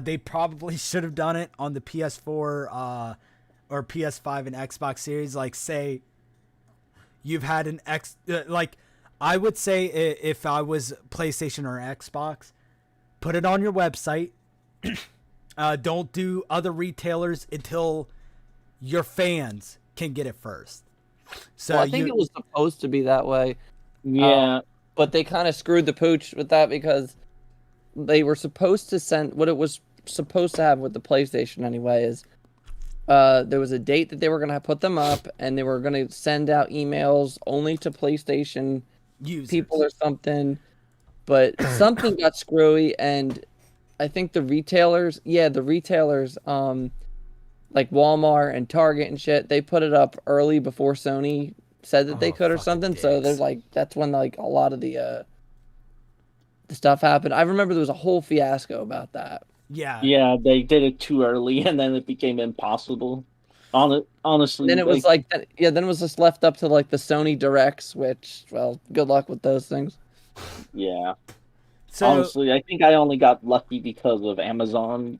They probably should have done it on the PS4 or PS5 and Xbox Series. Like, say you've had an I would say, if I was PlayStation or Xbox, put it on your website. Don't do other retailers until your fans can get it first. So well, I think it was supposed to be that way. Yeah. But they kind of screwed the pooch with that, because they were supposed to send, what it was supposed to have with the PlayStation anyway is there was a date that they were going to put them up, and they were going to send out emails only to PlayStation users, people or something. But something got screwy, and I think the retailers, like Walmart and Target and shit, they put it up early before Sony said that they could or something. Dicks. So there's that's when a lot of the stuff happened. I remember there was a whole fiasco about that. Yeah. Yeah, they did it too early, and then it became impossible. Honestly. Then it was then it was just left up to the Sony Directs, which, well, good luck with those things. Yeah. So, honestly, I think I only got lucky because of Amazon.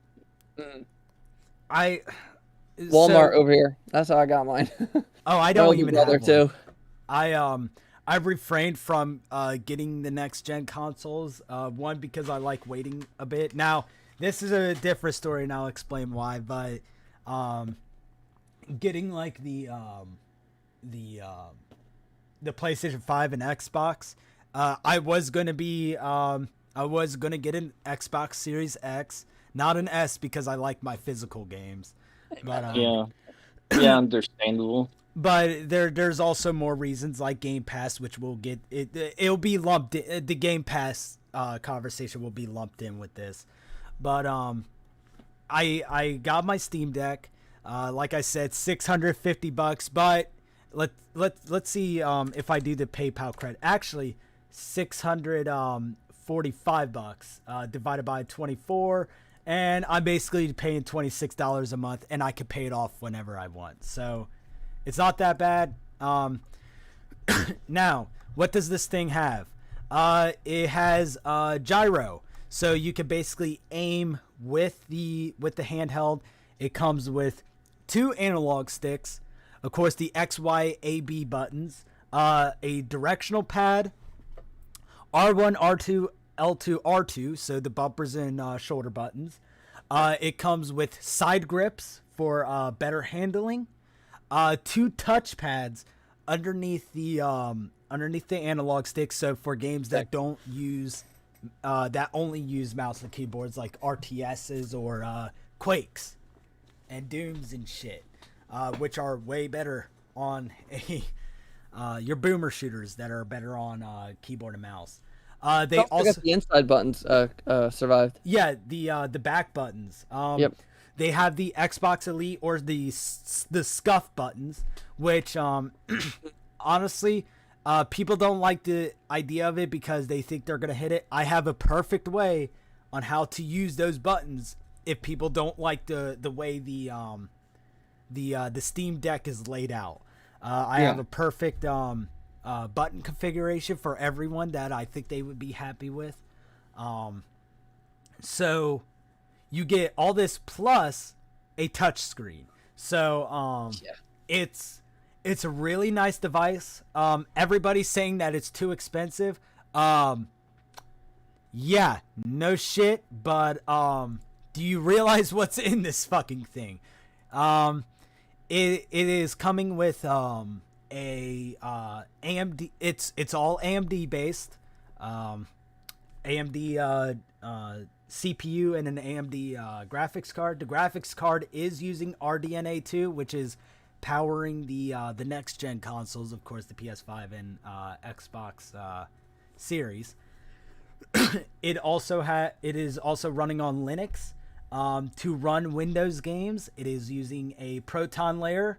Walmart over here. That's how I got mine. Oh, I don't even have one. Too. I refrained from getting the next gen consoles. One, because I like waiting a bit. Now, this is a different story, and I'll explain why. But getting the PlayStation 5 and Xbox, I was gonna get an Xbox Series X, not an S, because I like my physical games. But yeah, understandable. But there's also more reasons, like Gamepass, which will get it. It'll be lumped. The Gamepass conversation will be lumped in with this. But I got my Steam Deck. Like I said, $650. But let's see if I do the PayPal credit. Actually, $640 $45 divided by 24, and I'm basically paying $26 a month, and I can pay it off whenever I want. So it's not that bad. Now, what does this thing have? It has gyro, so you can basically aim with the handheld. It comes with 2 analog sticks, of course, the X, Y, A, B buttons, a directional pad, R1, R2, L2, R2, so the bumpers and shoulder buttons. It comes with side grips for better handling, 2 touch pads underneath the analog sticks, so for games that don't use that only use mouse and keyboards, like RTSs or Quakes and Dooms and shit, which are way better on your boomer shooters that are better on keyboard and mouse. They also got the inside buttons survived. Yeah, the back buttons. Yep. They have the Xbox Elite or the scuff buttons, which honestly, people don't like the idea of it because they think they're gonna hit it. I have a perfect way on how to use those buttons if people don't like the way the Steam Deck is laid out. I have a perfect button configuration for everyone that I think they would be happy with. So you get all this plus a touch screen. So it's a really nice device. Everybody's saying that it's too expensive. Yeah, no shit, but do you realize what's in this fucking thing? It is coming with a AMD. It's all AMD based. AMD CPU and an AMD graphics card. The graphics card is using RDNA 2, which is powering the next gen consoles, of course, the PS5 and Xbox Series. It is also running on Linux. To run Windows games, it is using a Proton layer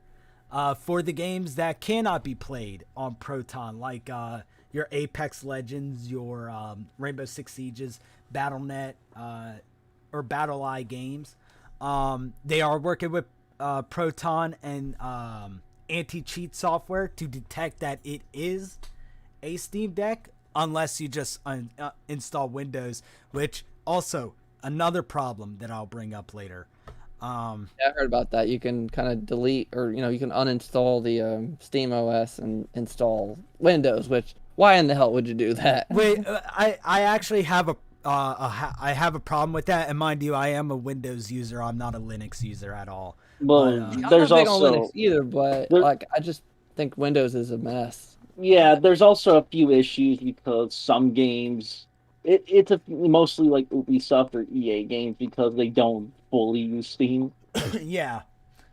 for the games that cannot be played on Proton, like your Apex Legends, your Rainbow Six Sieges, Battle.net, or BattleEye games. They are working with Proton and anti-cheat software to detect that it is a Steam Deck, unless you just install Windows, which also another problem that I'll bring up later. Yeah, I heard about that. You can kind of delete, or you can uninstall the Steam OS and install Windows. Which, why in the hell would you do that? Wait, I actually have I have a problem with that, and mind you, I am a Windows user. I'm not a Linux user at all. Well, I'm there's not big also on Linux either, but like I just think Windows is a mess. yeah, there's also a few issues because some games it's mostly like Ubisoft or EA games because they don't fully use Steam. Yeah.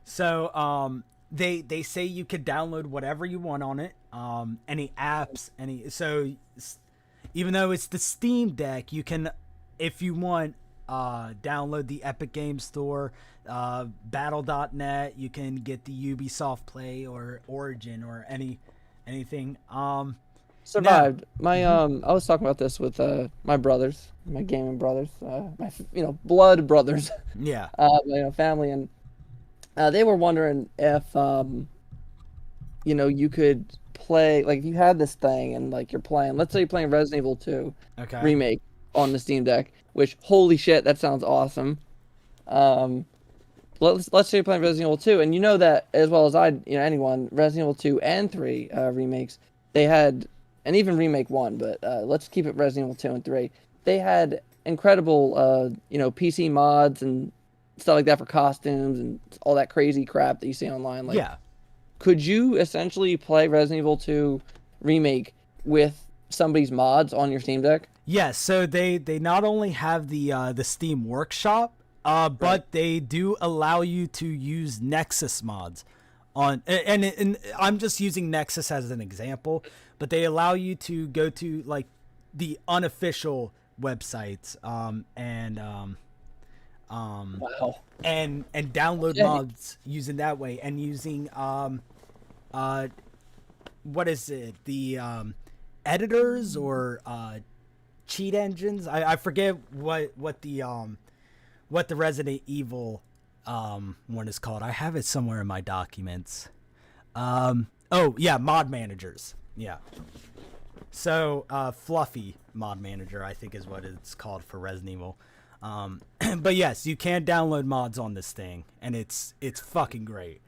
So they say you could download whatever you want on it. Any apps, even though it's the Steam Deck, you can, if you want, download the Epic Games Store, Battle.net. You can get the Ubisoft Play or Origin or anything. Survived. I was talking about this with my brothers, my gaming brothers, my blood brothers. Yeah. Family, and they were wondering if you could play, like, if you had this thing and like you're playing, let's say you're playing Resident Evil 2 remake on the Steam Deck, which, holy shit, that sounds awesome. Let's say you're playing Resident Evil 2, and you know that as well as anyone, Resident Evil 2 and 3 remakes, they had, and even remake 1, but let's keep it Resident Evil 2 and 3. They had incredible PC mods and stuff like that for costumes and all that crazy crap that you see online. Like, yeah. Could you essentially play Resident Evil 2 remake with somebody's mods on your Steam Deck? Yeah, so they not only have the Steam Workshop, but they do allow you to use Nexus mods on, and I'm just using Nexus as an example, but they allow you to go to like the unofficial websites and download mods using that way, and using what is it, the editors or cheat engines. I forget what the Resident Evil one is called. I have it somewhere in my documents. Oh yeah, mod managers. Yeah. So Fluffy mod manager, I think is what it's called for Resident Evil. But yes, you can download mods on this thing, and it's fucking great.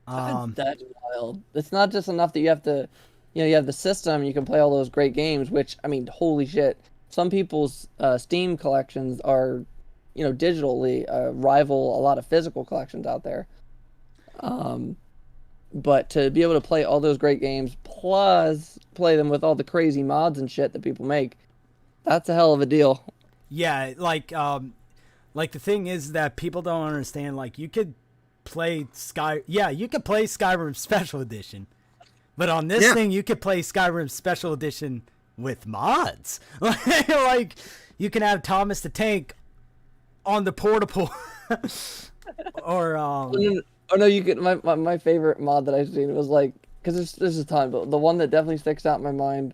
That's wild. It's not just enough that you have to, you have the system, you can play all those great games, which, I mean, holy shit. Some people's Steam collections are, digitally rival a lot of physical collections out there. But to be able to play all those great games, plus play them with all the crazy mods and shit that people make, that's a hell of a deal. Yeah, like the thing is that people don't understand, like, you could play Skyrim Special Edition, but on this thing you could play Skyrim Special Edition with mods. Like, you can have Thomas the Tank on the portable, or Oh no, you could. My favorite mod that I've seen was like, because there's a ton, but the one that definitely sticks out in my mind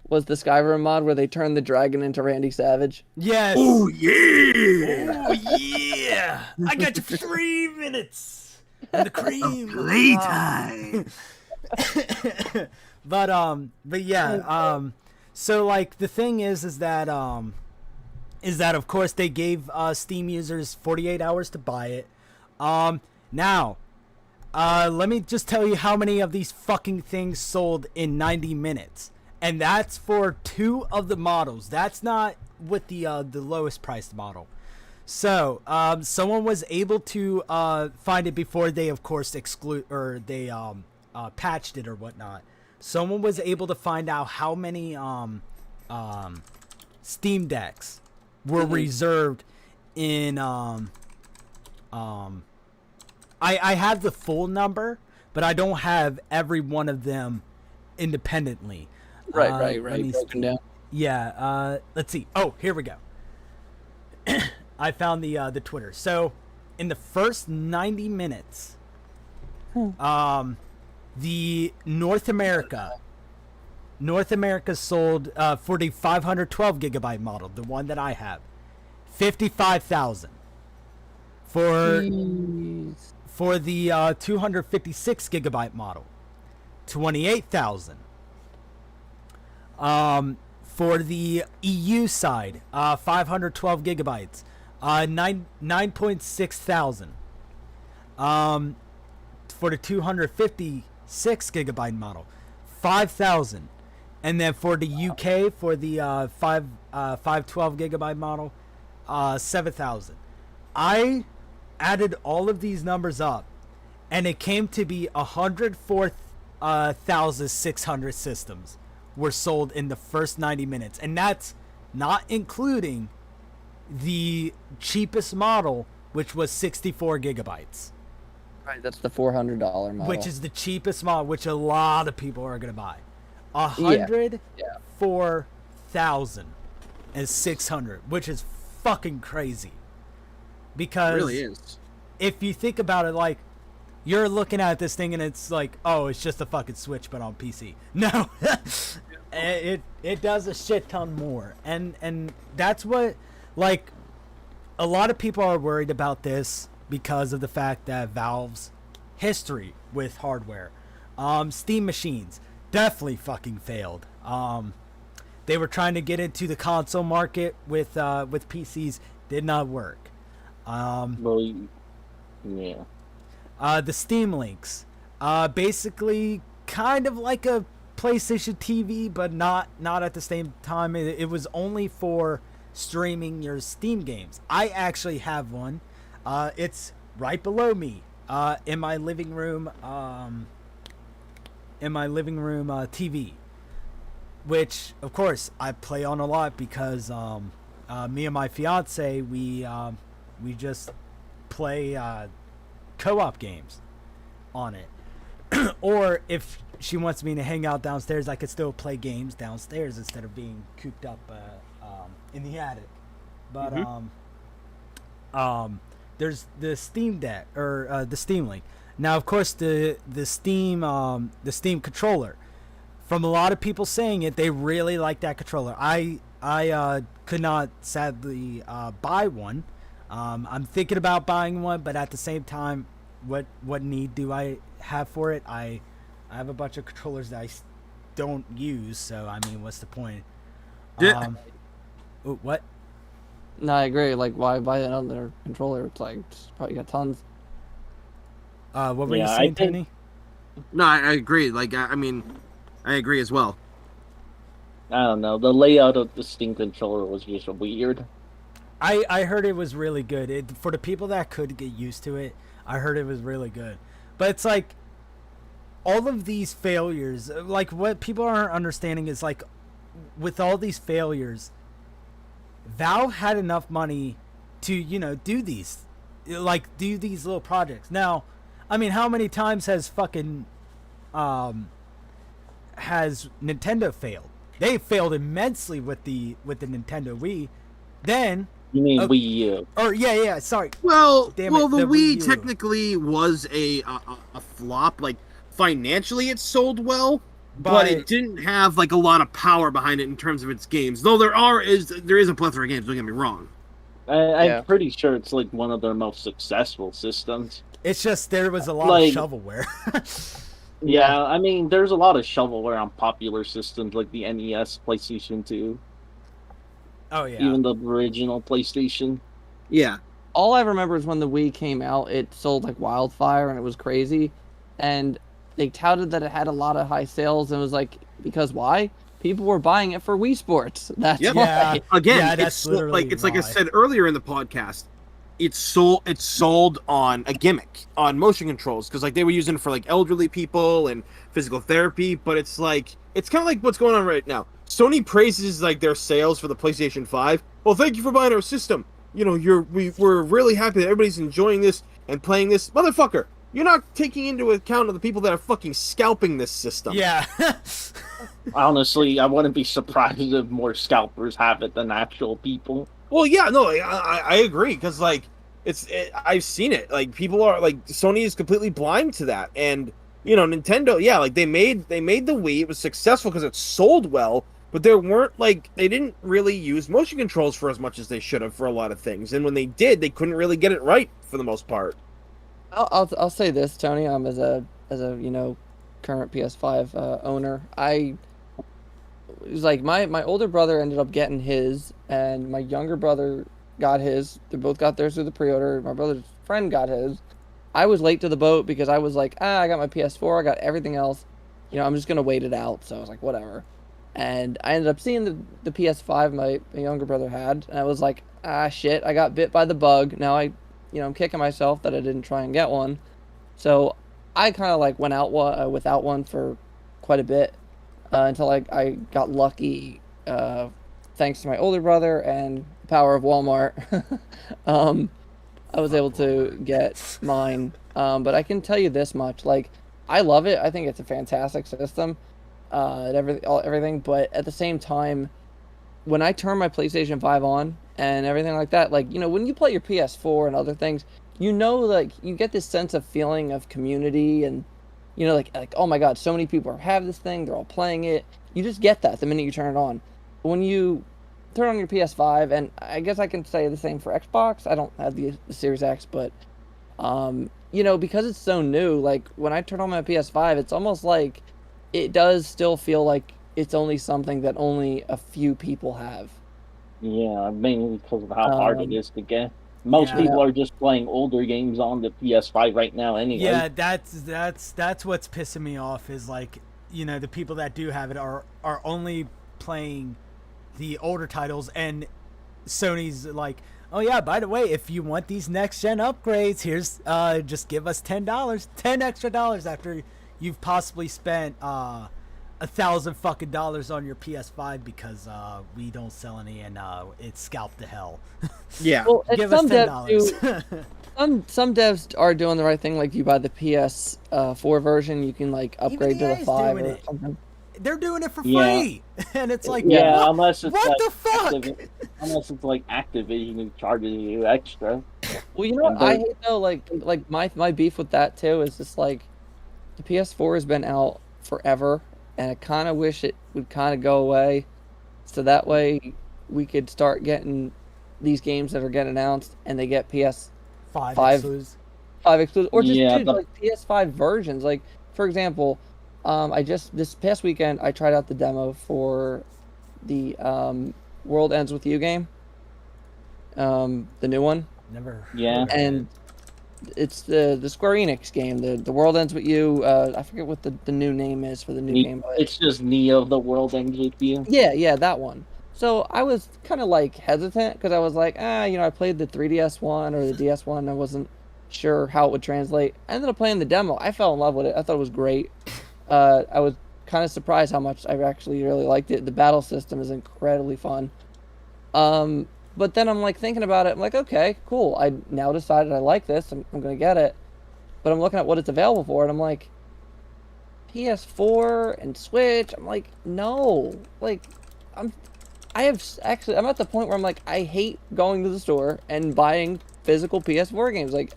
was the Skyrim mod where they turned the dragon into Randy Savage. Yes. Oh yeah. Oh yeah. I got you for 3 minutes. And the cream. Playtime. But yeah. So like the thing is that of course they gave Steam users 48 hours to buy it. Now, let me just tell you how many of these fucking things sold in 90 minutes. And that's for 2 of the models. That's not with the lowest priced model. So, someone was able to find it before they, of course, patched it or whatnot. Someone was able to find out how many Steam Decks were reserved in I have the full number, but I don't have every one of them independently. Right. Broken down. Yeah. Let's see. Oh, here we go. I found the Twitter. So, in the first 90 minutes, the North America sold for the 512 gigabyte model, the one that I have, 55,000. For the 256 gigabyte model, 28,000. For the EU side, 512 gigabytes, 9.6 thousand. For the 256 gigabyte model, 5,000. And then for the UK, for the 512 gigabyte model, 7,000. I added all of these numbers up, and it came to be 104,600 systems were sold in the first 90 minutes. And that's not including the cheapest model, which was 64 gigabytes. Right, that's the $400 model. Which is the cheapest model, which a lot of people are going to buy. 104,600, which is fucking crazy. Because It really is. If you think about it, like, you're looking at this thing and it's like, oh, it's just a fucking Switch, but on PC. No, it does a shit ton more, and that's what, like, a lot of people are worried about this because of the fact that Valve's history with hardware, Steam machines definitely fucking failed. They were trying to get into the console market with PCs, did not work. Well, yeah. The Steam Links, basically kind of like a PlayStation TV, but not at the same time. It was only for streaming your Steam games. I actually have one. It's right below me, in my living room. TV, which of course I play on a lot because me and my fiance we just play co-op games on it. Or if she wants me to hang out downstairs, I could still play games downstairs instead of being cooped up in the attic. But there's the Steam Deck, or the Steam Link. Now, of course, the Steam controller. From a lot of people saying it, they really like that controller. I I could not sadly buy one. I'm thinking about buying one, but at the same time, what need do I have for it? I have a bunch of controllers that I don't use, so I mean, what's the point? Yeah. What? No, I agree. Like, why buy another controller? It's like, probably got tons. What were you Yeah, I saying, think- Tony? No, I agree. Like, I mean, I agree as well. I don't know. The layout of the Steam controller was just weird. I heard it was really good. For the people that could get used to it, I heard it was really good. But it's like, all of these failures, like what people aren't understanding is like, with all these failures, Valve had enough money to, do these little projects. Now, I mean, how many times has has Nintendo failed? They failed immensely with the Nintendo Wii. Then, You mean Wii U? or yeah, sorry. Well, Damn it, the the Wii Wii U. technically was a flop. Like, financially, it sold well, but it didn't have like a lot of power behind it in terms of its games. Though there is a plethora of games. Don't get me wrong. I'm pretty sure it's like one of their most successful systems. It's just there was a lot Like- of shovelware. Yeah, I mean, there's a lot of shovelware on popular systems like the NES, PlayStation 2, Oh yeah. even the original PlayStation. Yeah. All I remember is when the Wii came out, it sold like wildfire and it was crazy. And they touted that it had a lot of high sales and it was like, because why? People were buying it for Wii Sports. That's Yep. why. Yeah. Again, Yeah, it's that's literally like I why. said earlier in the podcast. It's sold on a gimmick, on motion controls, because like they were using it for like elderly people and physical therapy. But it's like it's kind of like what's going on right now. Sony praises like their sales for the PlayStation 5. Well, thank you for buying our system. We're really happy that everybody's enjoying this and playing this. Motherfucker, you're not taking into account of the people that are fucking scalping this system. Yeah. Honestly, I wouldn't be surprised if more scalpers have it than actual people. Well, yeah, no, I agree, because like I've seen it. Like people are like Sony is completely blind to that, and Nintendo, yeah, like they made the Wii. It was successful because it sold well, but they didn't really use motion controls for as much as they should have for a lot of things, and when they did, they couldn't really get it right for the most part. I'll say this, Tony. As a current PS5 owner, it was like my older brother ended up getting his, and my younger brother got his. They both got theirs through the pre-order. My brother's friend got his. I was late to the boat because I was like, I got my PS4, I got everything else. I'm just gonna wait it out. So I was like, whatever. And I ended up seeing the PS5 my younger brother had, and I was like, shit, I got bit by the bug. Now I'm kicking myself that I didn't try and get one. So I kind of like went out without one for quite a bit until I got lucky, thanks to my older brother and the power of Walmart. I was able to get mine. But I can tell you this much: like, I love it. I think it's a fantastic system, and everything. But at the same time, when I turn my PlayStation 5 on and everything like that, like, when you play your PS4 and other things, like, you get this sense of feeling of community and, like, oh my God, so many people have this thing, they're all playing it. You just get that the minute you turn it on. But when you turn on your PS5, and I guess I can say the same for Xbox. I don't have the Series X, but, because it's so new, like, when I turn on my PS5, it's almost like it does still feel like it's only something that only a few people have. Yeah, mainly because of how hard it is to get. Most Yeah. people are just playing older games on the PS5 right now anyway. Yeah, that's what's pissing me off is like, the people that do have it are only playing the older titles, and Sony's like, oh yeah, by the way, if you want these next gen upgrades, here's just give us $10 extra after you've possibly spent $1,000 on your PS5 because we don't sell any and it's scalped to hell. Yeah. Well, and Give us some devs $10. some devs are doing the right thing. Like, you buy the PS4 version, you can like upgrade to the EA's 5 doing or it. something. They're doing it for Yeah. free, and it's like, Yeah, what, unless it's what like the fuck? unless it's like Activision who charges you extra. Well, you know what I hate though, like my beef with that too is just like the PS4 has been out forever, and I kind of wish it would kind of go away, so that way we could start getting these games that are getting announced, and they get PS5 exclusives. exclusive, or just Yeah, dude, like PS5 versions. Like for example, this past weekend I tried out the demo for the World Ends With You game, the new one. Never. Yeah. heard of And it's the Square Enix game, the World Ends With You. I forget what the new name is for the new game, but It's just Neo, the World Ends With You. yeah, that one. So I was kind of like hesitant because I was like, I played the 3DS one or the DS one. I wasn't sure how it would translate. I ended up playing the demo. I fell in love with it. I thought it was great. I was kind of surprised how much I actually really liked it. The battle system is incredibly fun. But then I'm like thinking about it. I'm like, okay, cool. I now decided I like this. I'm going to get it. But I'm looking at what it's available for, and I'm like, PS4 and Switch. I'm like, no. Like, I'm at the point where I'm like, I hate going to the store and buying physical PS4 games. Like,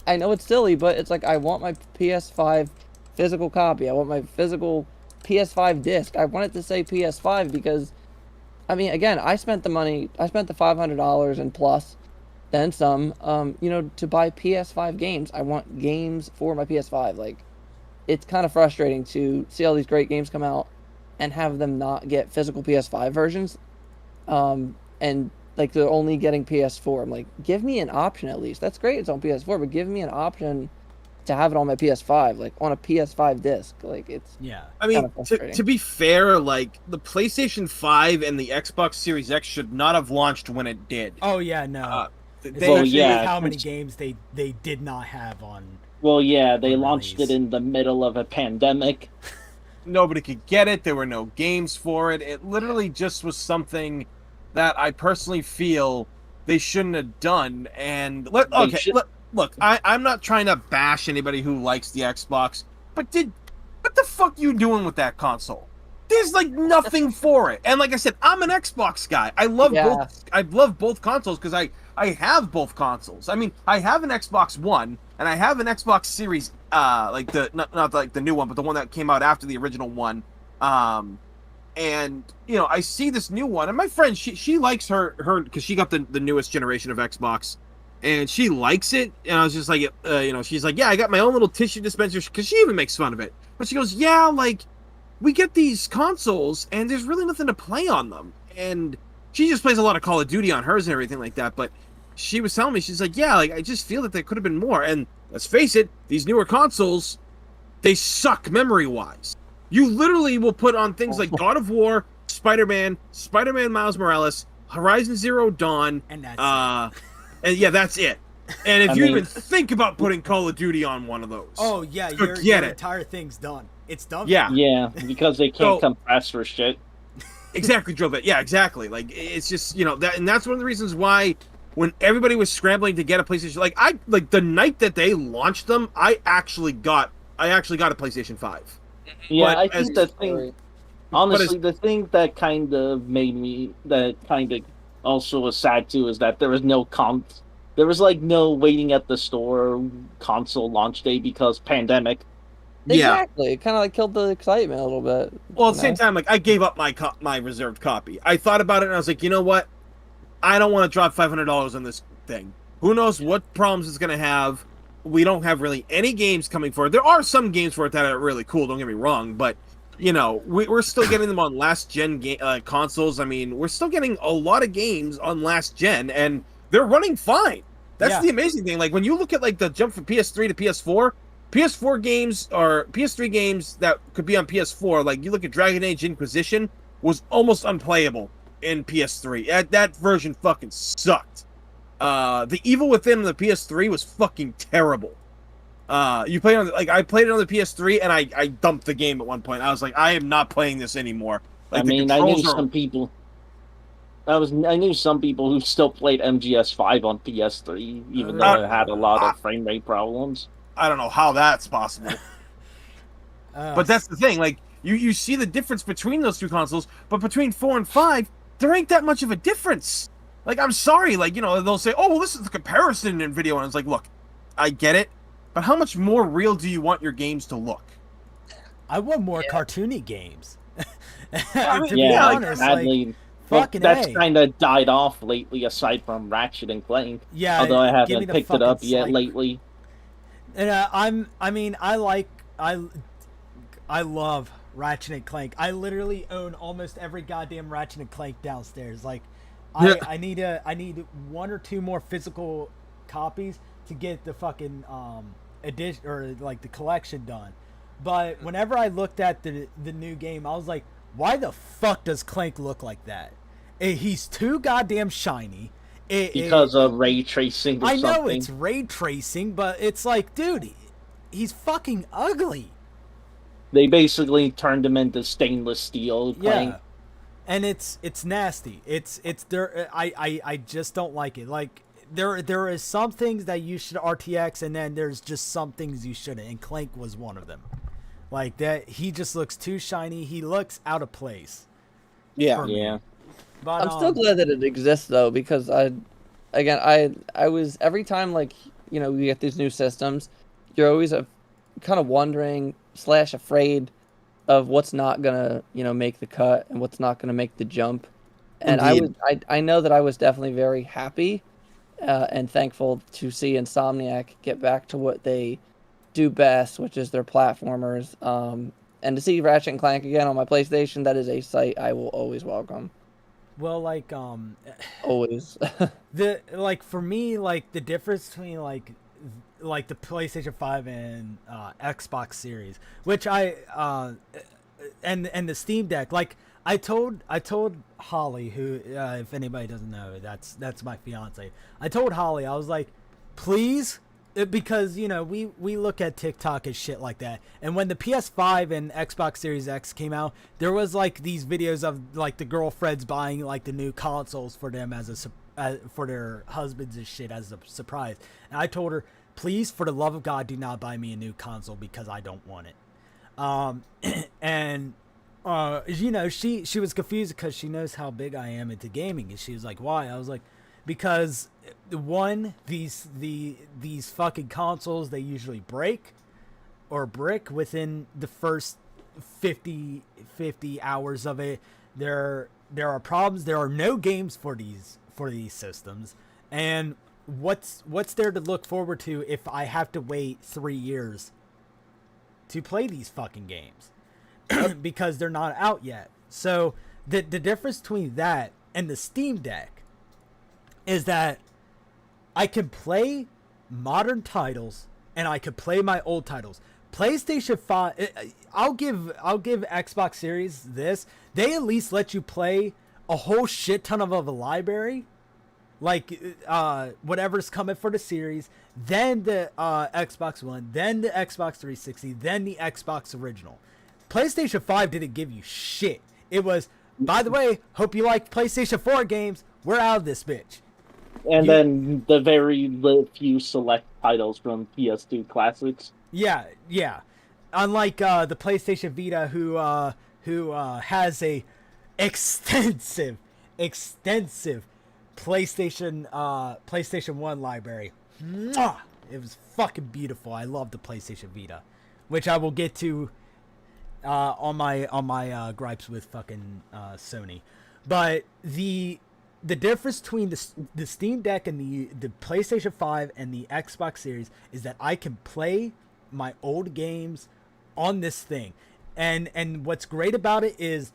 I know it's silly, but it's like I want my PS5 physical copy. I want my physical PS5 disc. I want it to say PS5 because, I mean, again, I spent the money. I spent the $500 and plus, then some. To buy PS5 games. I want games for my PS5. Like, it's kind of frustrating to see all these great games come out and have them not get physical PS5 versions. And like they're only getting PS4. I'm like, give me an option at least. That's great, it's on PS4, but give me an option to have it on my PS5, like on a PS5 disc. Like it's I mean, frustrating. to be fair, like the PlayStation 5 and the Xbox Series X should not have launched when it did. Oh yeah, no. Especially with how many games they did not have on. Well, yeah, they on launched release. it in the middle of a pandemic. Nobody could get it. There were no games for it. It literally just was something that I personally feel they shouldn't have done. And look, I'm not trying to bash anybody who likes the Xbox, but what the fuck you doing with that console? There's like nothing for it. And like I said, I'm an Xbox guy. I love both. I love both consoles because I have both consoles. I mean, I have an Xbox One and I have an Xbox Series, like not like the new one, but the one that came out after the original one. And I see this new one, and my friend, she likes her because she got the newest generation of Xbox, and she likes it. And I was just like, she's like, yeah, I got my own little tissue dispenser because she even makes fun of it. But she goes, yeah, like we get these consoles, and there's really nothing to play on them. And she just plays a lot of Call of Duty on hers and everything like that. But she was telling me, she's like, yeah, like I just feel that there could have been more. And let's face it, these newer consoles, they suck memory-wise. You literally will put on things like God of War, Spider-Man Miles Morales, Horizon Zero Dawn, And that's and yeah, that's it. And if you even think about putting Call of Duty on one of those, oh yeah, forget your it. entire thing's done. It's done. Yeah. Yeah, because they can't compress for shit. Exactly, Drilbit. Yeah, exactly. Like it's just that, and that's one of the reasons why when everybody was scrambling to get a PlayStation, like the night that they launched them, I actually got a PlayStation 5. Yeah, But I think the thing, honestly, the thing that kind of made me, that kind of also was sad too, is that there was there was like no waiting at the store console launch day because pandemic. Exactly. It kind of like killed the excitement a little bit. Well, at the same time, like I gave up my reserved copy. I thought about it and I was like, you know what? I don't want to drop $500 on this thing. Who knows what problems it's gonna have? We don't have really any games coming for it. There are some games for it that are really cool. Don't get me wrong, but we're still getting them on last gen consoles. I mean, we're still getting a lot of games on last gen, and they're running fine. That's the amazing thing. Like when you look at like the jump from PS3 to PS4. PS4 games or PS3 games that could be on PS4, like you look at Dragon Age Inquisition, was almost unplayable in PS3. That version fucking sucked. The Evil Within on the PS3 was fucking terrible. You play on I played it on the PS3 and I dumped the game at one point. I was like, I am not playing this anymore. Like, I mean, I knew some people. I knew some people who still played MGS5 on PS3, even though it had a lot of frame rate problems. I don't know how that's possible. But that's the thing. Like you see the difference between those two consoles, but between 4 and 5, there ain't that much of a difference. Like, I'm sorry, like, they'll say, oh, well, this is the comparison in video. And it's like, look, I get it, but how much more real do you want your games to look? I want more cartoony games. I mean, to be honest, sadly, Fucking that's A. kind of died off lately, aside from Ratchet and Clank. Yeah, Although I give me haven't the picked it fucking up yet sniper. lately. And I love Ratchet and Clank. I literally own almost every goddamn Ratchet and Clank downstairs. Like, I need one or two more physical copies to get the fucking edition or like the collection done. But whenever I looked at the new game, I was like, why the fuck does Clank look like that? He's too goddamn shiny. Because of ray tracing or I something. know it's ray tracing, but it's like, dude, he's fucking ugly. They basically turned him into stainless steel. Clank. Yeah, and it's nasty. It's there. I just don't like it. Like there is some things that you should RTX, and then there's just some things you shouldn't. And Clank was one of them. Like that, he just looks too shiny. He looks out of place. Yeah. But I'm still glad that it exists though, because I was every time, like, you know, we get these new systems, you're always kind of wondering / afraid of what's not gonna, you know, make the cut and what's not gonna make the jump. And Indeed. I know that I was definitely very happy and thankful to see Insomniac get back to what they do best, which is their platformers. And to see Ratchet and Clank again on my PlayStation, that is a sight I will always welcome. well, like Always. for me, like the difference between like the PlayStation 5 and Xbox Series, which and the Steam Deck, like I told Holly, who if anybody doesn't know, that's my fiance. I told Holly, I was like, please, because you know we look at TikTok and shit like that, and when the PS5 and Xbox Series X came out, there was like these videos of like the girlfriends buying like the new consoles for them as for their husbands and shit as a surprise, and I told her, please, for the love of God, do not buy me a new console because I don't want it. And you know, she was confused because she knows how big I am into gaming, and she was like, why? I was like, because one, these fucking consoles, they usually break or brick within the first 50 hours of it. There are problems. There are no games for these systems, and what's there to look forward to if I have to wait 3 years to play these fucking games because they're not out yet? So the difference between that and the Steam Deck is that I can play modern titles and I can play my old titles. PlayStation 5, I'll give Xbox Series this. They at least let you play a whole shit ton of a library, like whatever's coming for the series, then the Xbox One, then the Xbox 360, then the Xbox original. PlayStation 5 didn't give you shit. It was, by the way, hope you like PlayStation 4 games. We're out of this bitch. And then the very few select titles from PS2 classics. Yeah. Unlike the PlayStation Vita, who has a extensive PlayStation 1 library. Mwah! It was fucking beautiful. I love the PlayStation Vita, which I will get to on my gripes with fucking Sony. But the difference between the Steam Deck and the PlayStation 5 and the Xbox Series is that I can play my old games on this thing. And what's great about it is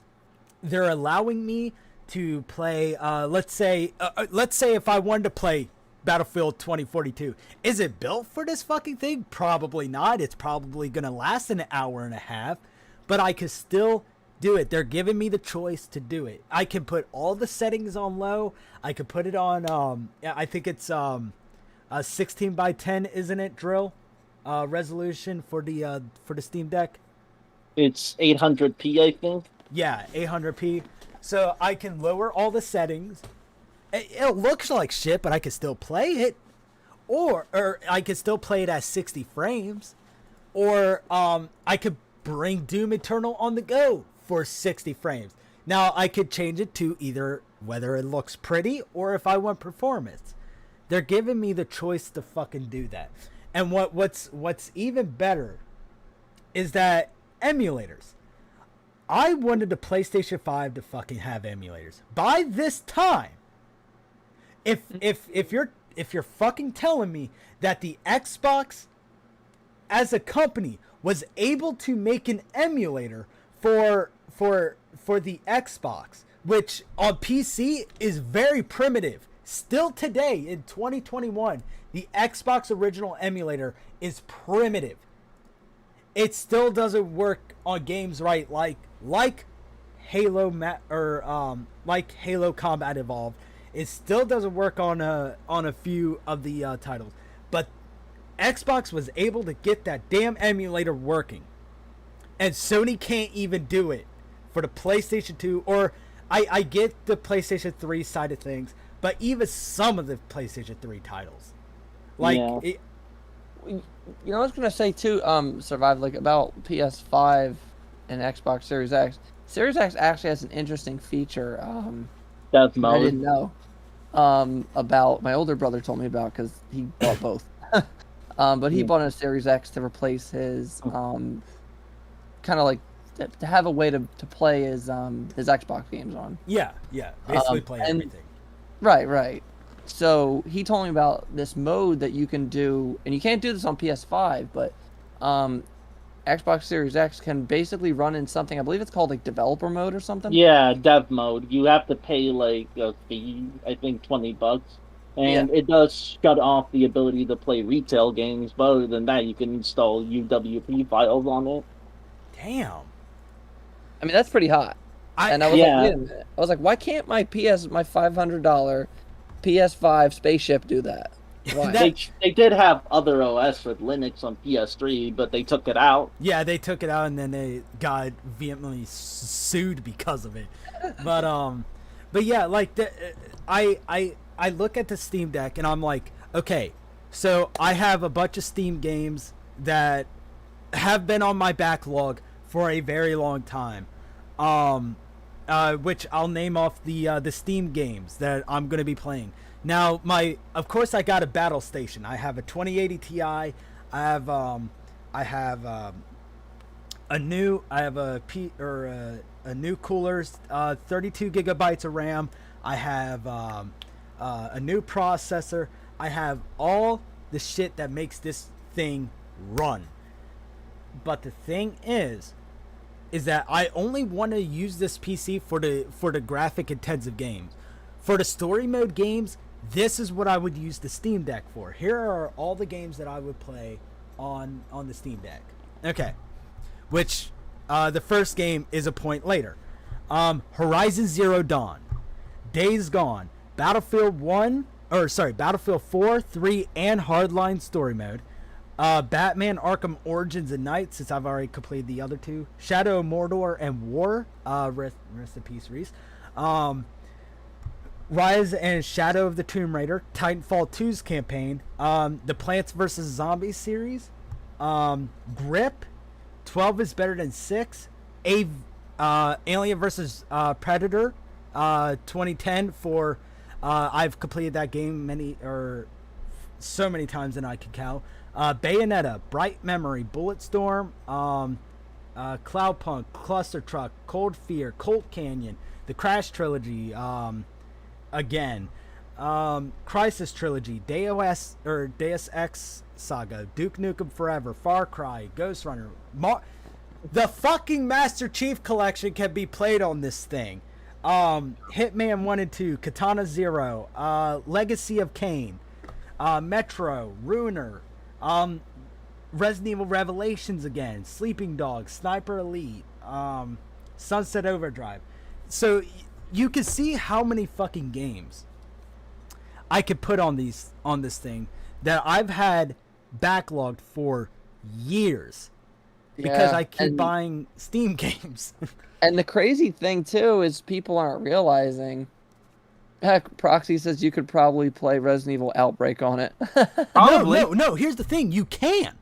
they're allowing me to play, let's say if I wanted to play Battlefield 2042, is it built for this fucking thing? Probably not. It's probably going to last an hour and a half, but I could still do it. They're giving me the choice to do it. I can put all the settings on low. I could put it on, I think it's a 16 by 10, isn't it, Drill? Resolution for the Steam Deck. It's 800p, I think. Yeah, 800p. So I can lower all the settings. It looks like shit, but I can still play it. Or I can still play it at 60 frames. Or I could bring Doom Eternal on the go for 60 frames. Now I could change it to either whether it looks pretty or if I want performance. They're giving me the choice to fucking do that. And what's even better is that emulators. I wanted the PlayStation 5 to fucking have emulators. By this time, if you're fucking telling me that the Xbox as a company was able to make an emulator for the Xbox, which on PC is very primitive. Still today in 2021, the Xbox original emulator is primitive. It still doesn't work on games right like Halo like Halo Combat Evolved. It still doesn't work on a few of the titles, but Xbox was able to get that damn emulator working, and Sony can't even do it for the PlayStation 2. Or I get the PlayStation 3 side of things, but even some of the PlayStation 3 titles, like you know, I was gonna say too, Survive, like about PS5 and Xbox Series X. Series X actually has an interesting feature. Death I mode. didn't know. About my older brother told me about because he bought both. But he bought a Series X to replace his kind of like to have a way to play his Xbox games on. Yeah, basically play everything. Right. So he told me about this mode that you can do, and you can't do this on PS5, but Xbox Series X can basically run in something, I believe it's called like developer mode or something. Yeah, dev mode. You have to pay like a fee, I think $20, and it does shut off the ability to play retail games. But other than that, you can install UWP files on it. Damn. I mean, that's pretty hot. And I was like, wait a minute. I was like, why can't my $500 PS5 spaceship do that? Why? They did have other OS with Linux on PS3, but they took it out. Yeah, they took it out, and then they got vehemently sued because of it. But yeah, like I look at the Steam Deck and I'm like, okay, so I have a bunch of Steam games that have been on my backlog for a very long time. Which I'll name off the Steam games that I'm gonna be playing. Now, of course, I got a battle station. I have a 2080 Ti. I have a new cooler, 32 gigabytes of RAM. I have a new processor. I have all the shit that makes this thing run. But the thing is that I only want to use this PC for the graphic intensive games. For the story mode games, this is what I would use the Steam Deck for. Here are all the games that I would play on the Steam Deck. Okay. Which, the first game is a point later. Horizon Zero Dawn, Days Gone, Battlefield 4, 3, and Hardline story mode. Batman Arkham Origins and Night, since I've already completed the other two. Shadow of Mordor and War. Rest in peace, Reese. Rise and Shadow of the Tomb Raider. Titanfall 2's campaign. The Plants vs. Zombies series. Grip. 12 is better than 6. Alien vs. Predator. 2010 for... I've completed that game so many times than I can count. Bayonetta, Bright Memory, Bulletstorm, Cloudpunk, Cluster Truck, Cold Fear, Colt Canyon, the Crash Trilogy, Crisis Trilogy, Deus Ex Saga, Duke Nukem Forever, Far Cry, Ghost Runner. The fucking Master Chief Collection can be played on this thing. Hitman 1 and 2, Katana Zero, Legacy of Kain, Metro, Ruiner, Resident Evil Revelations again, Sleeping Dogs, Sniper Elite, Sunset Overdrive. So you can see how many fucking games I could put on this thing that I've had backlogged for years because I keep buying Steam games. And the crazy thing too is people aren't realizing. Heck, Proxy says you could probably play Resident Evil Outbreak on it. Probably. No. Here's the thing: you can,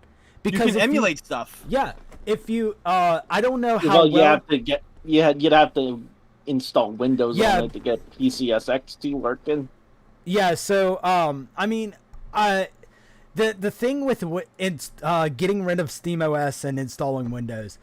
because you can emulate stuff. Yeah, if you, I don't know how. Well, you'd have to install Windows on it to get PCSX working. Yeah. So, I mean, the thing with getting rid of SteamOS and installing Windows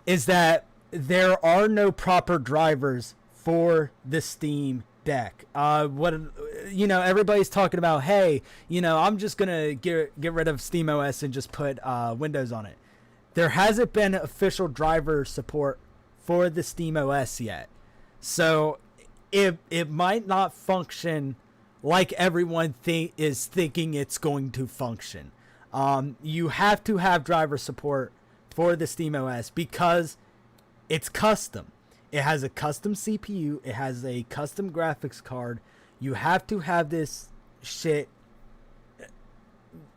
is that there are no proper drivers for the Steam Deck. Everybody's talking about, hey, I'm just gonna get rid of SteamOS and just put Windows on it. There hasn't been official driver support for the SteamOS yet, so it might not function like everyone is thinking it's going to function. You have to have driver support for the SteamOS because it's custom. It has a custom CPU. It has a custom graphics card. You have to have this shit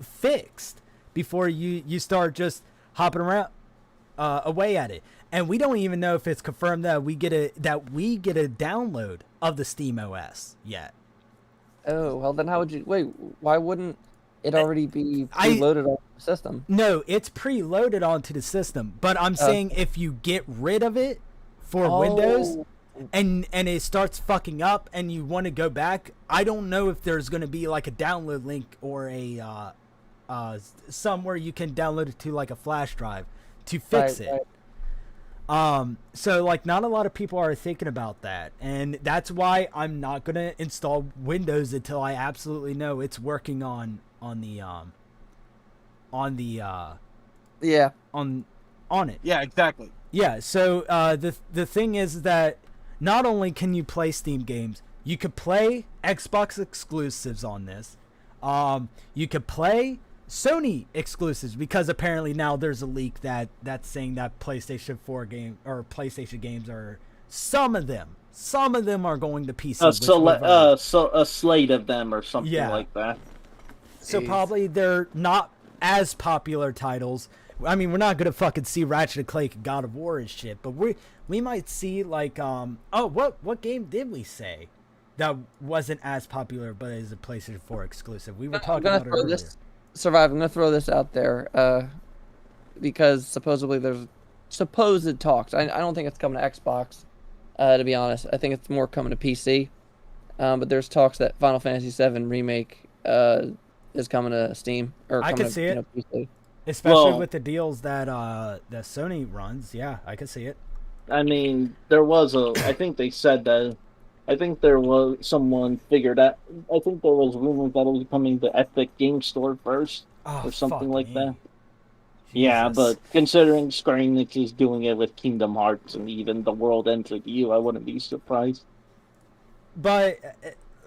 fixed before you start just hopping around away at it. And we don't even know if it's confirmed that we get a download of the SteamOS yet. Oh, well then how would you wait? Why wouldn't it already be preloaded on the system? No, it's preloaded onto the system. But I'm saying if you get rid of it for Windows and it starts fucking up and you want to go back, I don't know if there's going to be like a download link or a somewhere you can download it to like a flash drive to fix it. Right. So like not a lot of people are thinking about that, and that's why I'm not going to install Windows until I absolutely know it's working on it. Yeah, exactly. Yeah, so the thing is that not only can you play Steam games, you could play Xbox exclusives on this. You could play Sony exclusives, because apparently now there's a leak that's saying that PlayStation 4 game or PlayStation games are some of them are going to PC. So a slate of them or something like that. So probably they're not as popular titles. I mean, we're not gonna fucking see Ratchet and Clank and God of War and shit, but we might see like what game did we say that wasn't as popular but is a PlayStation 4 exclusive? We were talking about it earlier. Survive. I'm gonna throw this out there because supposedly there's supposed talks. I don't think it's coming to Xbox. To be honest, I think it's more coming to PC. But there's talks that Final Fantasy VII Remake is coming to Steam or I coming could see it. PC. Especially with the deals that Sony runs. Yeah, I could see it. I mean, I think they said that. I think there was someone figured out. I think there was rumors that it was coming to Epic Game Store first, or something like that. Jesus. Yeah, but considering Square Enix is doing it with Kingdom Hearts and even The World Ends With You, I wouldn't be surprised. But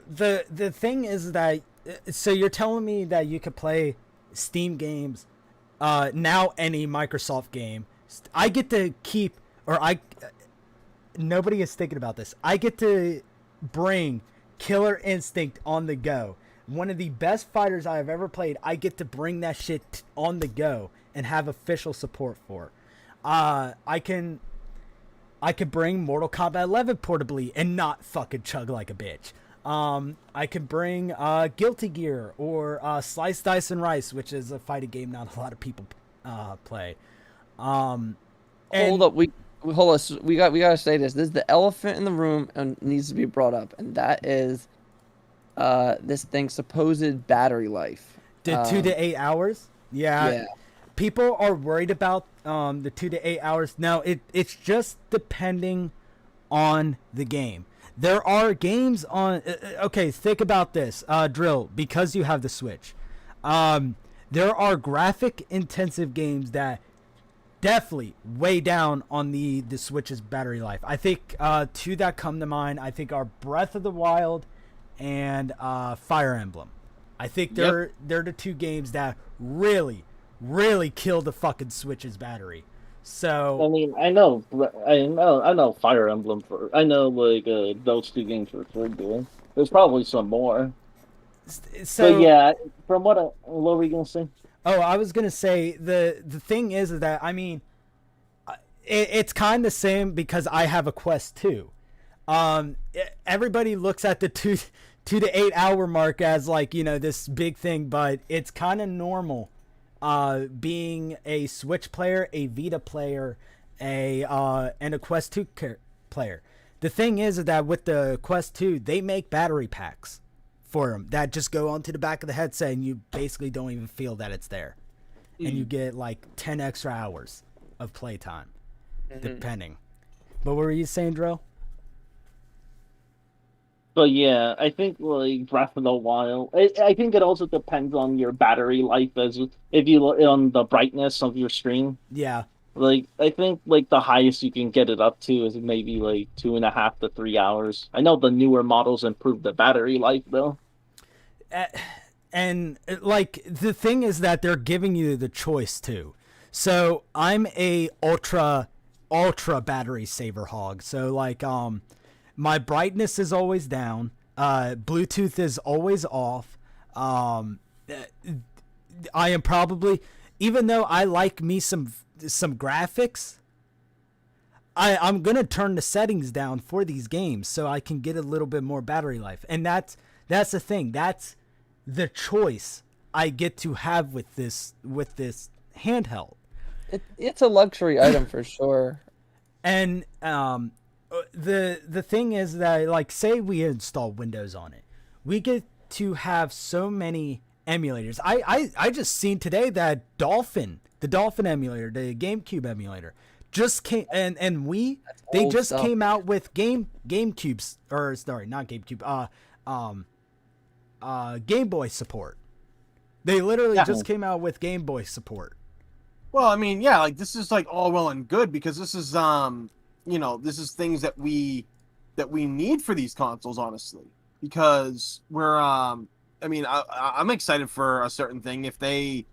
the thing is that, so you're telling me that you could play Steam games, now any Microsoft game, I get to keep, nobody is thinking about this. I get to bring Killer Instinct on the go. One of the best fighters I have ever played. I get to bring that shit on the go and have official support for. I can bring Mortal Kombat 11 portably and not fucking chug like a bitch. I could bring Guilty Gear or Slice, Dice, and Rice, which is a fighting game not a lot of people play. Hold up, we gotta say this. This is the elephant in the room and needs to be brought up, and that is this thing's supposed battery life. The 2 to 8 hours. Yeah. People are worried about the 2 to 8 hours. Now it's just depending on the game. There are games on. Okay, think about this, Drill, because you have the Switch. There are graphic intensive games that definitely weigh down on the Switch's battery life. I think two that come to mind, I think, are Breath of the Wild and Fire Emblem. I think they're the two games that really kill the fucking Switch's battery. So I mean, I know Fire Emblem I know those two games for doing. There's probably some more. So but yeah, from what were you gonna say? Oh, I was gonna say the thing is that, I mean, it's kind of the same because I have a Quest 2. Everybody looks at the 2 to 8 hour mark as this big thing, but it's kind of normal. Being a Switch player, a Vita player, and a Quest 2 player. The thing is that with the Quest 2, they make battery packs for them that just go onto the back of the headset, and you basically don't even feel that it's there. And you get 10 extra hours of playtime, depending. But what were you saying, Drill? But yeah, I think like Breath of the Wild. I think it also depends on your battery life, as if you look on the brightness of your screen. Yeah. Like I think like the highest you can get it up to is maybe like 2.5 to 3 hours. I know the newer models improve the battery life though. And like the thing is that they're giving you the choice too. So I'm a ultra battery saver hog. So like my brightness is always down. Bluetooth is always off. I am probably, even though I like me some graphics, I'm gonna turn the settings down for these games so I can get a little bit more battery life. And that's the thing. That's the choice I get to have with this handheld. It's a luxury item for sure. And the thing is that, like, say we install Windows on it, we get to have so many emulators. I just seen today that the Dolphin emulator, the GameCube emulator, just came, and they just stuff. came out with GameCubes, or sorry, not GameCube, Game Boy support. They literally just came out with Game Boy support. Well, I mean, yeah, like this is like all well and good because this is this is things that we need for these consoles, honestly. Because we're I'm excited for a certain thing. If they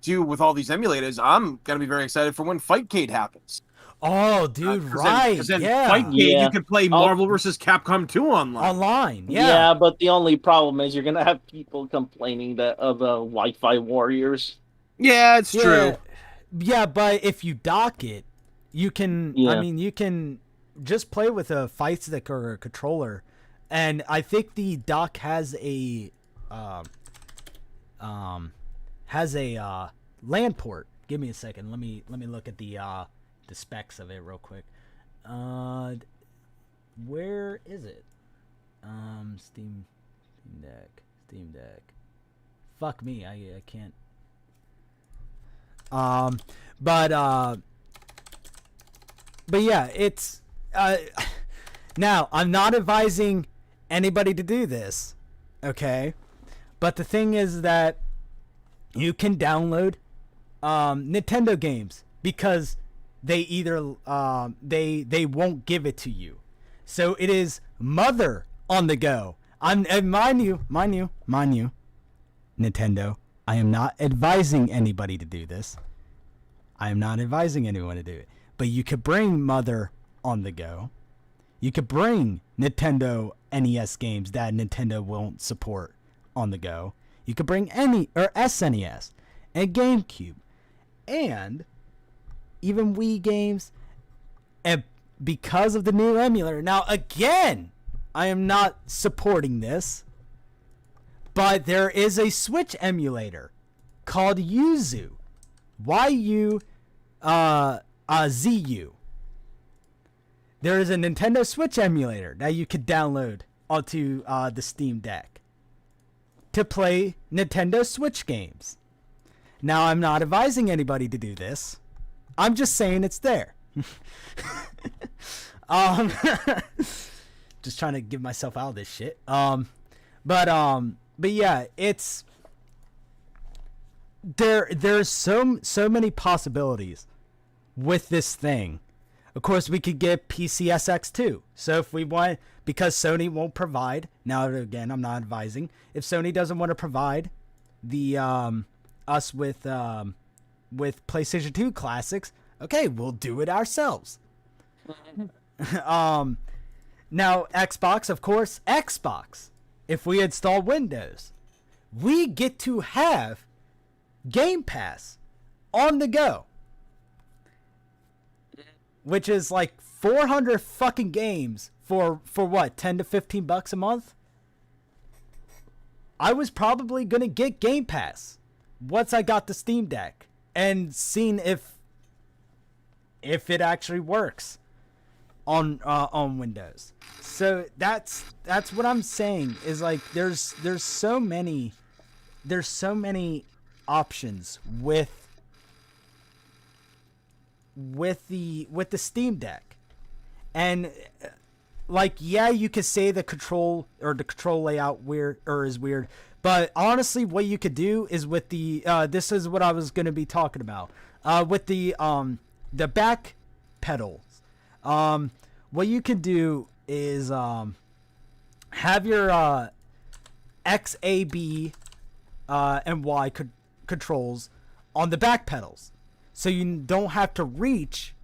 do with all these emulators, I'm gonna be very excited for when Fightcade happens. Oh, dude, right? Because then yeah. Fightcade, you could play Marvel vs. Capcom 2 online. Yeah. Yeah, but the only problem is you're gonna have people complaining that of Wi-Fi warriors. Yeah, it's true. Yeah, but if you dock it, you can. Yeah. I mean, you can just play with a fight stick or a controller, and I think the dock has a LAN port. Give me a second. Let me look at the specs of it real quick. Where is it? Steam Deck. Fuck me, I can't. But yeah, it's now I'm not advising anybody to do this, okay? But the thing is that you can download Nintendo games because they either they won't give it to you. So it is Mother on the go. And mind you, Nintendo, I am not advising anybody to do this. I am not advising anyone to do it. But you could bring Mother on the go. You could bring Nintendo NES games that Nintendo won't support on the go. You could bring SNES and GameCube and even Wii games. And because of the new emulator. Now, again, I am not supporting this. But there is a Switch emulator called Yuzu. YUZU. There is a Nintendo Switch emulator that you could download onto the Steam Deck to play Nintendo Switch games. Now, I'm not advising anybody to do this. I'm just saying it's there. Just trying to give myself out of this shit. But yeah, it's there's so many possibilities with this thing. Of course, we could get PCSX too. So if we want, because Sony won't provide. Now again, I'm not advising. If Sony doesn't want to provide the us with PlayStation 2 classics, okay, we'll do it ourselves. Now Xbox, of course, if we install Windows, we get to have Gamepass on the go, which is like 400 fucking games for what, $10 to $15 a month. I was probably gonna get Gamepass once I got the Steam Deck and seen if it actually works on Windows. So that's what I'm saying is like there's so many options with the Steam Deck. And like, yeah, you could say the control layout is weird, but honestly, what you could do is with the this is what I was going to be talking about with the back pedals. What you can do is have your X, A, B, and Y controls on the back pedals, so you don't have to reach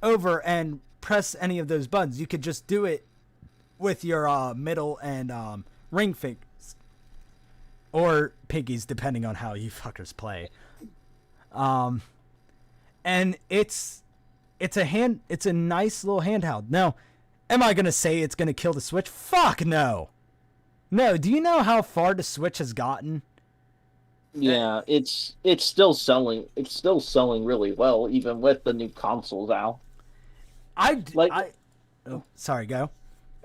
over and press any of those buttons. You could just do it with your middle and ring fingers or pinkies, depending on how you fuckers play. And it's a nice little handheld. Now, am I gonna say it's gonna kill the Switch? Fuck no. No. Do you know how far the Switch has gotten? Yeah, it's still selling. It's still selling really well, even with the new consoles out. Oh, sorry, go.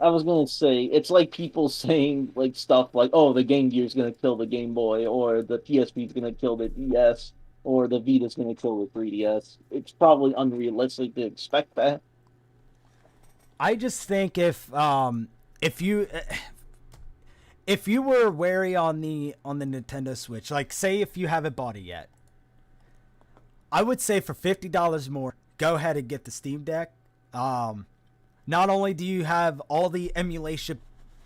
I was gonna say, it's like people saying like stuff like, "Oh, the Game Gear's gonna kill the Game Boy," or "The PSP's gonna kill the DS," or "The Vita's gonna kill the 3DS." It's probably unrealistic to expect that. I just think if you were wary on the Nintendo Switch, like say if you haven't bought it yet, I would say for $50 more, go ahead and get the Steam Deck. Not only do you have all the emulation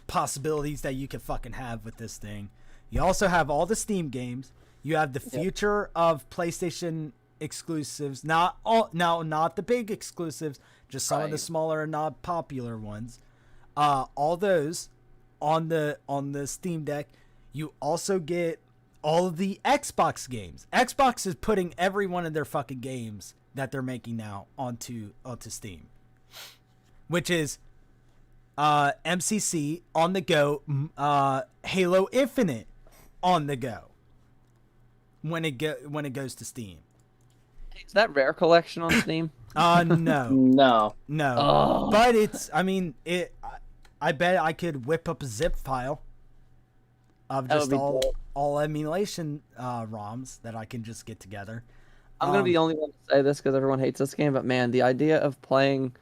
possibilities that you can fucking have with this thing, you also have all the Steam games. You have the future of PlayStation exclusives, not the big exclusives, just some of the smaller and not popular ones. All those on the Steam Deck. You also get all of the Xbox games. Xbox is putting every one of their fucking games that they're making now onto Steam, which is MCC on the go, Halo Infinite on the go when it goes to Steam. Is that Rare Collection on Steam? No. No. Oh. But it's, I mean, I bet I could whip up a zip file of just all emulation ROMs that I can just get together. I'm gonna be the only one to say this because everyone hates this game, but man, the idea of playing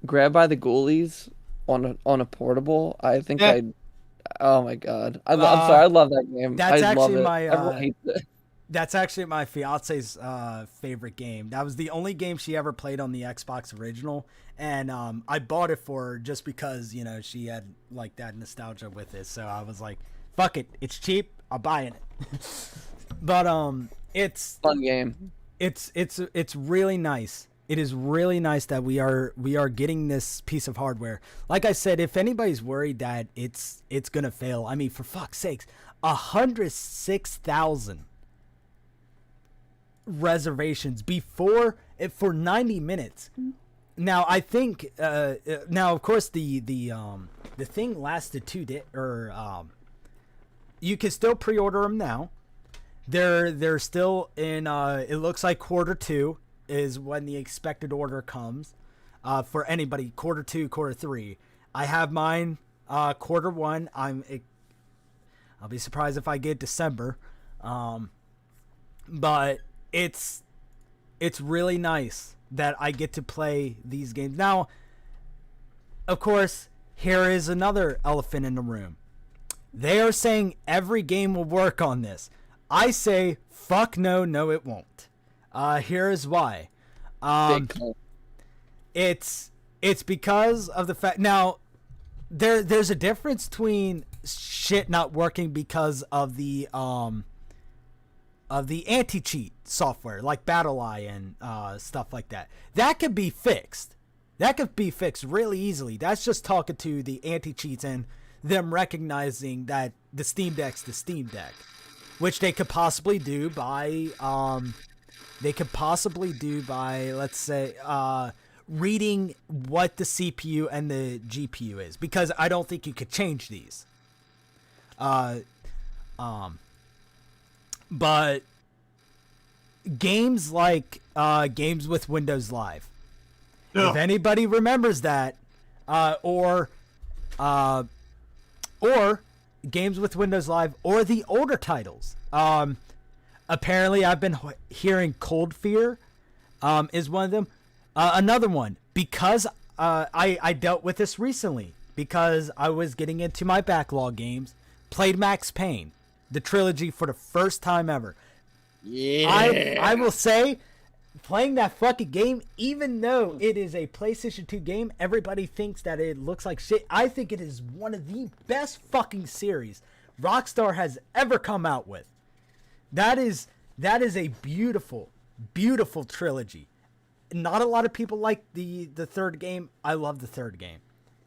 Grab by the Ghoulies on a portable, I think oh my god, I'm sorry, I love that game. That's actually Everyone hates it. That's actually my fiance's favorite game. That was the only game she ever played on the Xbox original, and I bought it for her just because she had like that nostalgia with it. So I was like, "Fuck it, it's cheap, I'm buying it." But it's fun game. It's really nice. It is really nice that we are getting this piece of hardware. Like I said, if anybody's worried that it's gonna fail, I mean, for fuck's sakes, 106,000 reservations for 90 minutes. Now I think now of course the thing lasted 2 days, or you can still pre-order them now. They're still in it looks like Q2 is when the expected order comes for anybody. Q2, Q3. I have mine Q1. I'll be surprised if I get December. But it's really nice that I get to play these games. Now, of course, here is another elephant in the room. They are saying every game will work on this. I say, fuck no, it won't. Here is why. It's because of the fact. Now, there's a difference between shit not working because of the anti-cheat software like BattleEye and stuff like that. That could be fixed. That could be fixed really easily. That's just talking to the anti-cheats and them recognizing that the Steam Deck's the Steam Deck, which they could possibly do by let's say reading what the CPU and the GPU is, because I don't think you could change these. But games like games with Windows Live, if anybody remembers that, or games with Windows Live, or the older titles. Apparently, I've been hearing Cold Fear is one of them. Another one, because I dealt with this recently because I was getting into my backlog games, played Max Payne, the trilogy for the first time ever. Yeah. I will say, playing that fucking game, even though it is a PlayStation 2 game, everybody thinks that it looks like shit. I think it is one of the best fucking series Rockstar has ever come out with. That is a beautiful, beautiful trilogy. Not a lot of people like the third game. I love the third game.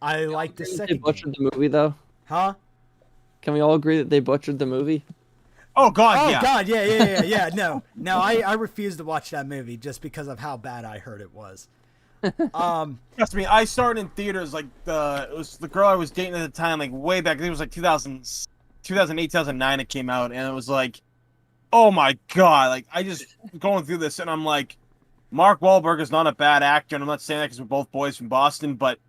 I like the second They butchered game. the movie, though. Huh? Can we all agree that they butchered the movie? Oh God, Oh yeah. God, yeah. No, I refuse to watch that movie just because of how bad I heard it was. Trust me, I started in theaters like it was the girl I was dating at the time, like way back. I think it was like 2008, 2009. It came out, and it was like, oh my God! Like I just going through this, and I'm like, Mark Wahlberg is not a bad actor, and I'm not saying that because we're both boys from Boston, but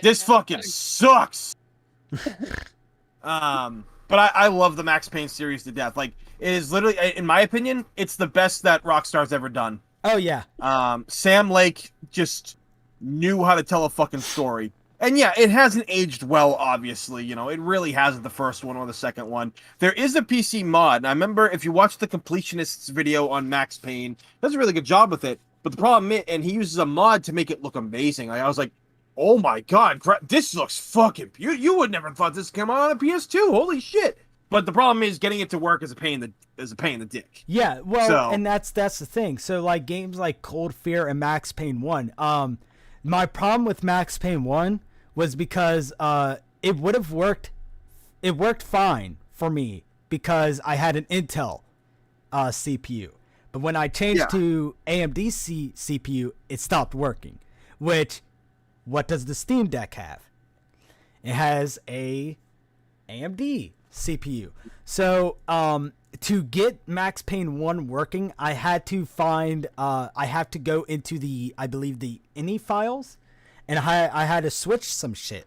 this fucking sucks. But I love the Max Payne series to death. Like, it is literally, in my opinion, it's the best that Rockstar's ever done. Oh yeah. Sam Lake just knew how to tell a fucking story. And yeah, it hasn't aged well, obviously. You know, it really hasn't, the first one or the second one. There is a PC mod, and I remember if you watch the Completionists video on Max Payne, does a really good job with it. But the problem is, and he uses a mod to make it look amazing. I was like, oh my God, this looks fucking beautiful. You would never thought this came out on a PS2. Holy shit. But the problem is getting it to work is a pain in the dick. Yeah, well, and that's the thing. So like games like Cold Fear and Max Payne 1, my problem with Max Payne 1 was because it would have worked. It worked fine for me because I had an Intel CPU. But when I changed to AMD CPU, it stopped working. Which, what does the Steam Deck have? It has a AMD CPU. So to get Max Payne 1 working, I had to find I have to go into the, I believe, the INI files, and I had to switch some shit,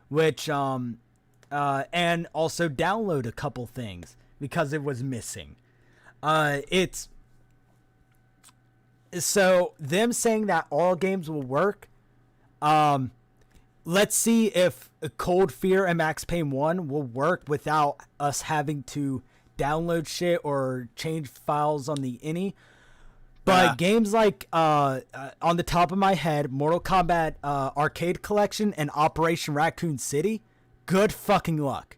which and also download a couple things because it was missing. It's so them saying that all games will work. Let's see if Cold Fear and Max Payne 1 will work without us having to download shit or change files on the INI. But games like, on the top of my head, Mortal Kombat Arcade Collection and Operation Raccoon City, good fucking luck.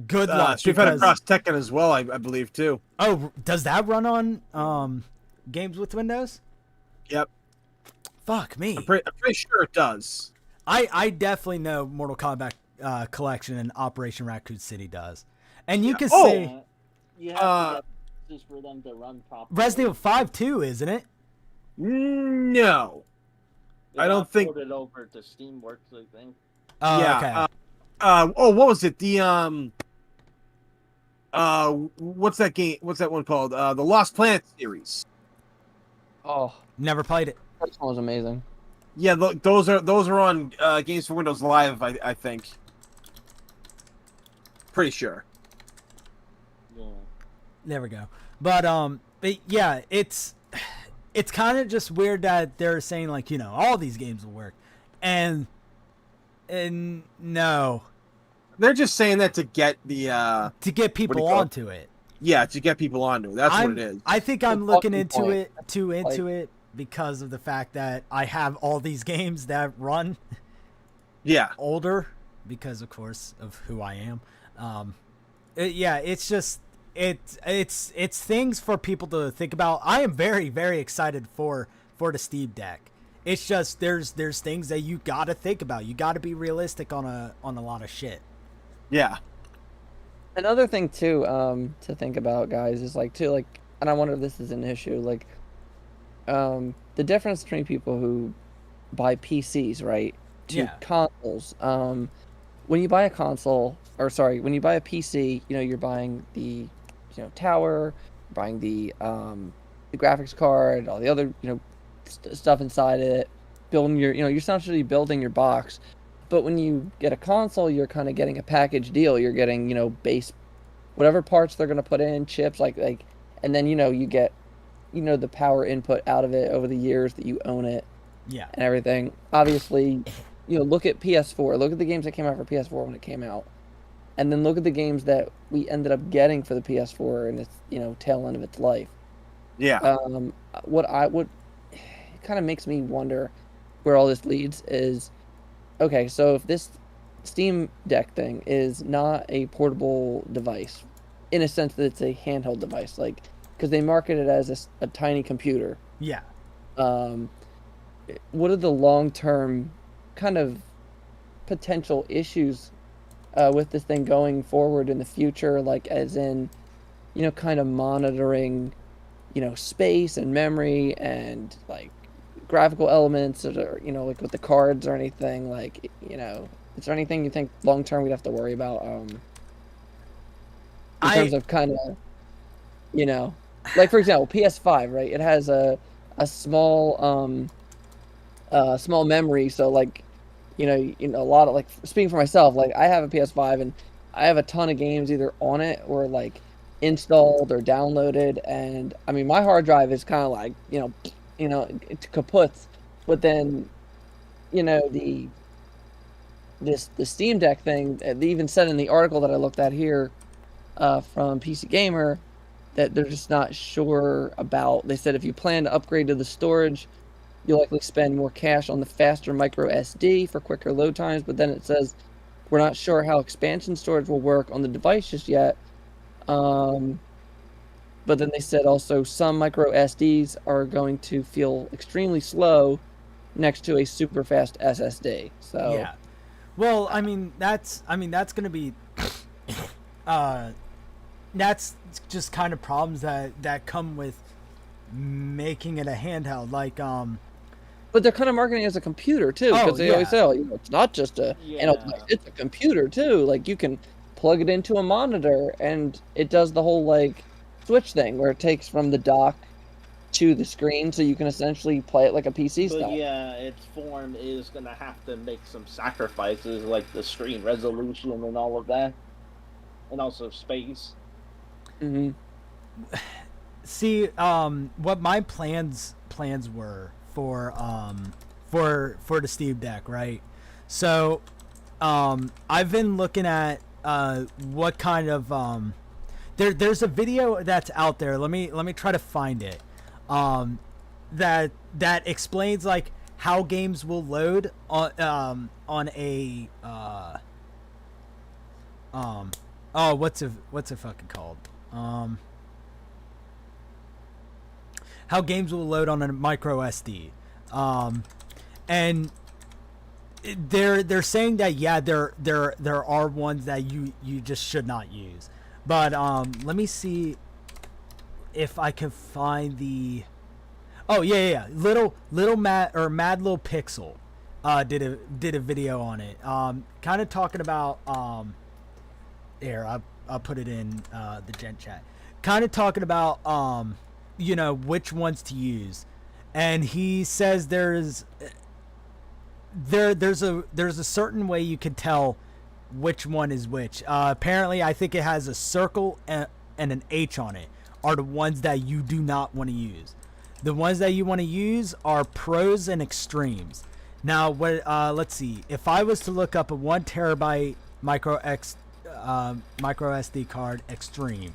Good luck. Street Fighter Cross Tekken as well, I believe, too. Oh, does that run on games with Windows? Yep. Fuck me. I'm pretty sure it does. I definitely know Mortal Kombat Collection and Operation Raccoon City does. And you can say... You have to get just for them to run properly. Resident Evil 5 too, isn't it? No. I don't think... It over to Steamworks, I think. Oh, yeah. Okay. What was it? The, what's that game? What's that one called? The Lost Planet series. Oh, Never played it. that one was amazing. Yeah, those are on Games for Windows Live, I think. Pretty sure. Yeah. There we go. But yeah, it's kind of just weird that they're saying like, you know, all these games will work, and no, they're just saying that to get the to get people onto it. Yeah, to get people onto it. That's what it is. I think I'm looking into it because of the fact that I have all these games that run older because of course of who I am. It's just it's things for people to think about. I am very, very excited for the Steam Deck. It's just there's things that you got to think about. You got to be realistic on a lot of shit. Yeah. Another thing too, to think about, guys, is like and I wonder if this is an issue, like, the difference between people who buy PCs, right, to consoles. When you buy a console, or sorry, when you buy a PC, you know, you're buying the, you know, tower, buying the graphics card, all the other, you know, stuff inside it, building your, you know, you're essentially building your box. But when you get a console, you're kind of getting a package deal. You're getting, you know, base, whatever parts they're going to put in, chips, like, and then, you know, you get, you know, the power input out of it over the years that you own it. Yeah. and everything. Obviously, look at PS4. Look at the games that came out for PS4 when it came out, and then look at the games that we ended up getting for the PS4 in its tail end of its life. Yeah. What it kind of makes me wonder where all this leads is, okay, so if this Steam Deck thing is not a portable device, in a sense that it's a handheld device, like, because they market it as a tiny computer. Yeah. What are the long-term kind of potential issues with this thing going forward in the future, like as in, kind of monitoring, space and memory and like graphical elements, or like with the cards or anything, like, is there anything you think long-term we'd have to worry about in terms of kind of, like, for example, PS5, right? It has a small small memory, so like, a lot of, like, speaking for myself, like, I have a PS5 and I have a ton of games either on it or like installed or downloaded, and I mean my hard drive is kind of like it's kaputs, but then the Steam Deck thing, they even said in the article that I looked at here from PC Gamer that they're just not sure about. They said if you plan to upgrade to the storage, you'll likely spend more cash on the faster micro SD for quicker load times, but then it says we're not sure how expansion storage will work on the device just yet. But then they said also some micro SDs are going to feel extremely slow next to a super fast SSD. So yeah. Well, I mean that's going to be that's just kind of problems that come with making it a handheld, like but they're kind of marketing it as a computer too, because they always say, it's not just a it's a computer too. Like, you can plug it into a monitor and it does the whole like Switch thing where it takes from the dock to the screen, so you can essentially play it like a PC But style. yeah, its form is gonna have to make some sacrifices, like the screen resolution and all of that, and also space. Mm-hmm. See, what my plans were for the Steam Deck, right? So, I've been looking at what kind of there's a video that's out there. Let me try to find it. That explains like how games will load on a what's it fucking called? How games will load on a micro SD. And they're saying that there are ones that you just should not use. But let me see if I can find the Mad Little Pixel did a video on it. Kind of talking about here, I'll put it in the gent chat. Kind of talking about which ones to use, and he says there's a certain way you can tell which one is which. Apparently, I think it has a circle and an H on it are the ones that you do not want to use. The ones that you want to use are pros and extremes. Now, let's see. If I was to look up a 1 terabyte micro SD card extreme,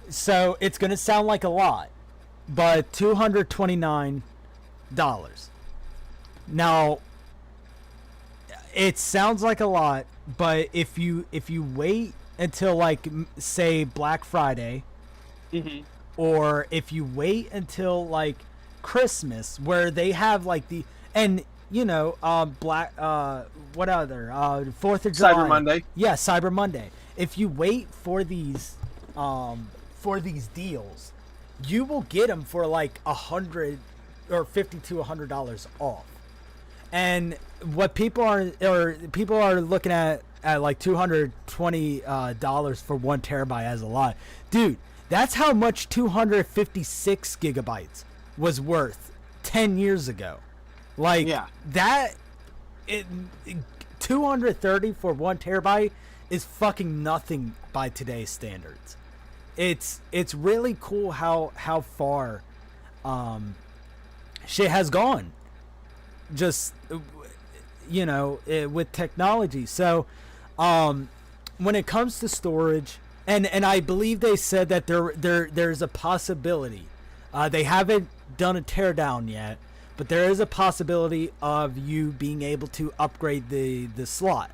so it's gonna sound like a lot, but $229. Now, it sounds like a lot, but if you wait until like say Black Friday, or if you wait until like Christmas, where they have like what other 4th of July, Cyber Monday. Yeah, Cyber Monday. If you wait for these deals, you will get them for like $100 or $50 to $100 off. And what people are looking at like $220 for 1 terabyte as a lot, dude. That's how much 256 gigabytes was worth 10 years ago. Like, that, 230 for 1 terabyte is fucking nothing by today's standards. It's really cool how far shit has gone. Just with technology. So when it comes to storage, and I believe they said that there's a possibility. They haven't done a teardown yet, but there is a possibility of you being able to upgrade the slot.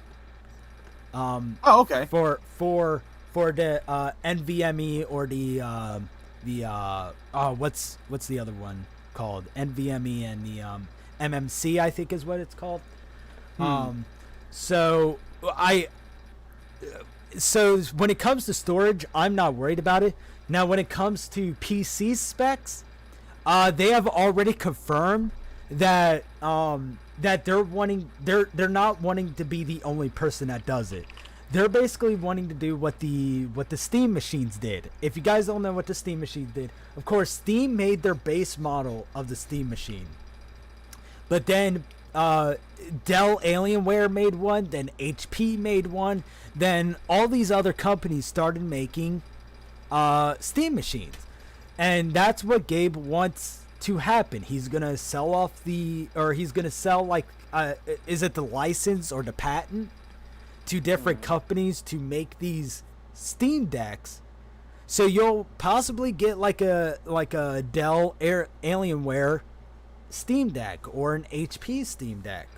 Okay. For the NVMe or what's the other one called? NVMe and the MMC, I think is what it's called. So when it comes to storage, I'm not worried about it. Now, when it comes to PC specs, they have already confirmed that that they're not wanting to be the only person that does it. They're basically wanting to do what the Steam machines did. If you guys don't know what the Steam machines did, of course, Steam made their base model of the Steam machine. But then Dell Alienware made one, then HP made one, then all these other companies started making Steam machines. And that's what Gabe wants to happen. He's going to sell off he's going to sell is it the license or the patent to different companies to make these Steam decks. So you'll possibly get like a Dell Alienware Steam Deck or an HP Steam Deck.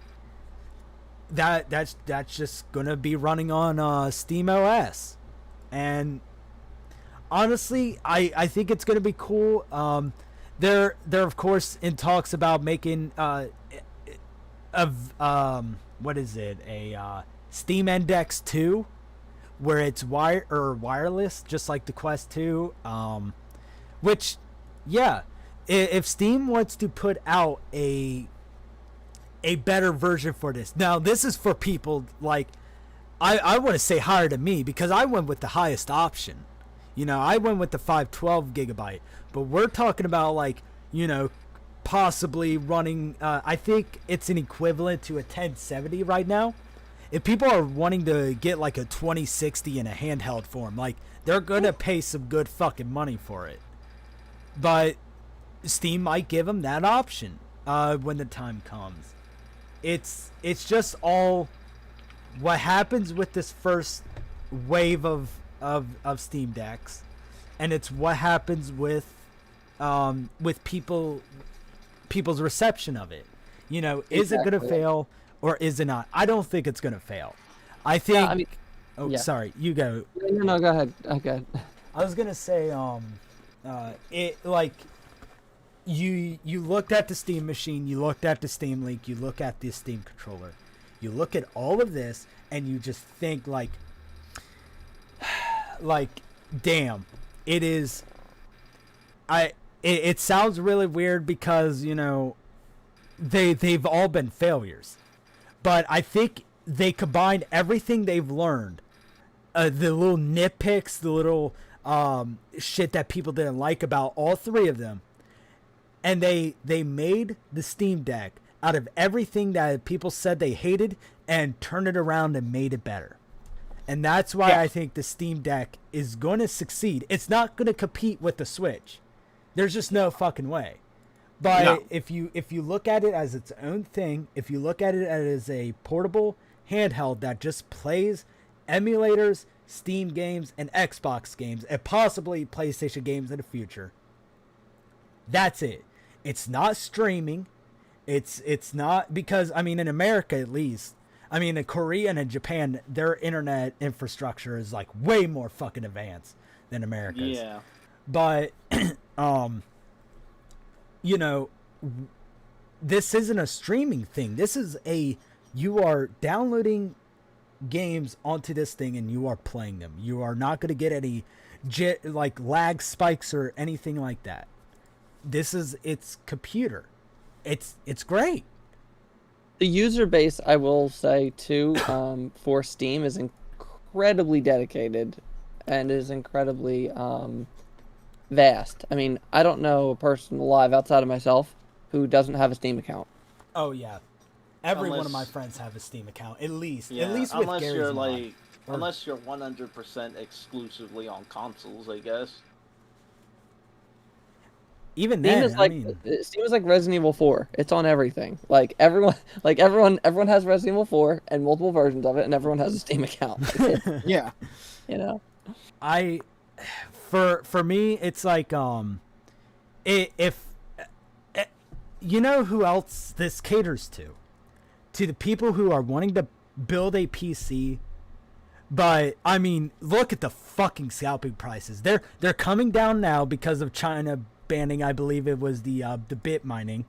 That's just gonna be running on Steam OS, and honestly, I think it's gonna be cool. They're of course in talks about making what is it, a Steam Index 2, where it's wireless, just like the Quest 2. Which, yeah. If Steam wants to put out a better version for this. Now, this is for people like, I want to say higher than me, because I went with the highest option. I went with the 512 gigabyte. But we're talking about possibly running, I think it's an equivalent to a 1070 right now. If people are wanting to get like a 2060 in a handheld form, they're going to pay some good fucking money for it. But Steam might give them that option when the time comes. It's just all what happens with this first wave of Steam decks, and it's what happens with people's reception of it. Is it gonna fail or is it not? I don't think it's gonna fail. I think. Sorry, you go. No, go ahead. Okay. I was gonna say, you looked at the Steam machine, you looked at the Steam Link, you look at the Steam controller, you look at all of this, and you just think damn, it is. It sounds really weird because they've all been failures, but I think they combined everything they've learned, the little nitpicks, the little shit that people didn't like about all three of them. And they made the Steam Deck out of everything that people said they hated and turned it around and made it better. And that's why I think the Steam Deck is going to succeed. It's not going to compete with the Switch. There's just no fucking way. But if you look at it as its own thing, if you look at it as a portable handheld that just plays emulators, Steam games, and Xbox games, and possibly PlayStation games in the future, that's it. It's not streaming. It's not, because in America at least, in Korea and in Japan, their internet infrastructure is way more fucking advanced than America's. Yeah. But this isn't a streaming thing. This is you are downloading games onto this thing and you are playing them. You are not going to get any lag spikes or anything like that. This is its computer. It's great. The user base, I will say too, for Steam is incredibly dedicated and is incredibly vast. I don't know a person alive outside of myself who doesn't have a Steam account. Oh yeah, every one of my friends have a Steam account, at least. Yeah, at least with unless Gary's you're mod. unless you're 100% exclusively on consoles, I guess. even Steam then, is like Steam is like Resident Evil 4. It's on everything. Like everyone has Resident Evil 4 and multiple versions of it, and everyone has a Steam account. Like, Yeah. you know. For me, it's like if you know who else this caters to the people who are wanting to build a PC. But I mean, look at the fucking scalping prices. They're coming down now because of China banning, I believe it was the bit mining.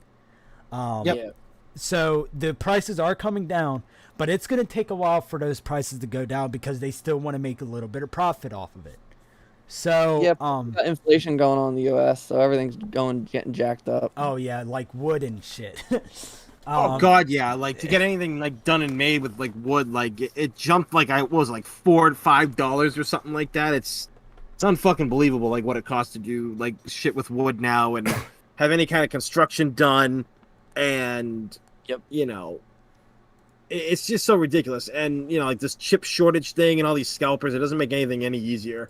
Yep. Yeah. So the prices are coming down, but it's going to take a while for those prices to go down because they still want to make a little bit of profit off of it. So Yeah, got inflation going on in the U.S., so everything's getting jacked up. oh yeah, like wood and shit. Oh god, yeah. Like to get anything like done and made with like wood, like it jumped like what was it, like $4 to $5 or something like that. It's unfucking believable like what it costs to do like shit with wood now and have any kind of construction done, and you know, it's just so ridiculous. And you know, like this chip shortage thing and all these scalpers, it doesn't make anything any easier.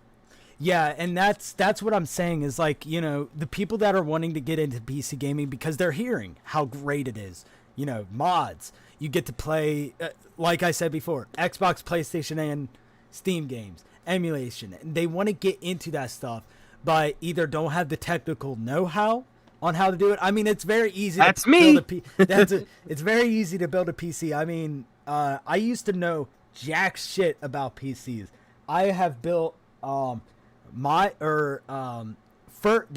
Yeah, and that's what I'm saying is like, you know, the people that are wanting to get into PC gaming because they're hearing how great it is. You know, mods. You get to play, like I said before, Xbox, PlayStation, and Steam games, emulation. And they want to get into that stuff, but either don't have the technical know-how on how to do it. I mean, it's very easy. That's to me. Build it's very easy to build a PC. I mean, I used to know jack shit about PCs. I have built the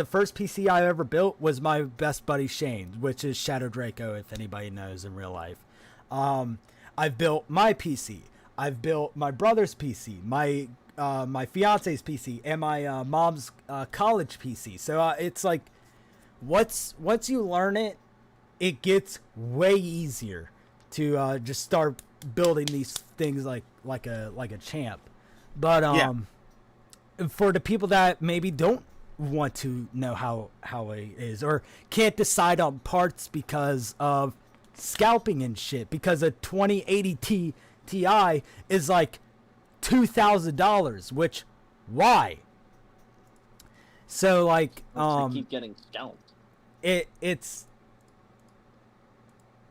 first PC I ever built was my best buddy Shane's, which is Shadow Draco, if anybody knows in real life. I've built my PC. I've built my brother's PC, my fiance's PC, and my mom's college PC. So it's like, once you learn it, it gets way easier to just start building these things like a champ. But for the people that maybe don't want to know how it is or can't decide on parts because of scalping and shit, because a 2080 Ti is like $2,000, which why? So like keep getting scalped. It's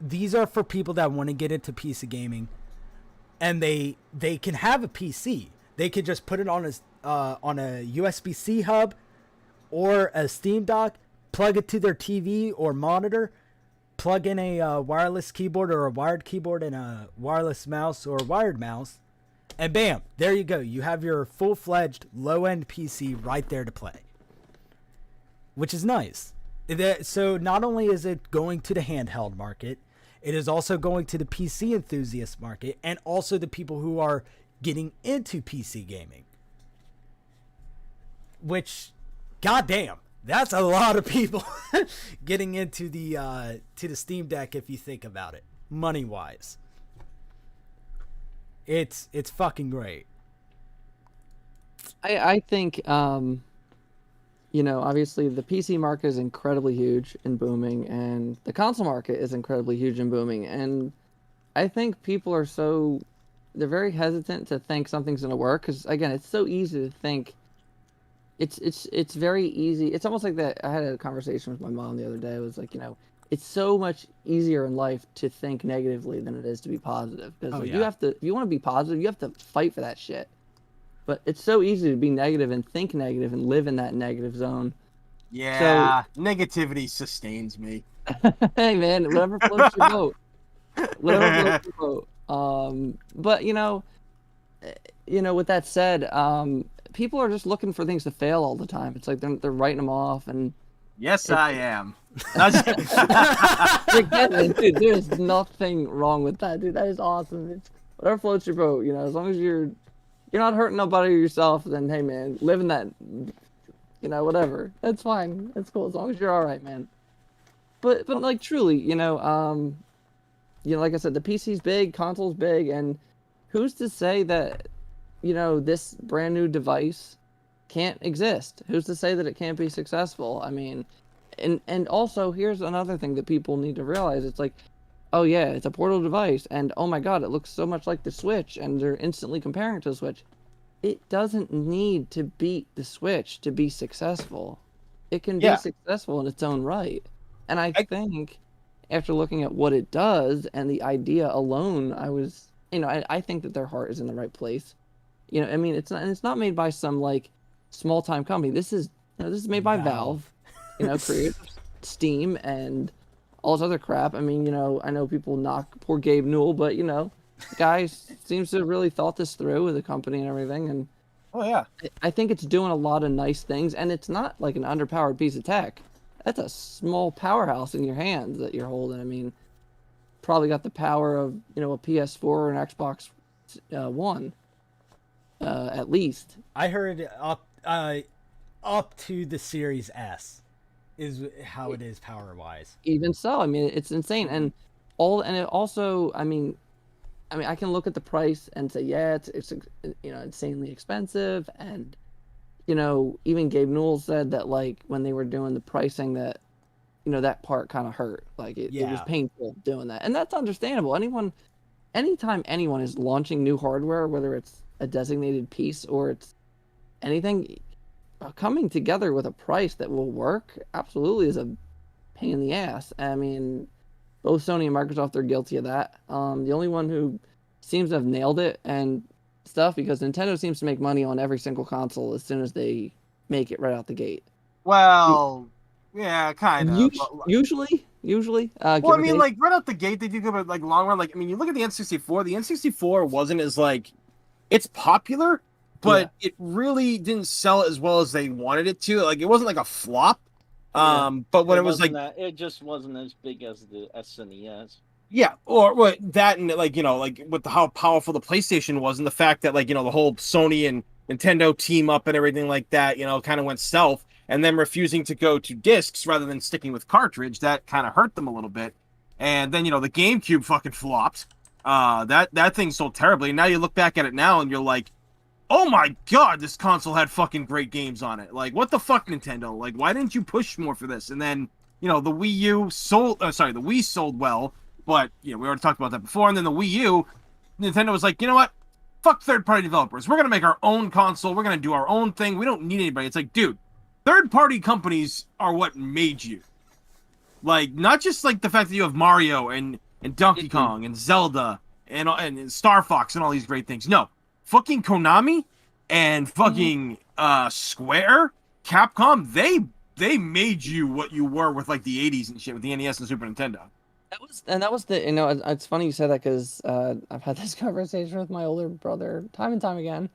these are for people that want to get into PC gaming, and they can have a PC. They could just put it on a USB-C hub or a Steam dock, plug it to their TV or monitor, plug in a wireless keyboard or a wired keyboard and a wireless mouse or wired mouse, and bam, there you go. You have your full-fledged low-end PC right there to play, which is nice. So not only is it going to the handheld market, it is also going to the PC enthusiast market and also the people who are getting into PC gaming. Which, goddamn, that's a lot of people getting into the Steam Deck if you think about it, money wise. It's fucking great. I think you know, obviously the PC market is incredibly huge and booming, and the console market is incredibly huge and booming, and I think people are they're very hesitant to think something's going to work because, again, it's so easy to think. It's very easy. It's almost like that. I had a conversation with my mom the other day. It was like, you know, it's so much easier in life to think negatively than it is to be positive. Because you have to, if you want to be positive, you have to fight for that shit. But it's so easy to be negative and think negative and live in that negative zone. Yeah, negativity sustains me. Hey man, whatever floats your boat. Whatever floats your boat. But you know, with that said, people are just looking for things to fail all the time. It's like they're writing them off, and yes, I am. Dude, there's nothing wrong with that, dude. That is awesome. It's whatever floats your boat. You know, as long as you're not hurting nobody or yourself, then hey man, live in that. You know, whatever. That's fine. That's cool as long as you're all right, man. But like truly, like I said, the PC's big, console's big, and who's to say that, this brand new device can't exist? Who's to say that it can't be successful? I mean, and also here's another thing that people need to realize. It's like, oh yeah, it's a portable device, and oh my god, it looks so much like the Switch, and they're instantly comparing it to the Switch. It doesn't need to beat the Switch to be successful. it can be Yeah. successful in its own right. And I I- think after looking at what it does and the idea alone, I think that their heart is in the right place. I mean, it's not made by some like small time company. This is made by Valve, created Steam and all this other crap. I mean, I know people knock poor Gabe Newell, but the guy seems to have really thought this through with the company and everything. And Oh yeah. I think it's doing a lot of nice things, and it's not like an underpowered piece of tech. That's a small powerhouse in your hands that you're holding. I mean, probably got the power of a PS4 or an Xbox One, at least. I heard up to the Series S is how it is power wise. Even so, I mean, it's insane, and it also, I mean, I can look at the price and say, yeah, it's insanely expensive, and even Gabe Newell said that like when they were doing the pricing that that part kind of hurt, like it was painful doing that, and that's understandable. Anytime anyone is launching new hardware, whether it's a designated piece or it's anything, coming together with a price that will work absolutely is a pain in the ass. I mean, both Sony and Microsoft are guilty of that. The only one who seems to have nailed it and stuff, because Nintendo seems to make money on every single console as soon as they make it right out the gate. Well, yeah, kind of. Usually. Well, I mean, like right out the gate, they do good, but like long run, like I mean, you look at the N64. The N64 wasn't as like, it's popular, but it really didn't sell as well as they wanted it to. Like it wasn't like a flop. But when it was like it just wasn't as big as the SNES. Yeah, or what that and like like with how powerful the PlayStation was and the fact that like the whole Sony and Nintendo team up and everything like that kind of went south, and them refusing to go to discs rather than sticking with cartridge, that kind of hurt them a little bit. And then the GameCube fucking flopped. That thing sold terribly. And now you look back at it now and you're like, oh my god, this console had fucking great games on it. Like what the fuck, Nintendo? Like why didn't you push more for this? And then the Wii sold well. But we already talked about that before. And then the Wii U, Nintendo was like, you know what? Fuck third-party developers. We're gonna make our own console. We're gonna do our own thing. We don't need anybody. It's like, dude, third-party companies are what made you. Like, not just like the fact that you have Mario and Donkey Kong and Zelda and Star Fox and all these great things. No, fucking Konami and fucking Square, Capcom. They made you what you were with like the '80s and shit with the NES and Super Nintendo. That was the it's funny you said that, because I've had this conversation with my older brother time and time again.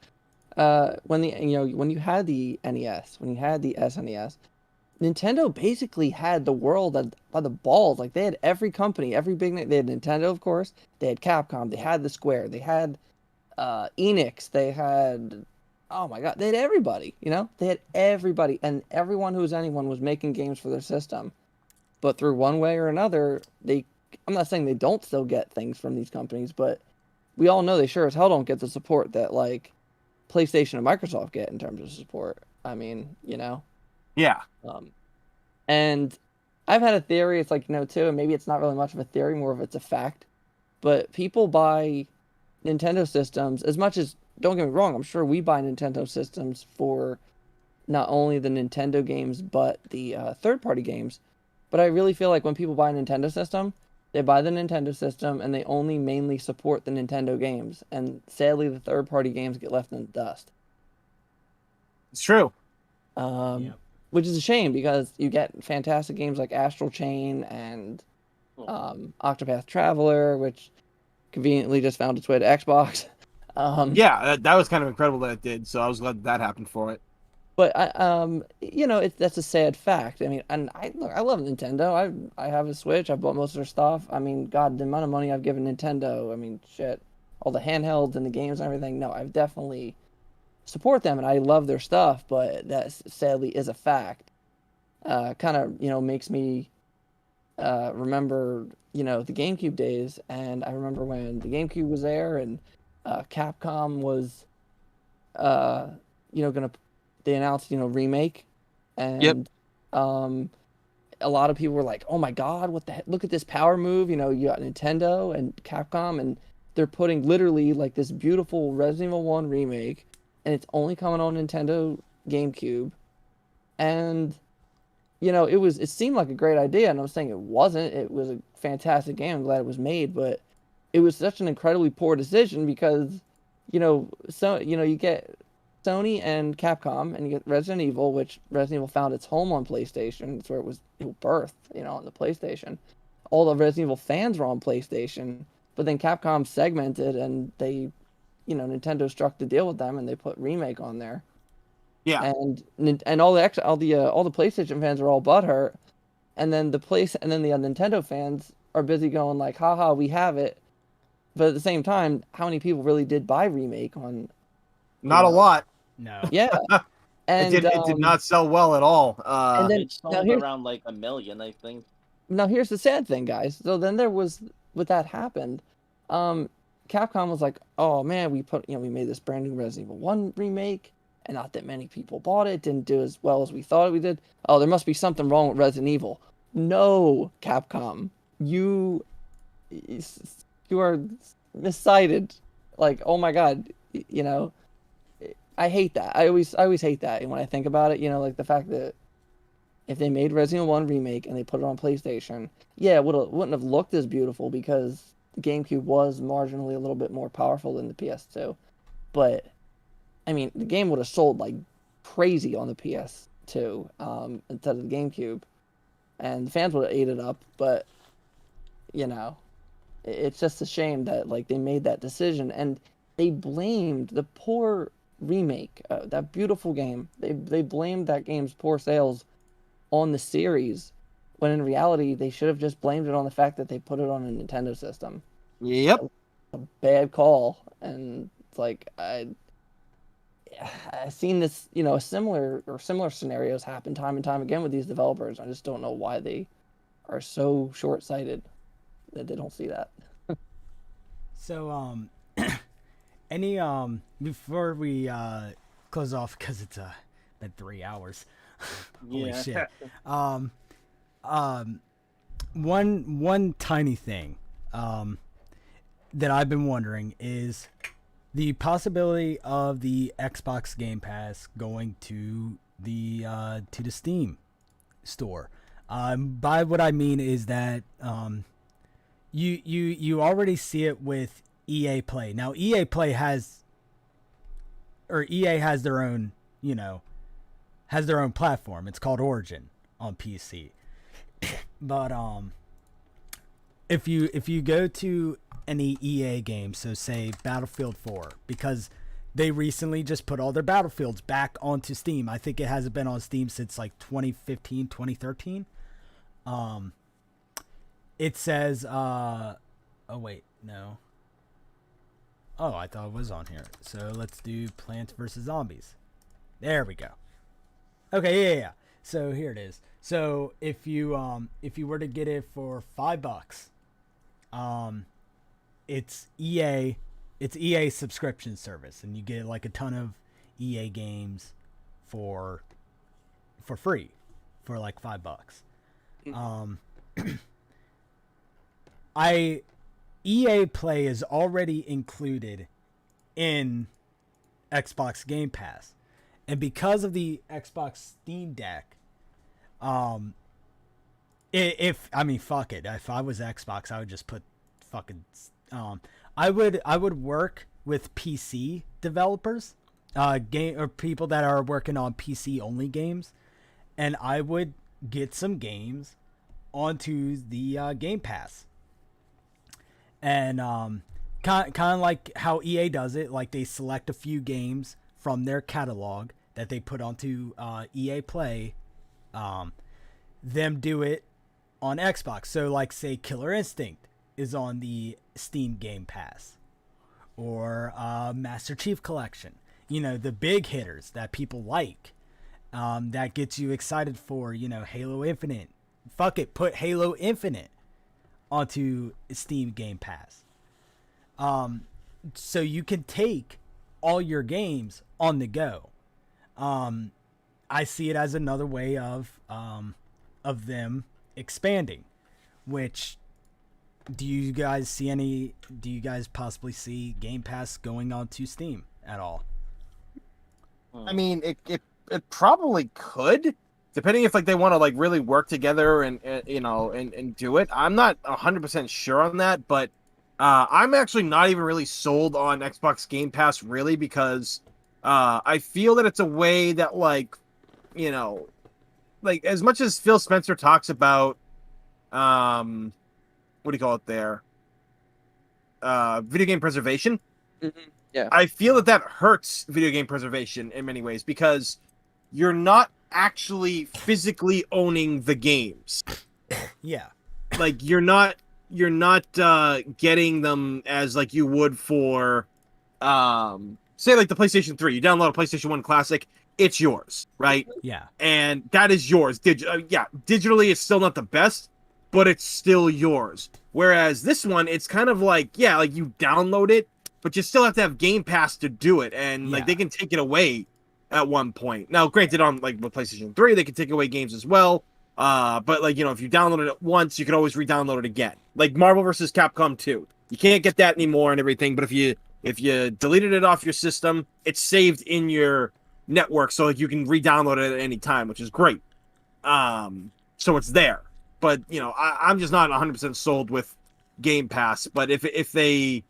When you had the NES, when you had the SNES, Nintendo basically had the world by the balls. Like they had every company, every big name. They had Nintendo, of course. They had Capcom. They had the Square. They had Enix. They had, oh my god, they had everybody. They had everybody, and everyone who was anyone was making games for their system. But through one way or another, I'm not saying they don't still get things from these companies, but we all know they sure as hell don't get the support that like PlayStation and Microsoft get in terms of support. I mean, Yeah. And I've had a theory, it's like, too, and maybe it's not really much of a theory, more of it's a fact. But people buy Nintendo systems as much as, don't get me wrong, I'm sure we buy Nintendo systems for not only the Nintendo games, but the third-party games. But I really feel like when people buy a Nintendo system, they buy the Nintendo system and they only mainly support the Nintendo games. And sadly, the third-party games get left in the dust. It's true. Which is a shame, because you get fantastic games like Astral Chain and Octopath Traveler, which conveniently just found its way to Xbox. Yeah, that was kind of incredible that it did. So I was glad that happened for it. But that's a sad fact. I mean, and I love Nintendo. I have a Switch. I bought most of their stuff. I mean, God, the amount of money I've given Nintendo. I mean, shit, all the handhelds and the games and everything. No, I've definitely support them, and I love their stuff. But that sadly is a fact. Kind of makes me remember the GameCube days, and I remember when the GameCube was there, and Capcom was gonna. They announced, remake, and a lot of people were like, "Oh my God, what the heck? Look at this power move!" You got Nintendo and Capcom, and they're putting literally like this beautiful Resident Evil 1 remake, and it's only coming on Nintendo GameCube, and it seemed like a great idea, and I'm saying it wasn't. It was a fantastic game. I'm glad it was made, but it was such an incredibly poor decision because, you get Sony and Capcom, and you get Resident Evil, which Resident Evil found its home on PlayStation. It's where it was birthed, on the PlayStation. All the Resident Evil fans were on PlayStation, but then Capcom segmented, and they, Nintendo struck the deal with them, and they put Remake on there. Yeah. And all the PlayStation fans are all butthurt, and then the Nintendo fans are busy going like, haha, we have it. But at the same time, how many people really did buy Remake on? Not a lot. No. Yeah. And it did not sell well at all. and then It sold around like 1 million, I think. now here's the sad thing, guys. So then there was, with that happened, Capcom was like, oh man, we made this brand new Resident Evil 1 remake, and not that many people bought it. It didn't do as well as we thought we did. Oh, there must be something wrong with Resident Evil. No, Capcom, you are miscited. Like, oh my god, I hate that. I always hate that when I think about it. Like the fact that if they made Resident Evil 1 remake and they put it on PlayStation, yeah, it wouldn't have looked as beautiful because the GameCube was marginally a little bit more powerful than the PS2. But I mean, the game would have sold like crazy on the PS2 instead of the GameCube, and the fans would have ate it up. But it's just a shame that like they made that decision, and they blamed the poor remake, that beautiful game. They blamed that game's poor sales on the series, when in reality they should have just blamed it on the fact that they put it on a Nintendo system. Yep. A bad call, and it's like I've seen this, similar scenarios happen time and time again with these developers. I just don't know why they are so short-sighted that they don't see that. So, any before we close off, because it's been 3 hours. Holy Yeah. shit. One tiny thing that I've been wondering is the possibility of the Xbox Game Pass going to the Steam store. By what I mean is that you already see it with EA Play. Now EA has their own, has their own platform. It's called Origin on PC. But if you go to any EA game, so say Battlefield 4, because they recently just put all their Battlefields back onto Steam. I think it hasn't been on Steam since like 2015, 2013. It says oh wait, no. Oh, I thought it was on here. So let's do Plants vs. Zombies. There we go. Okay, yeah. So here it is. So if you were to get it for $5, it's EA subscription service, and you get like a ton of EA games for free for like $5. EA Play is already included in Xbox Game Pass, and because of the Xbox Steam Deck, fuck it. If I was Xbox, I would just put fucking I would work with PC developers, game or people that are working on PC only games, and I would get some games onto the Game Pass. And kind of like how EA does it, like they select a few games from their catalog that they put onto EA Play, them do it on Xbox. So like say Killer Instinct is on the Steam Game Pass, or Master Chief Collection, the big hitters that people like, that gets you excited for, Halo Infinite. Fuck it, put Halo Infinite onto Steam Game Pass. So you can take all your games on the go. I see it as another way of them expanding. Which, do you guys possibly see Game Pass going on to Steam at all? I mean, it probably could. depending if like they want to like really work together and you know and do it. I'm not 100% sure on that, but I'm actually not even really sold on Xbox Game Pass really because I feel that it's a way that like you know like as much as Phil Spencer talks about what do you call it there video game preservation. Yeah. I feel that that hurts video game preservation in many ways because you're not actually physically owning the games. Yeah. Like you're not getting them as like you would for say like the PlayStation 3. You download a PlayStation 1 Classic, it's yours, right? Yeah. And that is yours. Yeah, digitally it's still not the best, but it's still yours. Whereas this one, it's kind of like, yeah, like you download it, but you still have to have Game Pass to do it, and like Yeah. they can take it away at one point. Now, granted, on like with PlayStation 3, they can take away games as well. But like, you know, if you download it once, you can always re-download it again. Like Marvel vs. Capcom 2. You can't get that anymore and everything, but if you deleted it off your system, it's saved in your network, so like you can re-download it at any time, which is great. So it's there. But you know, I'm just not 100% sold with Game Pass. But if they,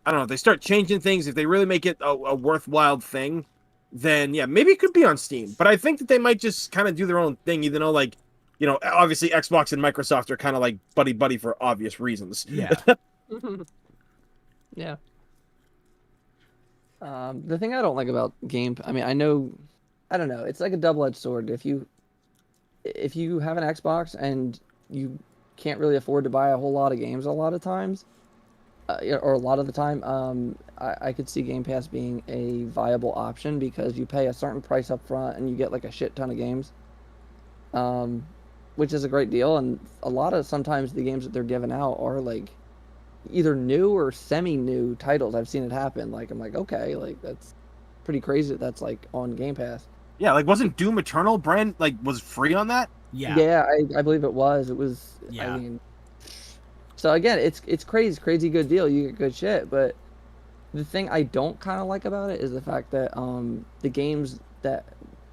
I don't know, if they start changing things, if they really make it a worthwhile thing, then yeah, maybe it could be on Steam. But I think that they might just kind of do their own thing, even though like, you know, obviously Xbox and Microsoft are kind of like buddy for obvious reasons. Yeah. Yeah. The thing I don't like about I mean, I don't know, it's like a double-edged sword. If you have an Xbox and you can't really afford to buy a whole lot of games a lot of times, or a lot of the time, I could see Game Pass being a viable option because you pay a certain price up front and you get like a shit ton of games, which is a great deal. And a lot of sometimes the games that they're giving out are like either new or semi-new titles. I've seen it happen. Like I'm like, okay, like that's pretty crazy that's like on Game Pass. Yeah, like wasn't Doom Eternal brand like was free on that? Yeah. Yeah, I believe it was. It was. Yeah. I mean, so again, it's crazy good deal. You get good shit, but the thing I don't kind of like about it is the fact that the games that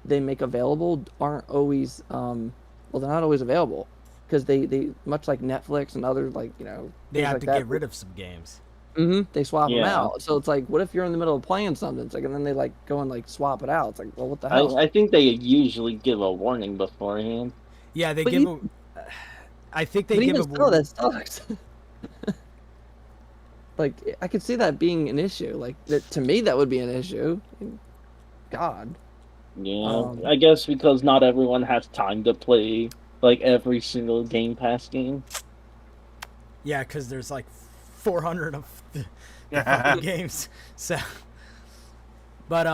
they make available aren't always well, they're not always available because they much like Netflix and other like They things have like to that, get rid of some games. they swap them Yeah. out. So it's like, what if you're in the middle of playing something? It's like, and then they like go and like swap it out. It's like, well, what the hell? I think they usually give a warning beforehand. Yeah, they But give you- I think they But give even a still, warning. that sucks. Like, I could see that being an issue. Like, to me, that would be an issue. God. Yeah, I guess because not everyone has time to play like every single Game Pass game. Yeah, because there's like 400 of the fucking games. So, but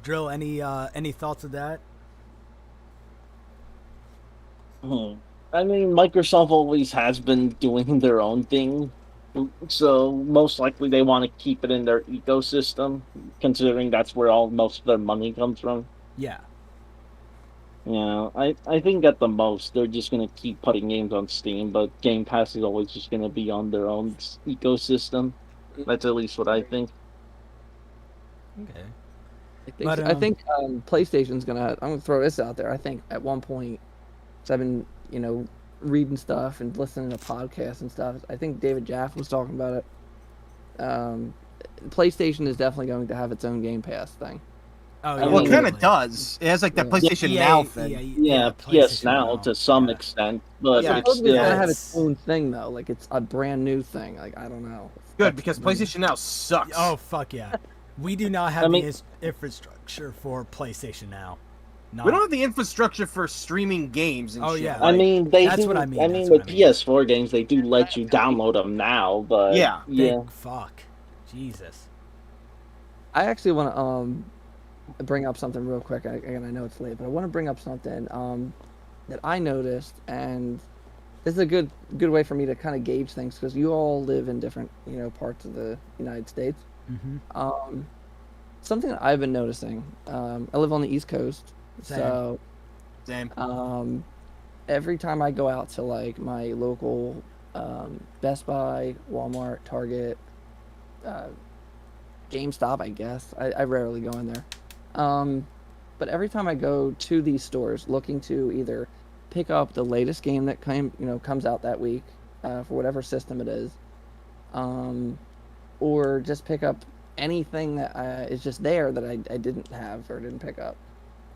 Drill, any thoughts of that? I mean, Microsoft always has been doing their own thing, so most likely they want to keep it in their ecosystem, considering that's where most of their money comes from. Yeah. Yeah, I think at the most they're just gonna keep putting games on Steam, but Game Pass is always just gonna be on their own ecosystem. That's at least what I think. Okay. I think PlayStation's gonna. I'm gonna throw this out there. I think at one point, so I've been reading stuff and listening to podcasts and stuff. I think David Jaff was talking about it. PlayStation is definitely going to have its own Game Pass thing. Oh, yeah, Well, it kind definitely. of does. It has like that Yeah. PlayStation Now thing. Yeah, PS Now to some extent, but Yeah, it's Supposedly it's still gonna have its own thing though. Like it's a brand new thing. Like I don't know. Good because PlayStation Now sucks. Oh fuck yeah. We do not have I mean- the infrastructure for PlayStation Now. No. We don't have the infrastructure for streaming games and Oh, shit. yeah. I mean, they That's do. what I mean, I that's mean, what with I mean. PS4 games, they do let you download them now, but Yeah. yeah. Big fuck. Jesus. I actually want to bring up something real quick. Again, I know it's late, but I want to bring up something that I noticed, and this is a good way for me to kind of gauge things because you all live in different parts of the United States. Mm-hmm. Something that I've been noticing. I live on the East Coast, Same. so Same. every time I go out to like my local Best Buy, Walmart, Target, GameStop, I guess I rarely go in there. But every time I go to these stores looking to either pick up the latest game that comes out that week for whatever system it is, or just pick up anything that is just there that I didn't have or didn't pick up.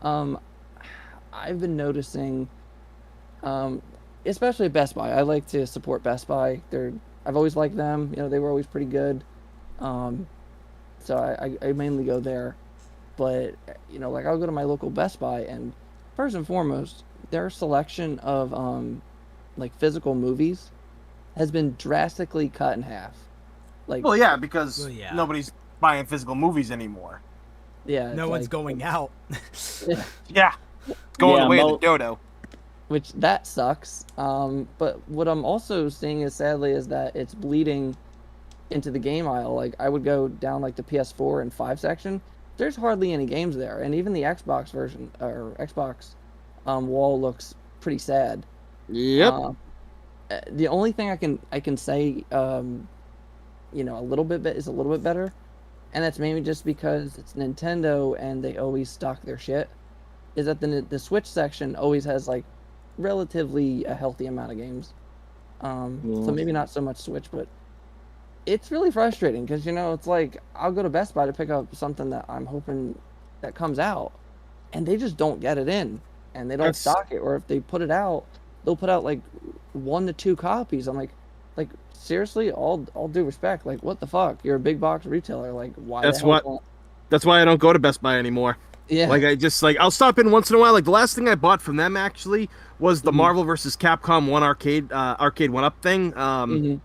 I've been noticing, especially at Best Buy. I like to support Best Buy. I've always liked them. They were always pretty good. So I mainly go there. But like I'll go to my local Best Buy, and first and foremost, their selection of like physical movies has been drastically cut in half. Like, well, yeah, because Well, yeah. nobody's buying physical movies anymore. yeah, No it's one's like- going out. Yeah, it's going Yeah, away the dodo. which that sucks. But what I'm also seeing is sadly is that it's bleeding into the game aisle. Like I would go down like the PS4 and 5 section. There's hardly any games there, and even the Xbox version or Xbox wall looks pretty sad. Yep. The only thing I can say, a little bit is a little bit better, and that's maybe just because it's Nintendo and they always stock their shit. Is that the Switch section always has like relatively a healthy amount of games. So maybe not so much Switch, but it's really frustrating because it's like I'll go to Best Buy to pick up something that I'm hoping that comes out, and they just don't get it in, and they don't That's- stock it, or if they put it out, they'll put out like 1 to 2 copies. I'm like seriously, all due respect, like what the fuck? You're a big box retailer, like why? That's the hell what- don't- That's why I don't go to Best Buy anymore. Yeah. Like I just I'll stop in once in a while. Like the last thing I bought from them actually was the Mhm. Marvel vs. Capcom 1 arcade 1-up thing. Mhm.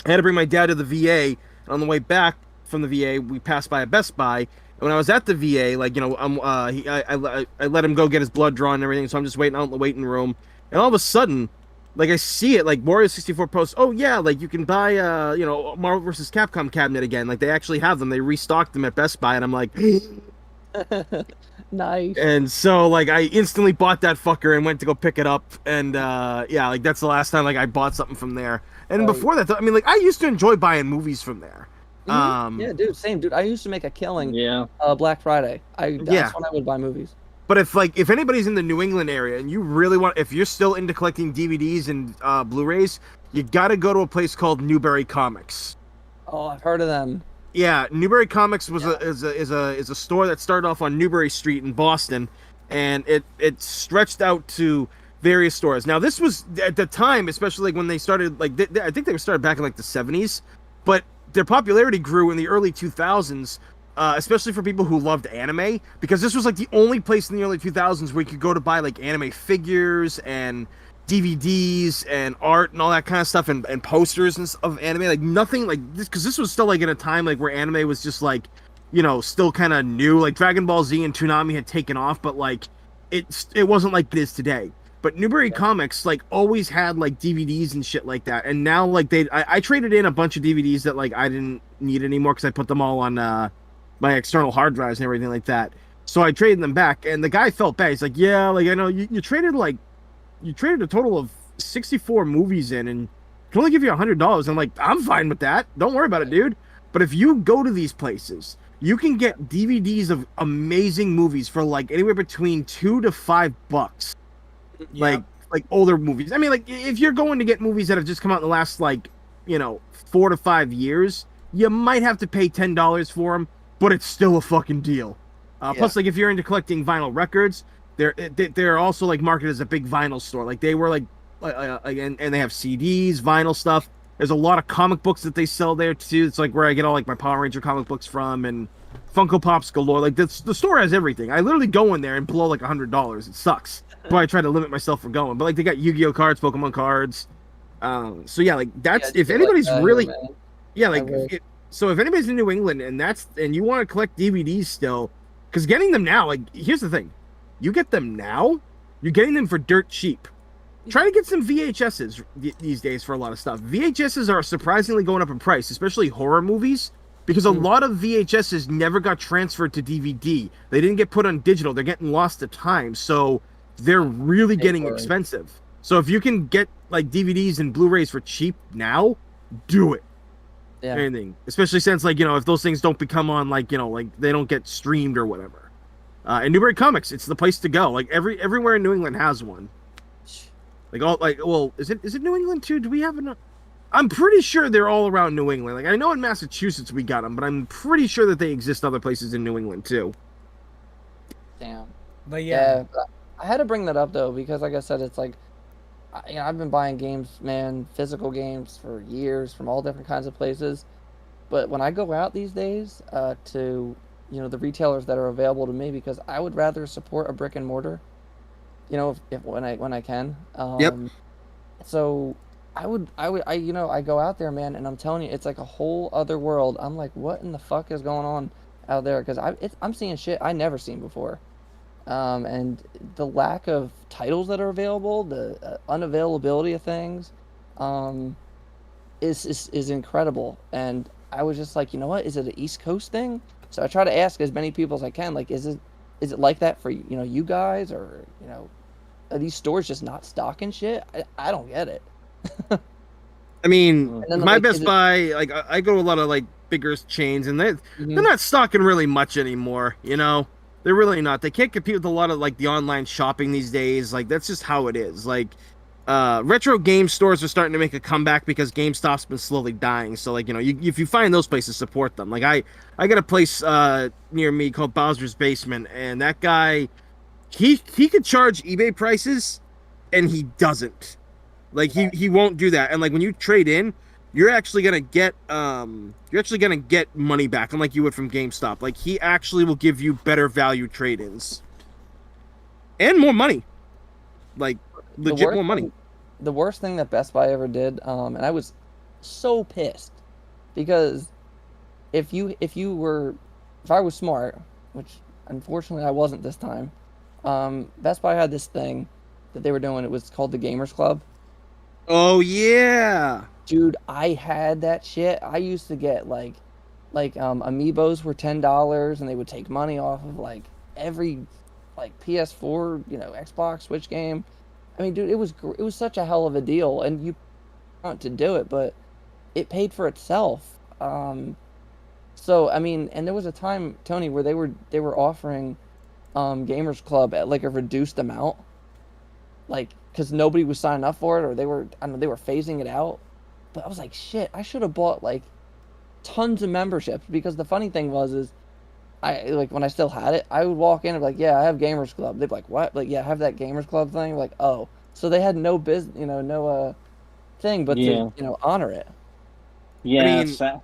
I had to bring my dad to the VA, and on the way back from the VA, we passed by a Best Buy. And when I was at the VA, like I let him go get his blood drawn and everything, so I'm just waiting out in the waiting room, and all of a sudden, like I see it, like Mario 64 posts, oh yeah, like you can buy Marvel vs. Capcom cabinet again, like they actually have them, they restocked them at Best Buy, and I'm like, Nice. and so like I instantly bought that fucker and went to go pick it up, and like that's the last time like I bought something from there. And Right. before that, I mean, like I used to enjoy buying movies from there. Mhm. Yeah, dude, same dude. I used to make a killing. Yeah. Black Friday. That's Yeah. when I would buy movies. But if anybody's in the New England area and you really if you're still into collecting DVDs and Blu-rays, you gotta go to a place called Newbury Comics. Oh, I've heard of them. Yeah, Newbury Comics is a store that started off on Newbury Street in Boston, and it stretched out to various stores. Now this was at the time, especially like when they started, like I think they started back in like the 70s, but their popularity grew in the early 2000s, especially for people who loved anime, because this was like the only place in the early 2000s where you could go to buy like anime figures and DVDs and art and all that kind of stuff, and posters of anime, like nothing like this, because this was still like in a time like where anime was just like, still kind of new. Like Dragon Ball Z and Toonami had taken off, but like it wasn't like it is today. But Newbury Comics like always had like DVDs and shit like that, and now like I traded in a bunch of DVDs that like I didn't need anymore because I put them all on my external hard drives and everything like that. So I traded them back, and the guy felt bad. He's like, "Yeah, like I know you traded a total of 64 movies in, and can only give you $100." I'm like, "I'm fine with that. Don't worry about it, dude." But if you go to these places, you can get DVDs of amazing movies for like anywhere between $2 to $5. Like older movies. I mean, like if you're going to get movies that have just come out in the last 4 to 5 years, you might have to pay $10 for them, but it's still a fucking deal. Plus, like if you're into collecting vinyl records, they're also like marketed as a big vinyl store. Like they were and they have CDs, vinyl stuff. There's a lot of comic books that they sell there too. It's like where I get all like my Power Ranger comic books from, and Funko Pops galore. Like the store has everything. I literally go in there and blow like $100. It sucks. But I try to limit myself from going. But like they got Yu-Gi-Oh cards, Pokemon cards. So yeah, like that's if anybody's really so if anybody's in New England and you want to collect DVDs still, because getting them now, like here's the thing, you get them now, you're getting them for dirt cheap. Try to get some VHSs these days for a lot of stuff. VHSs are surprisingly going up in price, especially horror movies, because a lot of VHSs never got transferred to DVD. They didn't get put on digital. They're getting lost to time, so they're really getting expensive. So if you can get like DVDs and Blu-rays for cheap now, do it. Yeah. Anything, especially since like if those things don't become on like like they don't get streamed or whatever. And Newbury Comics, it's the place to go. Like everywhere in New England has one. Is it New England too? Do we have enough? I'm pretty sure they're all around New England. Like I know in Massachusetts we got them, but I'm pretty sure that they exist other places in New England too. Damn. But yeah. I had to bring that up though because, like I said, it's like, I've been buying games, man, physical games for years from all different kinds of places. But when I go out these days to the retailers that are available to me, because I would rather support a brick and mortar, if when I can. Yep. So I go out there, man, and I'm telling you, it's like a whole other world. I'm like, what in the fuck is going on out there? Because I'm seeing shit I never seen before. And the lack of titles that are available, the unavailability of things, is incredible. And I was just like, you know what? Is it an East Coast thing? So I try to ask as many people as I can. Like, is it like that for you guys, or are these stores just not stocking shit? I don't get it. I mean, then, my Best Buy, like I go to a lot of like bigger chains, and they're not stocking really much anymore. They're really not. They can't compete with a lot of like the online shopping these days. Like that's just how it is. Like retro game stores are starting to make a comeback because GameStop's been slowly dying. So like if you find those places, support them. Like I got a place near me called Bowser's Basement, and that guy he could charge eBay prices, and he doesn't. Like he won't do that. And like when you trade in, you're actually gonna get money back, unlike you would from GameStop. Like he actually will give you better value trade-ins and more money, like legit more money. The worst thing that Best Buy ever did, and I was so pissed because if I was smart, which unfortunately I wasn't this time, Best Buy had this thing that they were doing. It was called the Gamers Club. Oh yeah. Dude, I had that shit. I used to get like amiibos were $10, and they would take money off of like every like PS4, Xbox, Switch game. I mean, dude, it was such a hell of a deal, and you want to do it, but it paid for itself. So I mean, and there was a time, Tony, where they were offering Gamers Club at like a reduced amount, like because nobody was signing up for it, or they were phasing it out. But I was like, shit, I should have bought like tons of memberships, because the funny thing was I like when I still had it, I would walk in and be like, yeah, I have Gamers Club. They'd be like, what? Like, yeah, I have that Gamers Club thing. Like, oh, so they had no business, no thing, but to honor it. Yeah, I mean,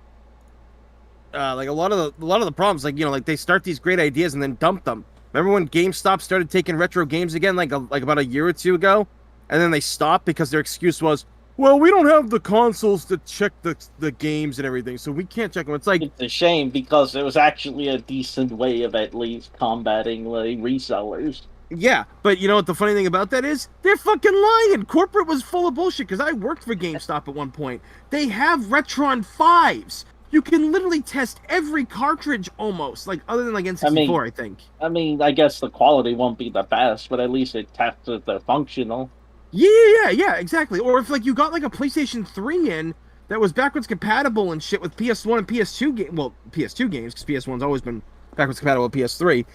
like a lot of the problems, like like they start these great ideas and then dump them. Remember when GameStop started taking retro games again, like about a year or two ago, and then they stopped because their excuse was, well, we don't have the consoles to check the games and everything, so we can't check them. It's like, it's a shame, because it was actually a decent way of at least combating like resellers. Yeah, but you know what the funny thing about that is? They're fucking lying. Corporate was full of bullshit, because I worked for GameStop at one point. They have Retron 5s. You can literally test every cartridge almost, like other than like N64, I think. I mean, I guess the quality won't be the best, but at least it tests that they're functional. Yeah, exactly. Or if like you got like a PlayStation 3 in that was backwards compatible and shit with PS1 and PS2 PS2 games, because PS1's always been backwards compatible with PS3.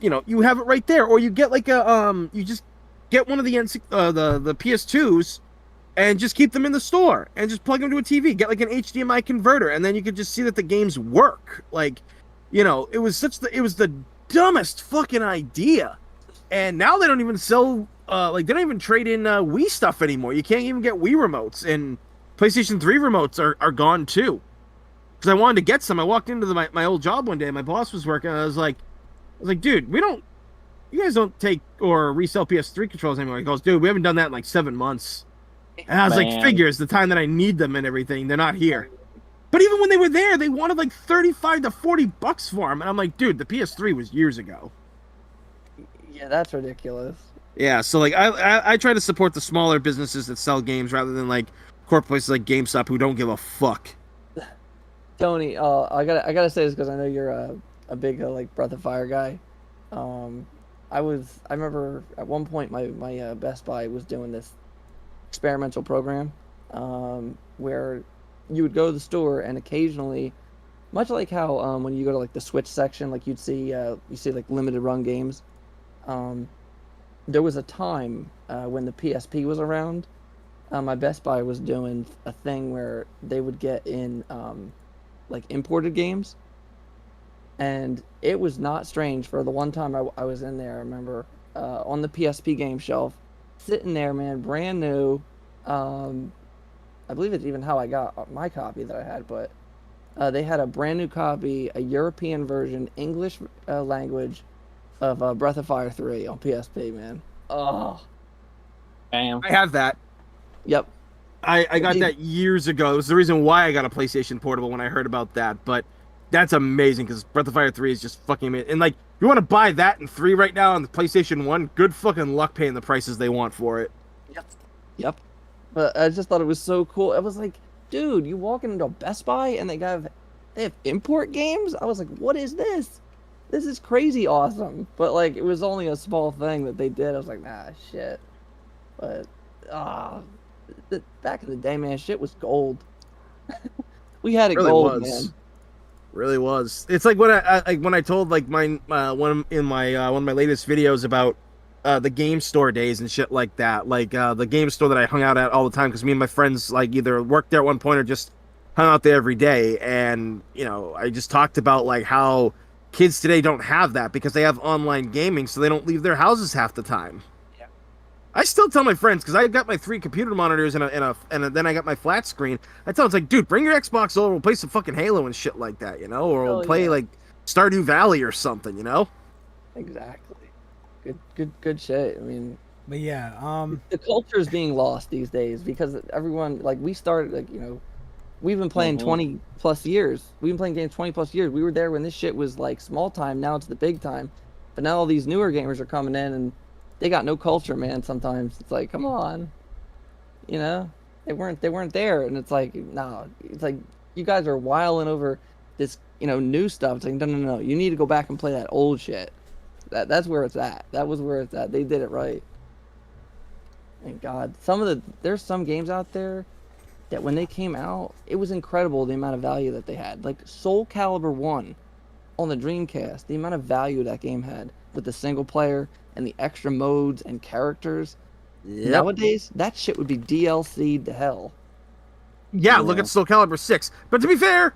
You have it right there. Or you get like you just get one of the the PS2s and just keep them in the store and just plug them to a TV. Get like an HDMI converter, and then you could just see that the games work. Like, it was the dumbest fucking idea. And now they don't even sell they don't even trade in Wii stuff anymore. You can't even get Wii remotes, and PlayStation 3 remotes are gone too. Because I wanted to get some. I walked into my old job one day, my boss was working, and I was like, dude, you guys don't take or resell PS3 controls anymore. He goes, dude, we haven't done that in like 7 months. And I was like, figures, the time that I need them and everything, they're not here. But even when they were there, they wanted like $35 to $40 for them. And I'm like, dude, the PS3 was years ago. Yeah, that's ridiculous. Yeah, so like I try to support the smaller businesses that sell games rather than like corporate places like GameStop who don't give a fuck. Tony, I gotta say this because I know you're a big like Breath of Fire guy. I remember at one point my Best Buy was doing this experimental program where you would go to the store, and occasionally much like how when you go to like the Switch section, like you see like limited run games. Um, there was a time when the PSP was around. My Best Buy was doing a thing where they would get in like imported games, and it was not strange for the one time I was in there. I remember on the PSP game shelf, sitting there, man, brand new. Um, I believe it's even how I got my copy that I had, but they had a brand new copy, a European version, English language of Breath of Fire 3 on PSP, man. Oh, Damn. I have that. yep. I got that years ago. It was the reason why I got a PlayStation Portable when I heard about that. But that's amazing because Breath of Fire 3 is just fucking amazing. And like, you want to buy that and 3 right now on the PlayStation 1, good fucking luck paying the prices they want for it. Yep. But I just thought it was so cool. I was like, dude, you walk into a Best Buy and they have import games? I was like, what is this? This is crazy awesome. But like, it was only a small thing that they did. I was like, nah, shit. But back in the day, man, shit was gold. We had it Really gold, was. man. Really was. It's like when I told like my one in my one of my latest videos about the game store days and shit like that. Like the game store that I hung out at all the time because me and my friends like either worked there at one point or just hung out there every day. And you know, I just talked about like how kids today don't have that because they have online gaming, so they don't leave their houses half the time. Yeah. I still tell my friends because I've got my 3 computer monitors and then I got my flat screen. I tell them, it's like, dude, bring your Xbox over. We'll play some fucking Halo and shit like that, you know, or we'll Hell play yeah. like Stardew Valley or something, you know. Exactly. Good shit. I mean, But yeah, the culture is being lost these days because everyone, like, we started, like, we've been playing 20 plus years. We've been playing games 20 plus years. We were there when this shit was like small time. Now it's the big time. But now all these newer gamers are coming in and they got no culture, man. Sometimes it's like, come on, they weren't there, and it's like, no, it's like you guys are wiling over this, new stuff. It's like, no. You need to go back and play that old shit. That's where it's at. That was where it's at. They did it right. Thank God. There's some games out there that when they came out, it was incredible the amount of value that they had. Like Soul Calibur 1 on the Dreamcast, the amount of value that game had with the single player and the extra modes and characters. Yep. Nowadays, that shit would be DLC'd to hell. Yeah, look at Soul Calibur 6. But to be fair,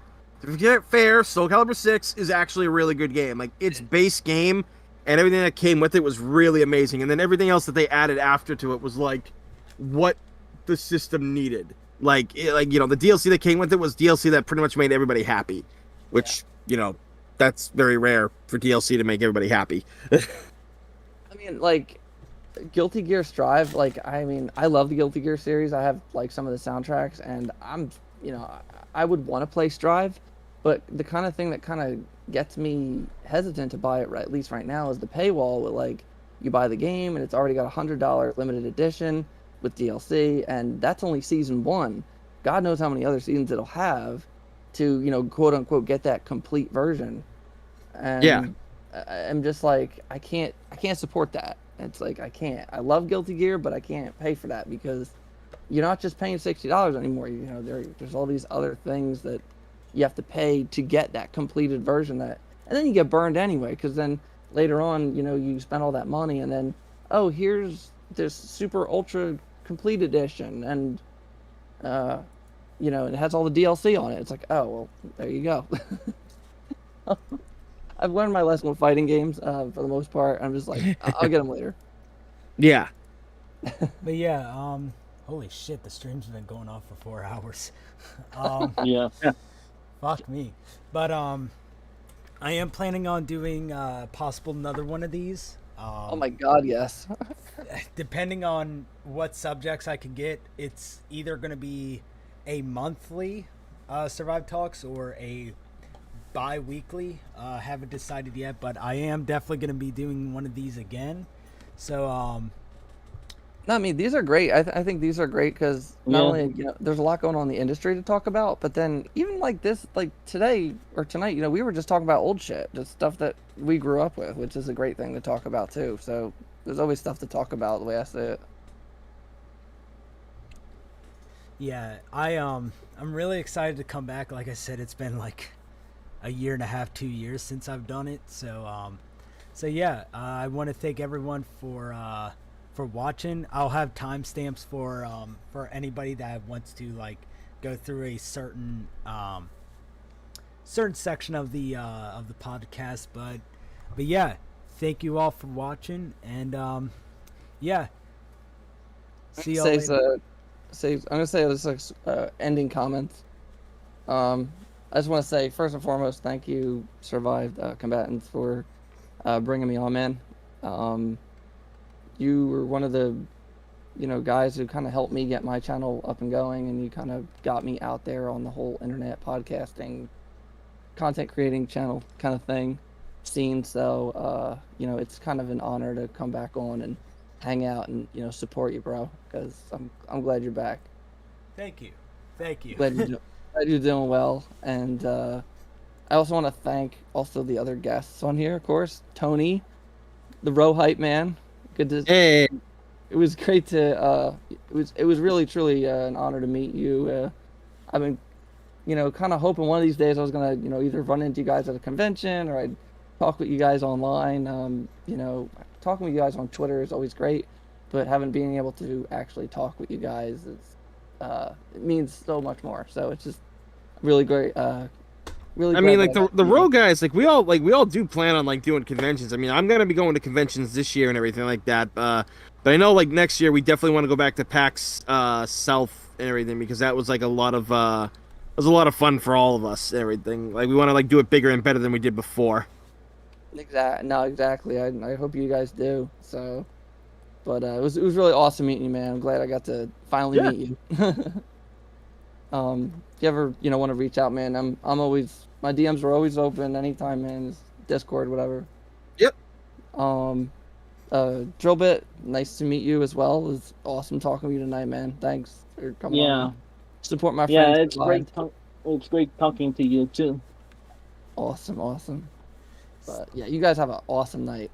Soul Calibur 6 is actually a really good game. Like, its base game and everything that came with it was really amazing. And then everything else that they added after to it was like what the system needed. The DLC that came with it was DLC that pretty much made everybody happy, which, that's very rare for DLC to make everybody happy. I mean, like, Guilty Gear Strive, I love the Guilty Gear series. I have, like, some of the soundtracks, and I would want to play Strive, but the kind of thing that kind of gets me hesitant to buy it, at least right now, is the paywall with, like, you buy the game, and it's already got a $100 limited edition with DLC, and that's only Season 1. God knows how many other seasons it'll have to, quote-unquote, get that complete version. And yeah. I'm just like, I can't support that. It's like, I can't. I love Guilty Gear, but I can't pay for that because you're not just paying $60 anymore. There's all these other things that you have to pay to get that completed version and then you get burned anyway because then later on, you spend all that money and then, oh, here's this super ultra complete edition and, it has all the DLC on it. It's like, oh, well, there you go. I've learned my lesson with fighting games for the most part. I'm just like, I'll get them later. Yeah. but yeah, holy shit, the stream's been going off for 4 hours. Yeah. Fuck me. But I am planning on doing possible another one of these. Oh my God, yes. Depending on what subjects I can get, it's either going to be a monthly Survive Talks or a bi-weekly. Haven't decided yet, but I am definitely going to be doing one of these again. So No, I mean, these are great. I think these are great because not only, there's a lot going on in the industry to talk about, but then even like this, like today or tonight, we were just talking about old shit, just stuff that we grew up with, which is a great thing to talk about too. So there's always stuff to talk about the way I say it. yeah, I'm really excited to come back. Like I said, it's been like a year and a half, 2 years since I've done it. So yeah, I want to thank everyone for watching. I'll have timestamps for anybody that wants to like go through a certain section of the podcast. But yeah, thank you all for watching, and yeah, see y'all later. I'm gonna say this ending comments. I just want to say first and foremost, thank you, Survived Combatants, for bringing me on, man. You were one of the guys who kind of helped me get my channel up and going, and you kind of got me out there on the whole internet podcasting, content creating channel kind of thing scene. So it's kind of an honor to come back on and hang out and support you, bro, because I'm glad you're back. Thank you. Glad you're doing well. And I also want to thank also the other guests on here, of course. Tony, the Row Hype Man. Good to Hey. It was great to it was really truly an honor to meet you. I've been kind of hoping one of these days I was gonna either run into you guys at a convention or I'd talk with you guys online. Talking with you guys on Twitter is always great, but being able to actually talk with you guys is it means so much more. So it's just really great. Really, I mean, like the Row guys, like we all do plan on like doing conventions. I mean, I'm gonna be going to conventions this year and everything like that. But I know like next year we definitely want to go back to PAX South and everything, because that was like a lot of it was a lot of fun for all of us and everything. Like we want to like do it bigger and better than we did before. Exactly. I hope you guys do. So, but it was really awesome meeting you, man. I'm glad I got to finally meet you. If you ever want to reach out, man, I'm always, my DMs are always open anytime, man. It's Discord, whatever. Yep. Drilbit, nice to meet you as well. It was awesome talking to you tonight, man. Thanks for coming on. Support my friends. Yeah, it's great. It's great talking to you too. Awesome. But yeah, you guys have an awesome night.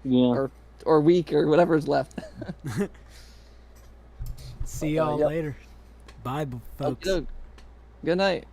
Yeah. Or week or whatever's left. See y'all later. Bye, folks. Good night.